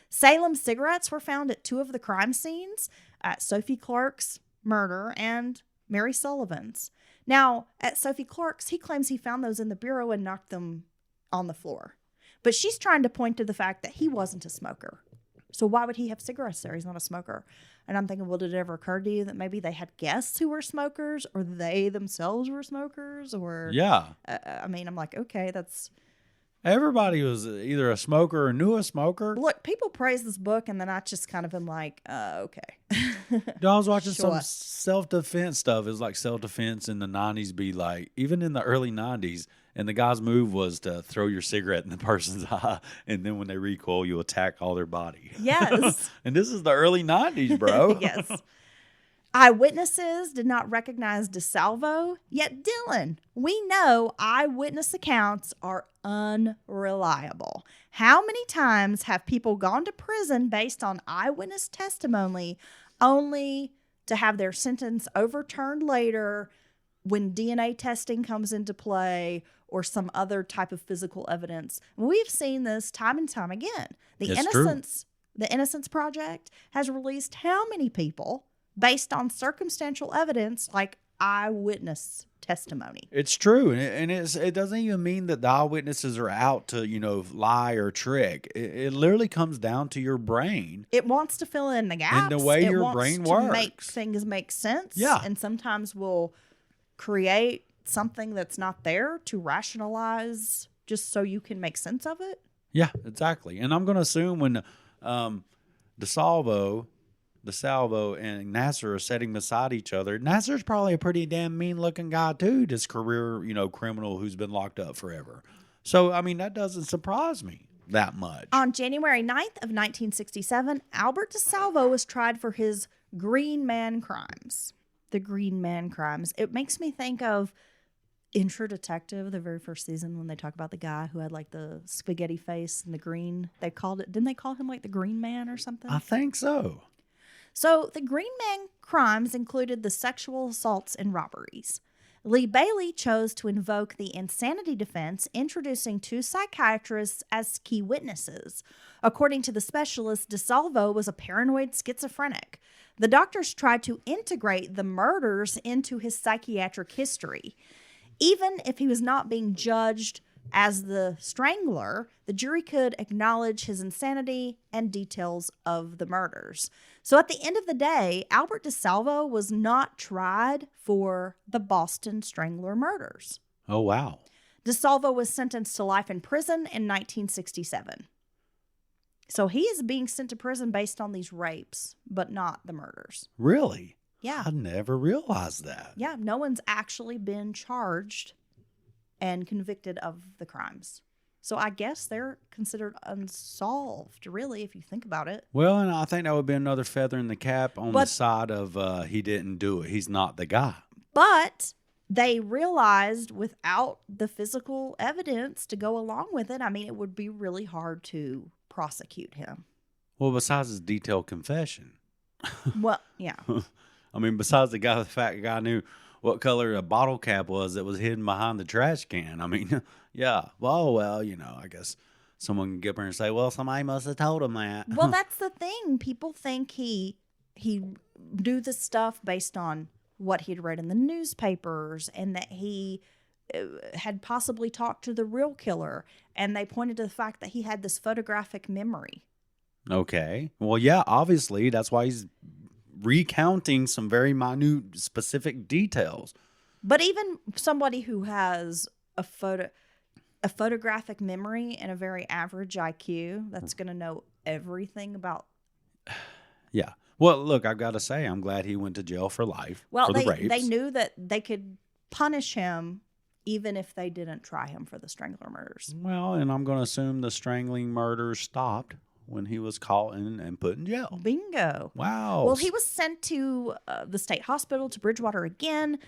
Salem cigarettes were found at 2 of the crime scenes, at Sophie Clark's murder and Mary Sullivan's. Now, at Sophie Clark's, he claims he found those in the bureau and knocked them on the floor. But she's trying to point to the fact that he wasn't a smoker. So why would he have cigarettes there? He's not a smoker. And I'm thinking, well, did it ever occur to you that maybe they had guests who were smokers, or they themselves were smokers? Or Yeah. I mean, I'm like, okay, that's... Everybody was either a smoker or knew a smoker. Look, people praise this book, and then I just kind of am like, okay. I was watching Sure. some self-defense stuff. It was like self-defense in the 90s be like, even in the early 90s, and the guy's move was to throw your cigarette in the person's eye, and then when they recoil, you attack all their body. Yes. And this is the early 90s, bro. Yes. Eyewitnesses did not recognize DeSalvo, yet Dylan, we know eyewitness accounts are unreliable. How many times have people gone to prison based on eyewitness testimony only to have their sentence overturned later when DNA testing comes into play or some other type of physical evidence? We've seen this time and time again. The Innocence Project has released how many people based on circumstantial evidence like eyewitness testimony? It's true, and it doesn't even mean that the eyewitnesses are out to lie or trick. It literally comes down to your brain. It wants to fill in the gaps. And the way it your wants brain to works. make things make sense. Yeah. And sometimes we'll create something that's not there to rationalize just so you can make sense of it. Yeah, exactly. And I'm going to assume when DeSalvo and Nasser are sitting beside each other, Nasser's probably a pretty damn mean-looking guy too, this career, criminal who's been locked up forever. So, I mean, that doesn't surprise me that much. On January 9th of 1967, Albert DeSalvo was tried for his Green Man crimes. The Green Man crimes. It makes me think of Intro Detective, the very first season, when they talk about the guy who had like the spaghetti face and the green. Didn't they call him like the Green Man or something? I think so. So the Green Man crimes included the sexual assaults and robberies. Lee Bailey chose to invoke the insanity defense, introducing 2 psychiatrists as key witnesses. According to the specialist, DeSalvo was a paranoid schizophrenic. The doctors tried to integrate the murders into his psychiatric history. Even if he was not being judged as the strangler, the jury could acknowledge his insanity and details of the murders. So at the end of the day, Albert DeSalvo was not tried for the Boston Strangler murders. Oh, wow. DeSalvo was sentenced to life in prison in 1967. So he is being sent to prison based on these rapes, but not the murders. Really? Yeah. I never realized that. Yeah, no one's actually been charged and convicted of the crimes. So I guess they're considered unsolved, really, if you think about it. Well, and I think that would be another feather in the cap on the side of he didn't do it. He's not the guy. But they realized without the physical evidence to go along with it, I mean, it would be really hard to prosecute him. Well, besides his detailed confession. Well, yeah. I mean, besides the fact the guy knew what color a bottle cap was that was hidden behind the trash can. I mean, yeah. Well, I guess someone can get up there and say, well, somebody must have told him that. Well, that's the thing. People think he do this stuff based on what he'd read in the newspapers and that he had possibly talked to the real killer. And they pointed to the fact that he had this photographic memory. Okay. Well, yeah, obviously. That's why he's recounting some very minute, specific details. But even somebody who has a photographic memory and a very average IQ, that's going to know everything about. Yeah. Well, look, I've got to say, I'm glad he went to jail for life. Well, for the rapes. they knew that they could punish him even if they didn't try him for the Strangler murders. Well, and I'm going to assume the strangling murders stopped when he was caught and put in jail. Bingo. Wow. Well, he was sent to the state hospital to Bridgewater again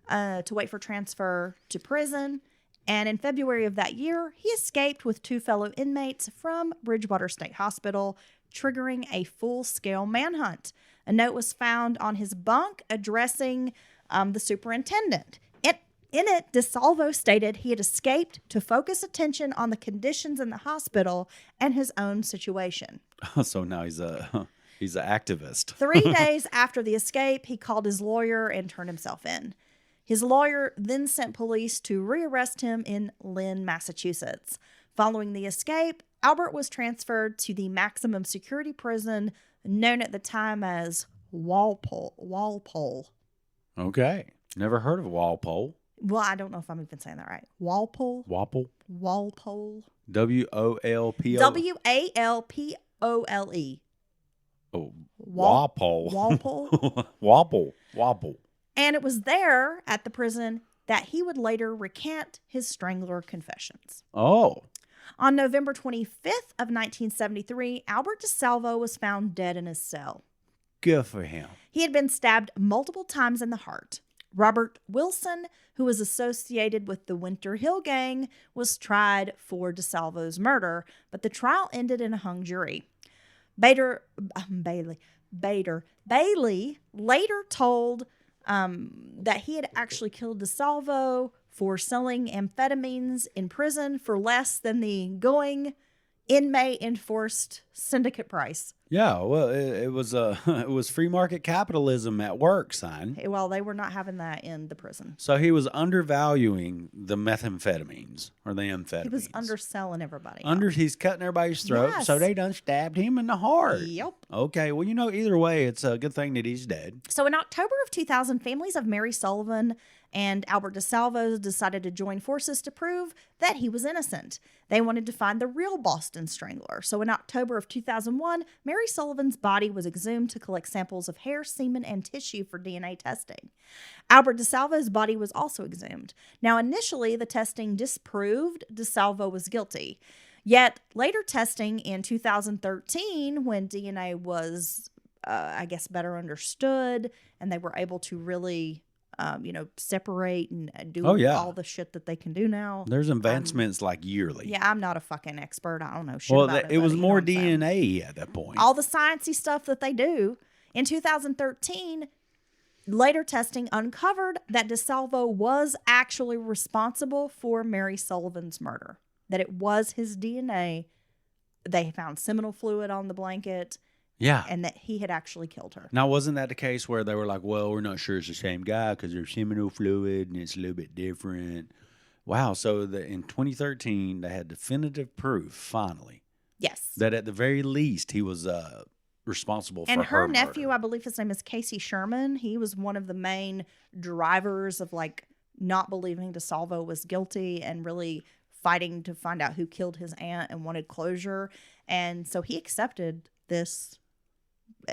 to wait for transfer to prison. And in February of that year, he escaped with 2 fellow inmates from Bridgewater State Hospital, triggering a full-scale manhunt. A note was found on his bunk addressing the superintendent. In it, DeSalvo stated he had escaped to focus attention on the conditions in the hospital and his own situation. So now he's an activist. 3 days after the escape, he called his lawyer and turned himself in. His lawyer then sent police to rearrest him in Lynn, Massachusetts. Following the escape, Albert was transferred to the maximum security prison known at the time as Walpole. Okay. Never heard of Walpole. Well, I don't know if I'm even saying that right. Walpole? Wapple? Walpole. W-O-L-P-O? W-A-L-P-O-L-E. Oh, Walpole. Wapple. Wapple. And it was there at the prison that he would later recant his Strangler confessions. Oh. On November 25th of 1973, Albert DeSalvo was found dead in his cell. Good for him. He had been stabbed multiple times in the heart. Robert Wilson, who was associated with the Winter Hill Gang, was tried for DeSalvo's murder, but the trial ended in a hung jury. Bailey later told that he had actually killed DeSalvo for selling amphetamines in prison for less than the going inmate enforced syndicate price. Yeah, well, it was free market capitalism at work, son. Well, they were not having that in the prison. So he was undervaluing the methamphetamines or the amphetamines. He was underselling everybody. He's cutting everybody's throat, Yes. so they done stabbed him in the heart. Yep. Okay, well, either way, it's a good thing that he's dead. So in October of 2000, families of Mary Sullivan and Albert DeSalvo decided to join forces to prove that he was innocent. They wanted to find the real Boston Strangler. So in October of 2001, Mary Sullivan's body was exhumed to collect samples of hair, semen, and tissue for DNA testing. Albert DeSalvo's body was also exhumed. Now, initially, the testing disproved DeSalvo was guilty. Yet, later testing in 2013, when DNA was, better understood, and they were able to really separate and do all the shit that they can do now. There's advancements like yearly. Yeah, I'm not a fucking expert. I don't know shit about it. It was but more you know what I'm saying. DNA at that point. All the sciencey stuff that they do. In 2013, later testing uncovered that DeSalvo was actually responsible for Mary Sullivan's murder. That it was his DNA. They found seminal fluid on the blanket. Yeah. And that he had actually killed her. Now, wasn't that the case where they were like, well, we're not sure it's the same guy because there's seminal fluid and it's a little bit different? Wow. So in 2013, they had definitive proof, finally. Yes. That at the very least, he was responsible for her And her nephew, murder. I believe his name is Casey Sherman. He was one of the main drivers of not believing DeSalvo was guilty and really fighting to find out who killed his aunt and wanted closure. And so he accepted this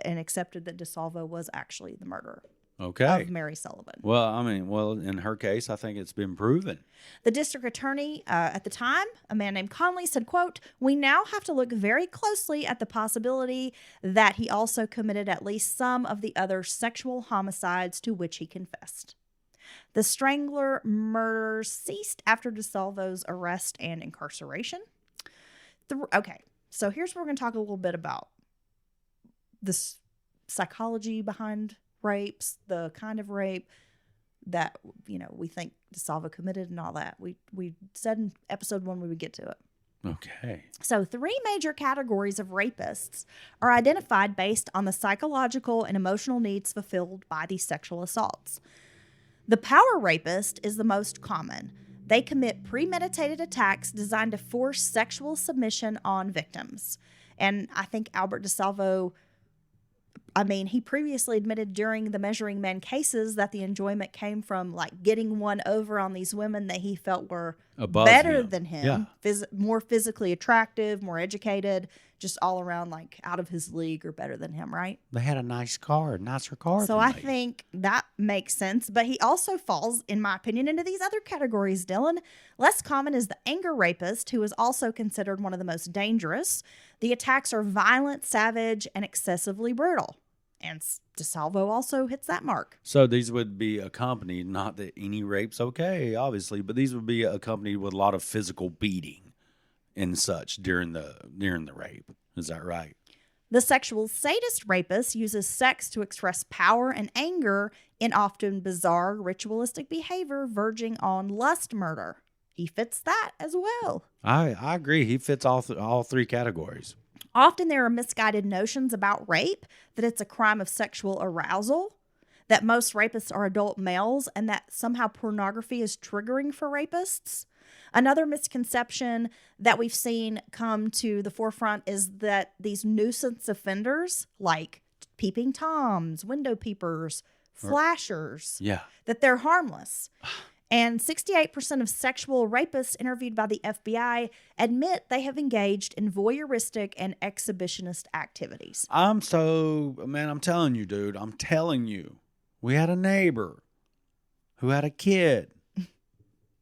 and accepted that DeSalvo was actually the murderer of Mary Sullivan. Well, in her case, I think it's been proven. The district attorney at the time, a man named Conley, said, quote, "We now have to look very closely at the possibility that he also committed at least some of the other sexual homicides to which he confessed." The Strangler murders ceased after DeSalvo's arrest and incarceration. Okay, so here's where we're going to talk a little bit about the psychology behind rapes, the kind of rape that, we think DeSalvo committed and all that. We said in episode 1 we would get to it. Okay. So 3 major categories of rapists are identified based on the psychological and emotional needs fulfilled by these sexual assaults. The power rapist is the most common. They commit premeditated attacks designed to force sexual submission on victims. And I think Albert DeSalvo, he previously admitted during the Measuring Men cases that the enjoyment came from getting one over on these women that he felt were Above better him. than him, more physically attractive, more educated, just all around out of his league or better than him, right? They had a nicer car So than I me. think that makes sense, but he also falls, in my opinion, into these other categories, Dylan. Less common is the anger rapist, who is also considered one of the most dangerous. The attacks are violent, savage, and excessively brutal. And DeSalvo also hits that mark. So these would be accompanied, not that any rape's okay, obviously, but these would be accompanied with a lot of physical beating and such during the rape. Is that right? The sexual sadist rapist uses sex to express power and anger in often bizarre ritualistic behavior verging on lust murder. He fits that as well. I agree. He fits all three categories. Often there are misguided notions about rape, that it's a crime of sexual arousal, that most rapists are adult males, and that somehow pornography is triggering for rapists. Another misconception that we've seen come to the forefront is that these nuisance offenders, like peeping toms, window peepers, flashers, that they're harmless. And 68% of sexual rapists interviewed by the FBI admit they have engaged in voyeuristic and exhibitionist activities. I'm telling you, dude. I'm telling you. We had a neighbor who had a kid.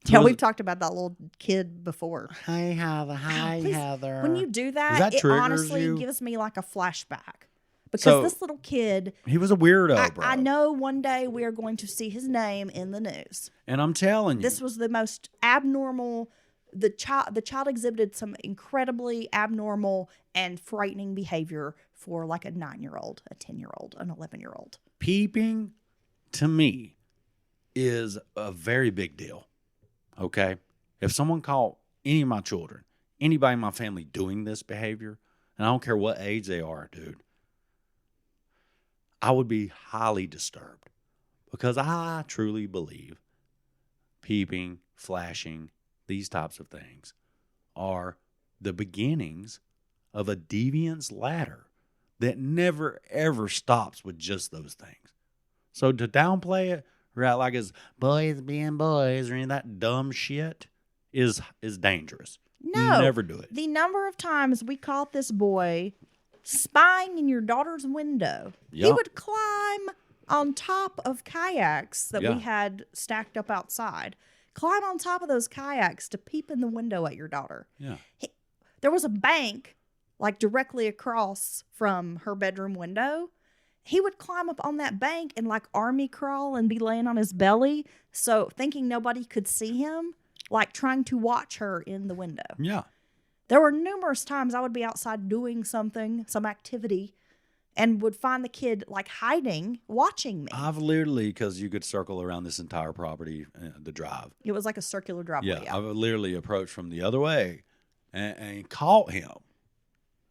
Yeah, we've talked about that little kid before. Hey, Heather. Hi, Heather. When you do that, it honestly gives me like a flashback. Because this little kid, he was a weirdo, bro. I know one day we are going to see his name in the news. And I'm telling you. This was the most abnormal. The child exhibited some incredibly abnormal and frightening behavior for like a 9-year-old, a 10-year-old, an 11-year-old. Peeping, to me, is a very big deal. Okay? If someone caught any of my children, anybody in my family doing this behavior, and I don't care what age they are, dude, I would be highly disturbed, because I truly believe peeping, flashing, these types of things are the beginnings of a deviance ladder that never, ever stops with just those things. So to downplay it, or act like it's boys being boys or any of that dumb shit is dangerous. No. Never do it. The number of times we caught this boy spying in your daughter's window. Yep. He would climb on top of kayaks that we had stacked up outside. Climb on top of those kayaks to peep in the window at your daughter. Yeah. There was a bank like directly across from her bedroom window. He would climb up on that bank and like army crawl and be laying on his belly. So thinking nobody could see him, like trying to watch her in the window. Yeah. There were numerous times I would be outside doing something, some activity, and would find the kid like hiding, watching me. I've literally, because you could circle around this entire property, the drive. It was like a circular driveway. Yeah, I've literally approached from the other way and caught him.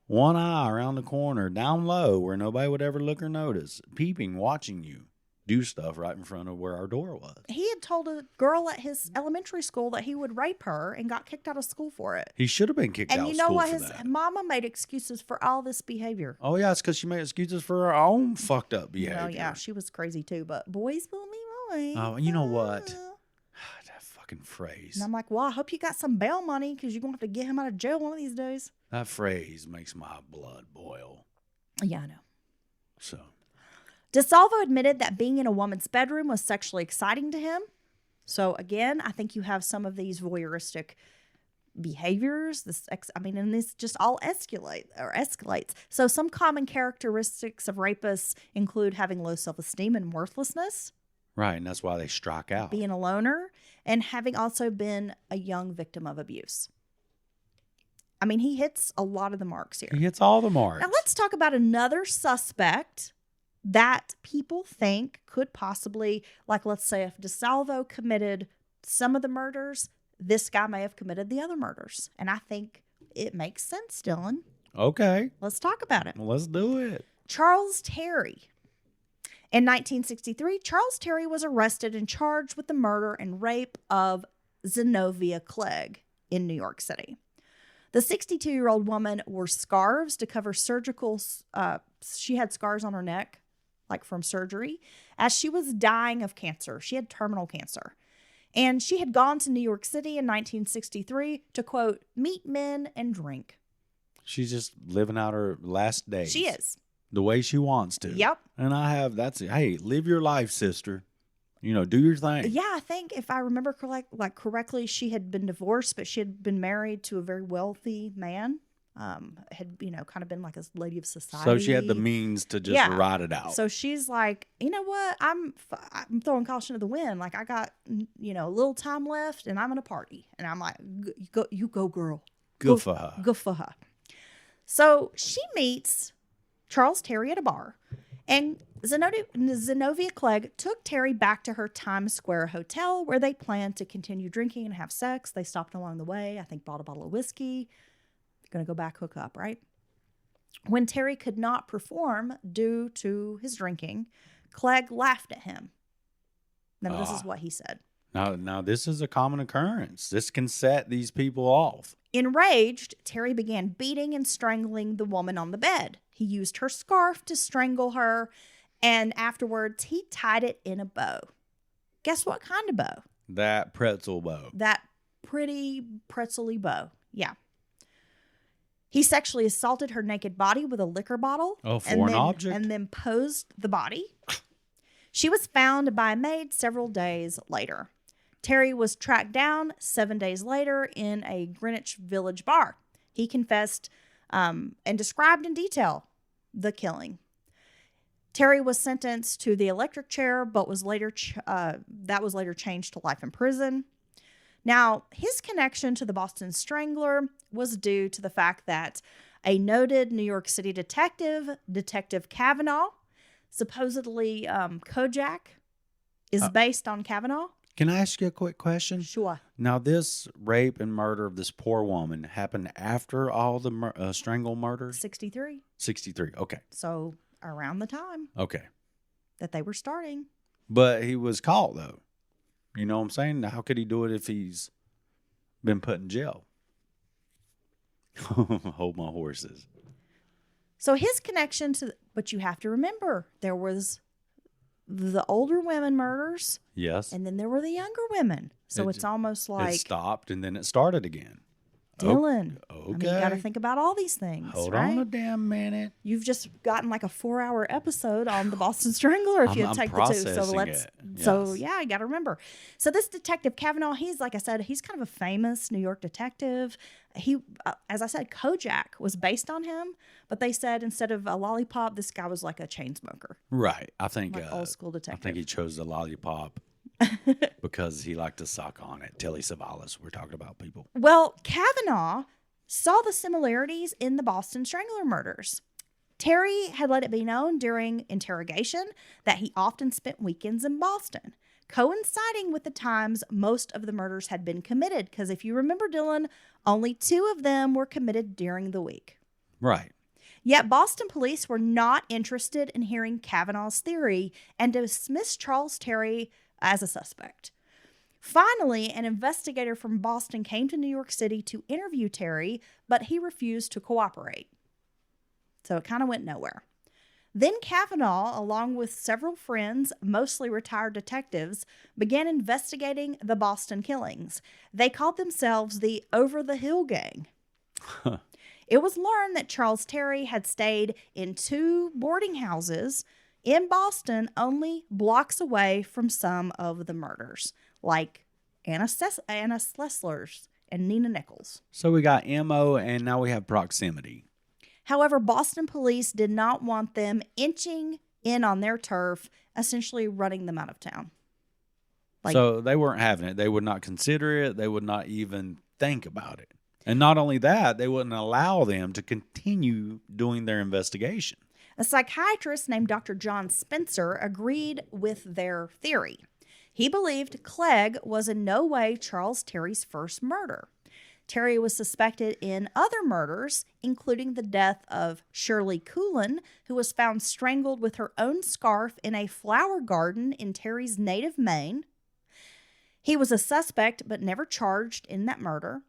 One eye around the corner, down low, where nobody would ever look or notice, peeping, watching you do stuff right in front of where our door was. He had told a girl at his elementary school that he would rape her and got kicked out of school for it. He should have been kicked out of school. And you know what? His mama made excuses for all this behavior. Oh, yeah, it's because she made excuses for her own fucked up behavior. Well, yeah, she was crazy too, but boys will be boys. Oh, you know what? That fucking phrase. And I'm like, well, I hope you got some bail money because you're going to have to get him out of jail one of these days. That phrase makes my blood boil. Yeah, I know. So. DeSalvo admitted that being in a woman's bedroom was sexually exciting to him. So again, I think you have some of these voyeuristic behaviors. And this just all escalates. So some common characteristics of rapists include having low self-esteem and worthlessness. Right, and that's why they strike out. Being a loner, and having also been a young victim of abuse. I mean, he hits a lot of the marks here. He hits all the marks. Now let's talk about another suspect that people think could possibly, like let's say if DeSalvo committed some of the murders, this guy may have committed the other murders. And I think it makes sense, Dylan. Okay. Let's talk about it. Well, let's do it. Charles Terry. In 1963, Charles Terry was arrested and charged with the murder and rape of Zenobia Clegg in New York City. The 62-year-old woman wore scarves to cover surgical. She had scars on her neck, like from surgery, as she was dying of cancer. She had terminal cancer. And she had gone to New York City in 1963 to, quote, meet men and drink. She's just living out her last days. She is. The way she wants to. Yep. And that's it. Hey, live your life, sister. You know, do your thing. Yeah, I think if I remember correctly, she had been divorced, but she had been married to a very wealthy man. Had, kind of been like a lady of society. So she had the means to just ride it out. So she's like, you know what? I'm throwing caution to the wind. Like, I got, a little time left and I'm going to party. And I'm like, you go, girl. Good for her. Good for her. So she meets Charles Terry at a bar. And Zenobia Clegg took Terry back to her Times Square hotel where they planned to continue drinking and have sex. They stopped along the way, I think bought a bottle of whiskey. Going to go back, hook up, right? When Terry could not perform due to his drinking, Clegg laughed at him. Now, this is what he said. Now, this is a common occurrence. This can set these people off. Enraged, Terry began beating and strangling the woman on the bed. He used her scarf to strangle her, and afterwards, he tied it in a bow. Guess what kind of bow? That pretzel bow. That pretty pretzel-y bow. Yeah. He sexually assaulted her naked body with a liquor bottle. Oh, foreign object? And then posed the body. She was found by a maid several days later. Terry was tracked down 7 days later in a Greenwich Village bar. He confessed and described in detail the killing. Terry was sentenced to the electric chair, but was later changed to life in prison. Now, his connection to the Boston Strangler was due to the fact that a noted New York City detective, Detective Kavanaugh, supposedly Kojak, is based on Kavanaugh. Can I ask you a quick question? Sure. Now, this rape and murder of this poor woman happened after all the strangle murders? 63. 63, okay. So, around the time Okay. that they were starting. But he was caught, though. You know what I'm saying? How could he do it if he's been put in jail? Hold my horses. So his connection to, but you have to remember, there was the older women murders. Yes. And then there were the younger women. So it's almost like. It stopped and then it started again. Dylan. Okay. I mean, you got to think about all these things. Hold right? on a damn minute. You've just gotten like a 4-hour episode on the Boston Strangler if you take the two. So yeah, I got to remember. So this Detective Kavanaugh, he's, like I said, he's kind of a famous New York detective. He, as I said, Kojak was based on him, but they said instead of a lollipop, this guy was like a chain smoker. Right. I think like old school detective. I think he chose the lollipop because he liked to suck on it. Telly Savalas, we're talking about people. Well, Kavanaugh saw the similarities in the Boston Strangler murders. Terry had let it be known during interrogation that he often spent weekends in Boston, coinciding with the times most of the murders had been committed. Because if you remember, Dylan, only 2 of them were committed during the week. Right. Yet Boston police were not interested in hearing Kavanaugh's theory and dismissed Charles Terry as a suspect. Finally, an investigator from Boston came to New York City to interview Terry, but he refused to cooperate. So it kind of went nowhere. Then Kavanaugh, along with several friends, mostly retired detectives, began investigating the Boston killings. They called themselves the Over the Hill Gang. It was learned that Charles Terry had stayed in 2 boarding houses in Boston, only blocks away from some of the murders, like Anna Slessler's and Nina Nichols. So we got MO and now we have proximity. However, Boston police did not want them inching in on their turf, essentially running them out of town. So they weren't having it. They would not consider it. They would not even think about it. And not only that, they wouldn't allow them to continue doing their investigation. A psychiatrist named Dr. John Spencer agreed with their theory. He believed Clegg was in no way Charles Terry's first murder. Terry was suspected in other murders, including the death of Shirley Coulin, who was found strangled with her own scarf in a flower garden in Terry's native Maine. He was a suspect but never charged in that murder.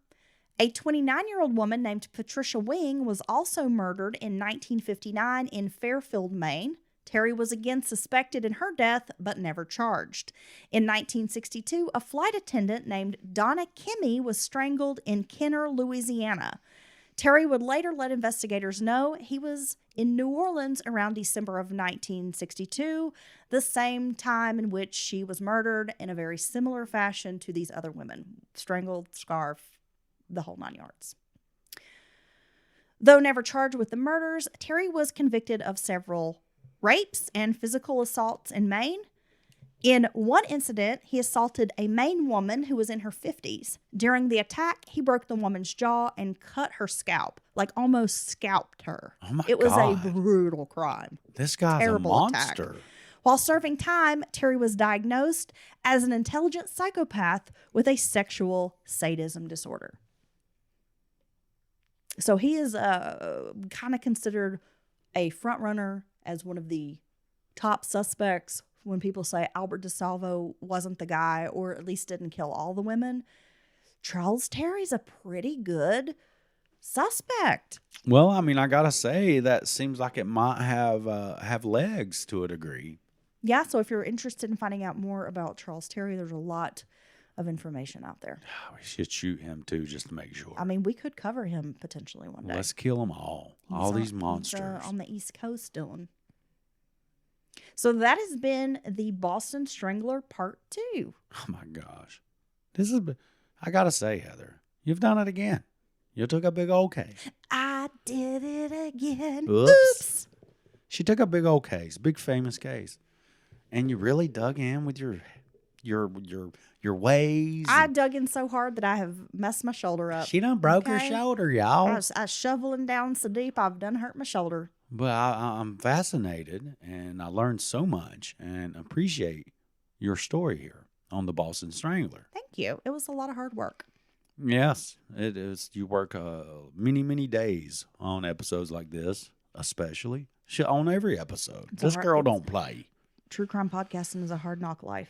A 29-year-old woman named Patricia Wing was also murdered in 1959 in Fairfield, Maine. Terry was again suspected in her death, but never charged. In 1962, a flight attendant named Donna Kimmy was strangled in Kenner, Louisiana. Terry would later let investigators know he was in New Orleans around December of 1962, the same time in which she was murdered in a very similar fashion to these other women. Strangled, scarf, the whole 9 yards. Though never charged with the murders, Terry was convicted of several rapes and physical assaults in Maine. In one incident, he assaulted a Maine woman who was in her 50s. During the attack, he broke the woman's jaw and cut her scalp, like almost scalped her. Oh my It was a God. brutal crime. This guy's Terrible a attack. monster. While serving time, Terry was diagnosed as an intelligent psychopath with a sexual sadism disorder. So he is kind of considered a front runner as one of the top suspects when people say Albert DeSalvo wasn't the guy, or at least didn't kill all the women. Charles Terry's a pretty good suspect. Well, I mean, I gotta say that seems like it might have legs to a degree. Yeah, so if you're interested in finding out more about Charles Terry, there's a lot of information out there. We should shoot him too, just to make sure. I mean, we could cover him potentially one day. Let's kill them all. All these monsters. He's on the East Coast, Dylan. So that has been the Boston Strangler Part 2. Oh my gosh, I gotta say, Heather, you've done it again. You took a big old case. I did it again. Oops. Oops. She took a big old case, big famous case, and you really dug in with your ways. I dug in so hard that I have messed my shoulder up. She done broke her Okay. shoulder, I y'all. was shoveling down so deep, I've done hurt my shoulder. But I'm fascinated, and I learned so much, and appreciate your story here on the Boston Strangler. Thank you. It was a lot of hard work. Yes, it is. You work many days on episodes like this, especially on every episode. It's a This hard- girl it's- don't play. True crime podcasting is a hard knock life.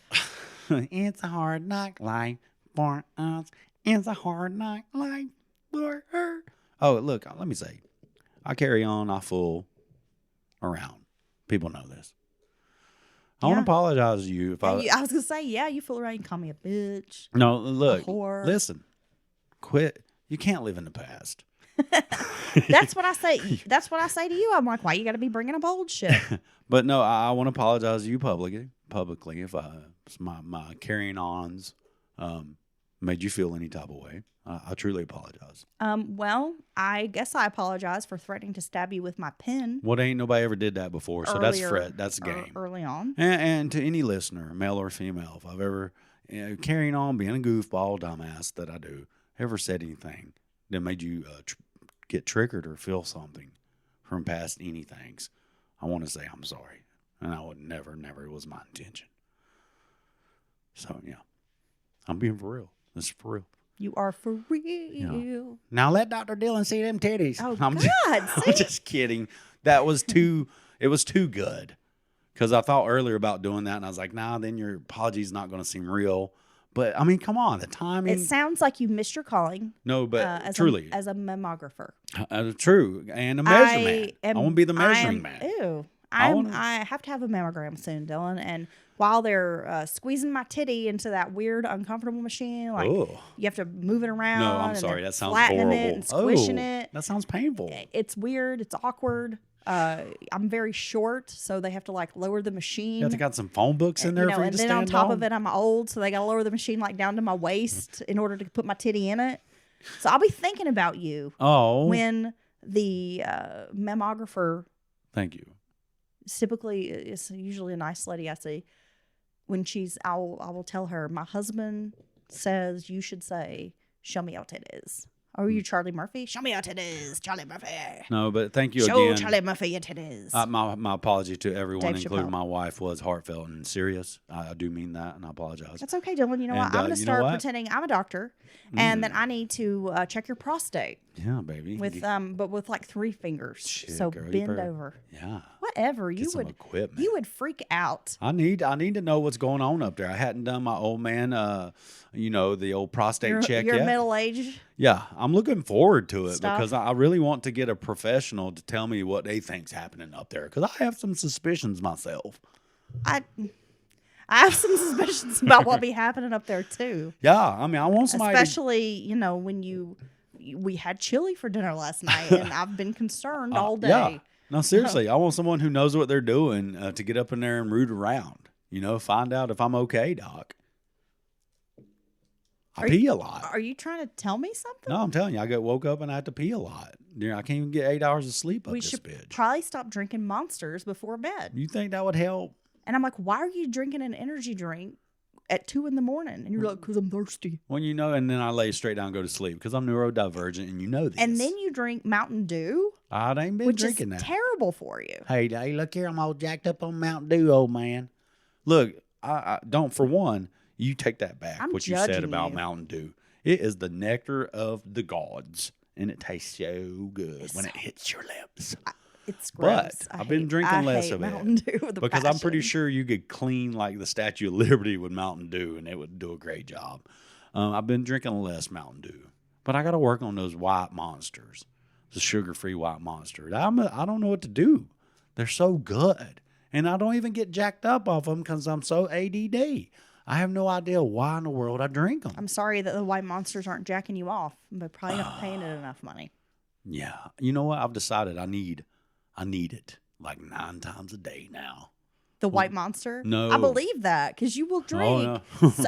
It's a hard knock life for us. It's a hard knock life for her. Oh, look, let me say, I carry on, I fool around. People know this. I want Yeah. to apologize to you if I was going to say, yeah, you fool around, you call me a bitch. No, look, whore. listen, quit. You can't live in the past. That's what I say. That's what I say to you. I'm like, why you got to be bringing up old shit? But no, I want to apologize to you publicly if my carrying ons made you feel any type of way. I truly apologize. Well, I guess I apologize for threatening to stab you with my pen What ain't nobody ever did that before, so that's the game. early on. And to any listener, male or female, if I've ever carrying on being a goofball dumbass that I do, ever said anything that made you get triggered or feel something from past anythings, I want to say I'm sorry, and I would never it was my intention. So yeah, I'm being for real. This is for real. You are for real. Now let Dr. Dillon see them titties. Oh, I'm God. I'm just kidding. That was too. It was too good. Because I thought earlier about doing that, and I was like, nah, then your apology's not going to seem real. But I mean, come on, the timing. It sounds like you missed your calling. No, but as truly, as a mammographer. True, and a measurement. I want to be the measuring man. Ew. I wanna- I have to have a mammogram soon, Dylan. And while they're squeezing my titty into that weird, uncomfortable machine, like Ugh. you have to move it around. No, I'm and sorry. then That sounds flattening horrible. it and squishing Oh, it. that sounds painful. It's weird. It's awkward. I'm very short, so they have to like lower the machine. You have to got some phone books in there for you and to then stand on top of it, I'm old, so they got to lower the machine like down to my waist in order to put my titty in it. So I'll be thinking about you Oh, when the mammographer. thank you. Typically, it's usually a nice lady I see. When I will tell her, my husband says you should say, "Show me how it is." Are you Charlie Murphy? Show me how it is, Charlie Murphy. No, but thank you Show again. Charlie Murphy how it is. My apology to everyone, Dave including Chappelle. my wife, was heartfelt and serious. I do mean that, and I apologize. That's okay, Dylan. You know what? And, I'm going to you know start what? pretending I'm a doctor, and then I need to check your prostate Yeah, baby. but with like 3 fingers. Shit, so girl, you bend better- over. Yeah. Whatever Get you some would, equipment. you would freak out. I need to know what's going on up there. I hadn't done my old man, the old prostate check You're yet. middle age. Yeah, I'm looking forward to it Stuff. because I really want to get a professional to tell me what they think's happening up there because I have some suspicions myself. I have some suspicions about what be happening up there too. Yeah, I mean, I want somebody. Especially, when we had chili for dinner last night, and I've been concerned all day. Yeah. No, seriously, I want someone who knows what they're doing to get up in there and root around. Find out if I'm okay, Doc. I pee a lot. Are you trying to tell me something? No, I'm telling you, I get woke up and I have to pee a lot. I can't even get 8 hours of sleep up We this should bitch. probably stop drinking Monsters before bed. You think that would help? And I'm like, why are you drinking an energy drink at 2 a.m? And you're like, because I'm thirsty. Well, and then I lay straight down and go to sleep because I'm neurodivergent, and you know this. And then you drink Mountain Dew, I ain't been which drinking is that. terrible for you. Hey, look here. I'm all jacked up on Mountain Dew, old man. Look, I don't, for one, you take that back, I'm what you said judging about you. Mountain Dew. It is the nectar of the gods, and it tastes so good when it hits your lips. It's gross. But I've been drinking less of Mountain Dew it with a because I'm pretty passion. sure you could clean like the Statue of Liberty with Mountain Dew, and it would do a great job. I've been drinking less Mountain Dew, but I got to work on those white monsters, the sugar-free white monster. I don't know what to do. They're so good, and I don't even get jacked up off them because I'm so ADD. I have no idea why in the world I drink them. I'm sorry that the white monsters aren't jacking you off, but probably not paying it enough money. Yeah, you know what? I've decided I need it like 9 times a day now. The white monster? No. I believe that because you will drink. Oh, no. So,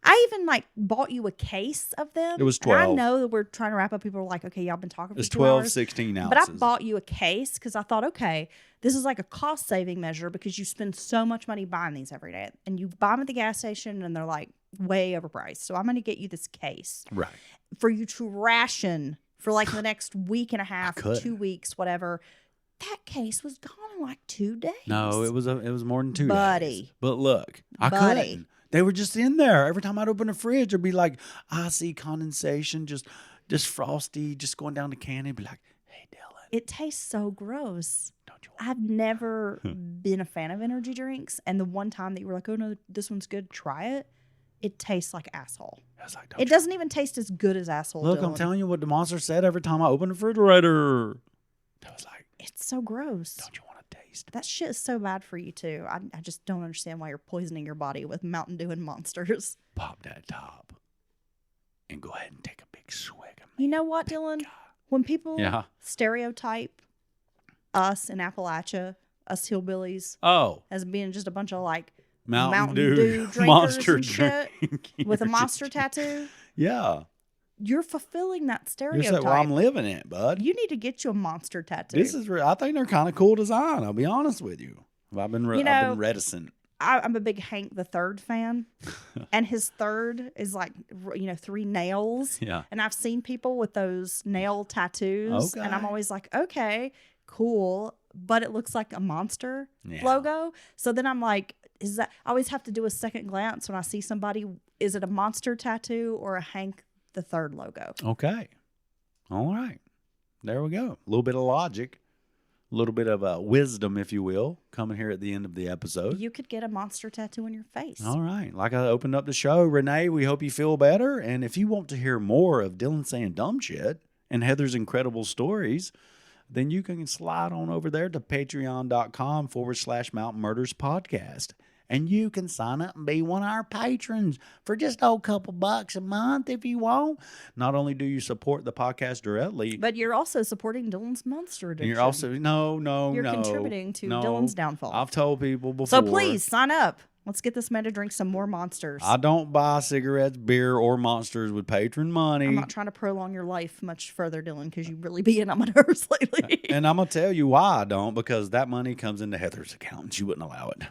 I even bought you a case of them. It was And I 12. know that we're trying to wrap up. People are like, okay, y'all been talking for It's 2 12, hours. 16 ounces. But I bought you a case because I thought, okay, this is like a cost saving measure because you spend so much money buying these every day. And you buy them at the gas station and they're like way overpriced. So I'm going to get you this case Right. for you to ration for like the next week and a half, could. 2 weeks, whatever. That case was gone in like 2 days. No, it was more than 2 Buddy. days. But look, I Buddy. couldn't. They were just in there. Every time I'd open the fridge, it'd be like icy condensation, just frosty, just going down the can. It'd be like, hey, Dylan, It tastes so gross. don't you want I've never been a fan of energy drinks. And the one time that you were like, oh no, this one's good, try it. It tastes like asshole. I was like, don't It you- doesn't even taste as good as asshole. Look, I'm Dylan. telling you what the monster said every time I opened the refrigerator. I was like, It's so gross. don't you want to taste? That shit is so bad for you too. I just don't understand why you're poisoning your body with Mountain Dew and Monsters. Pop that top and go ahead and take a big swig of You know what, Dylan? When people Yeah. stereotype us in Appalachia, us hillbillies, Oh, as being just a bunch of like Mountain Dew drinkers monster and shit drink with a monster tattoo, Yeah. you're fulfilling that You're stereotype. saying, well, I'm living it, bud. You need to get you a monster tattoo. This is I think they're kind of cool design. I'll be honest with you. I've been You I've know, been reticent. I'm a big Hank the Third fan, and his third is like 3 nails. Yeah. And I've seen people with those nail tattoos, and I'm Okay. always like, okay, cool, but it looks like a monster Yeah. logo. So then I'm like, is that? I always have to do a second glance when I see somebody. Is it a monster tattoo or a Hank the Third logo? Okay. All right. There we go. A little bit of logic, a little bit of wisdom, if you will, coming here at the end of the episode. You could get a monster tattoo on your face. All right. Like I opened up the show, Renee, we hope you feel better. And if you want to hear more of Dylan saying dumb shit and Heather's incredible stories, then you can slide on over there to patreon.com/Mountain Murders Podcast. And you can sign up and be one of our patrons for just a couple bucks a month if you want. Not only do you support the podcast directly, But you're also supporting Dylan's monster addiction. and you're also You're contributing to no. Dylan's downfall. I've told people before. So please sign up. Let's get this man to drink some more monsters. I don't buy cigarettes, beer, or monsters with patron money. I'm not trying to prolong your life much further, Dylan, because you really be in on my nerves lately. And I'm going to tell you why I don't, because that money comes into Heather's account and she wouldn't allow it.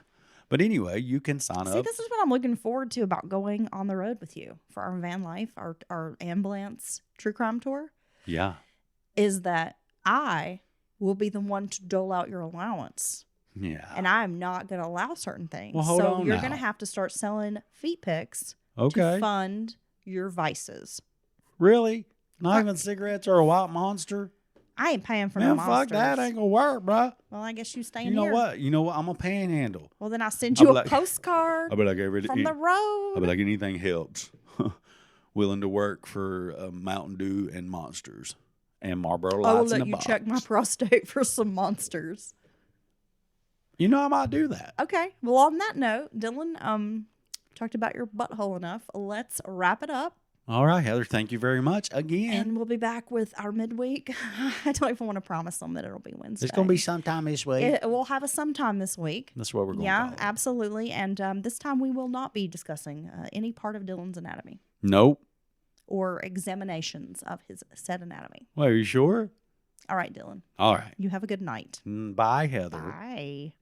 But anyway, you can sign See, up. this is what I'm looking forward to about going on the road with you for our van life, our ambulance true crime tour, Yeah. is that I will be the one to dole out your allowance. Yeah. And I'm not going to allow certain things. Well, hold so on you're now. going to have to start selling feet pics Okay. to fund your vices. Really? Not even cigarettes or a white monster? I ain't paying for Man, no fuck monsters. that. Ain't going to work, bro. Well, I guess you stay in You know here. what? You know what? I'm a panhandle. Well, then I'll send I'll you be a like- postcard I'll be like, from the road. I'll be like, anything helps. Willing to work for Mountain Dew and monsters and Marlboro I will Lights in let a you box. check my prostate for some monsters. You know, I might do that. Okay. Well, on that note, Dylan, talked about your butthole enough. Let's wrap it up. All right, Heather. Thank you very much again. And we'll be back with our midweek. I don't even want to promise them that it'll be Wednesday. It's going to be sometime this week. We'll have a sometime this week. That's what we're going to Yeah, call it. absolutely. And this time we will not be discussing any part of Dylan's anatomy Nope. or examinations of his said anatomy. Well, are you sure? All right, Dylan. All right. You have a good night. Bye, Heather. Bye.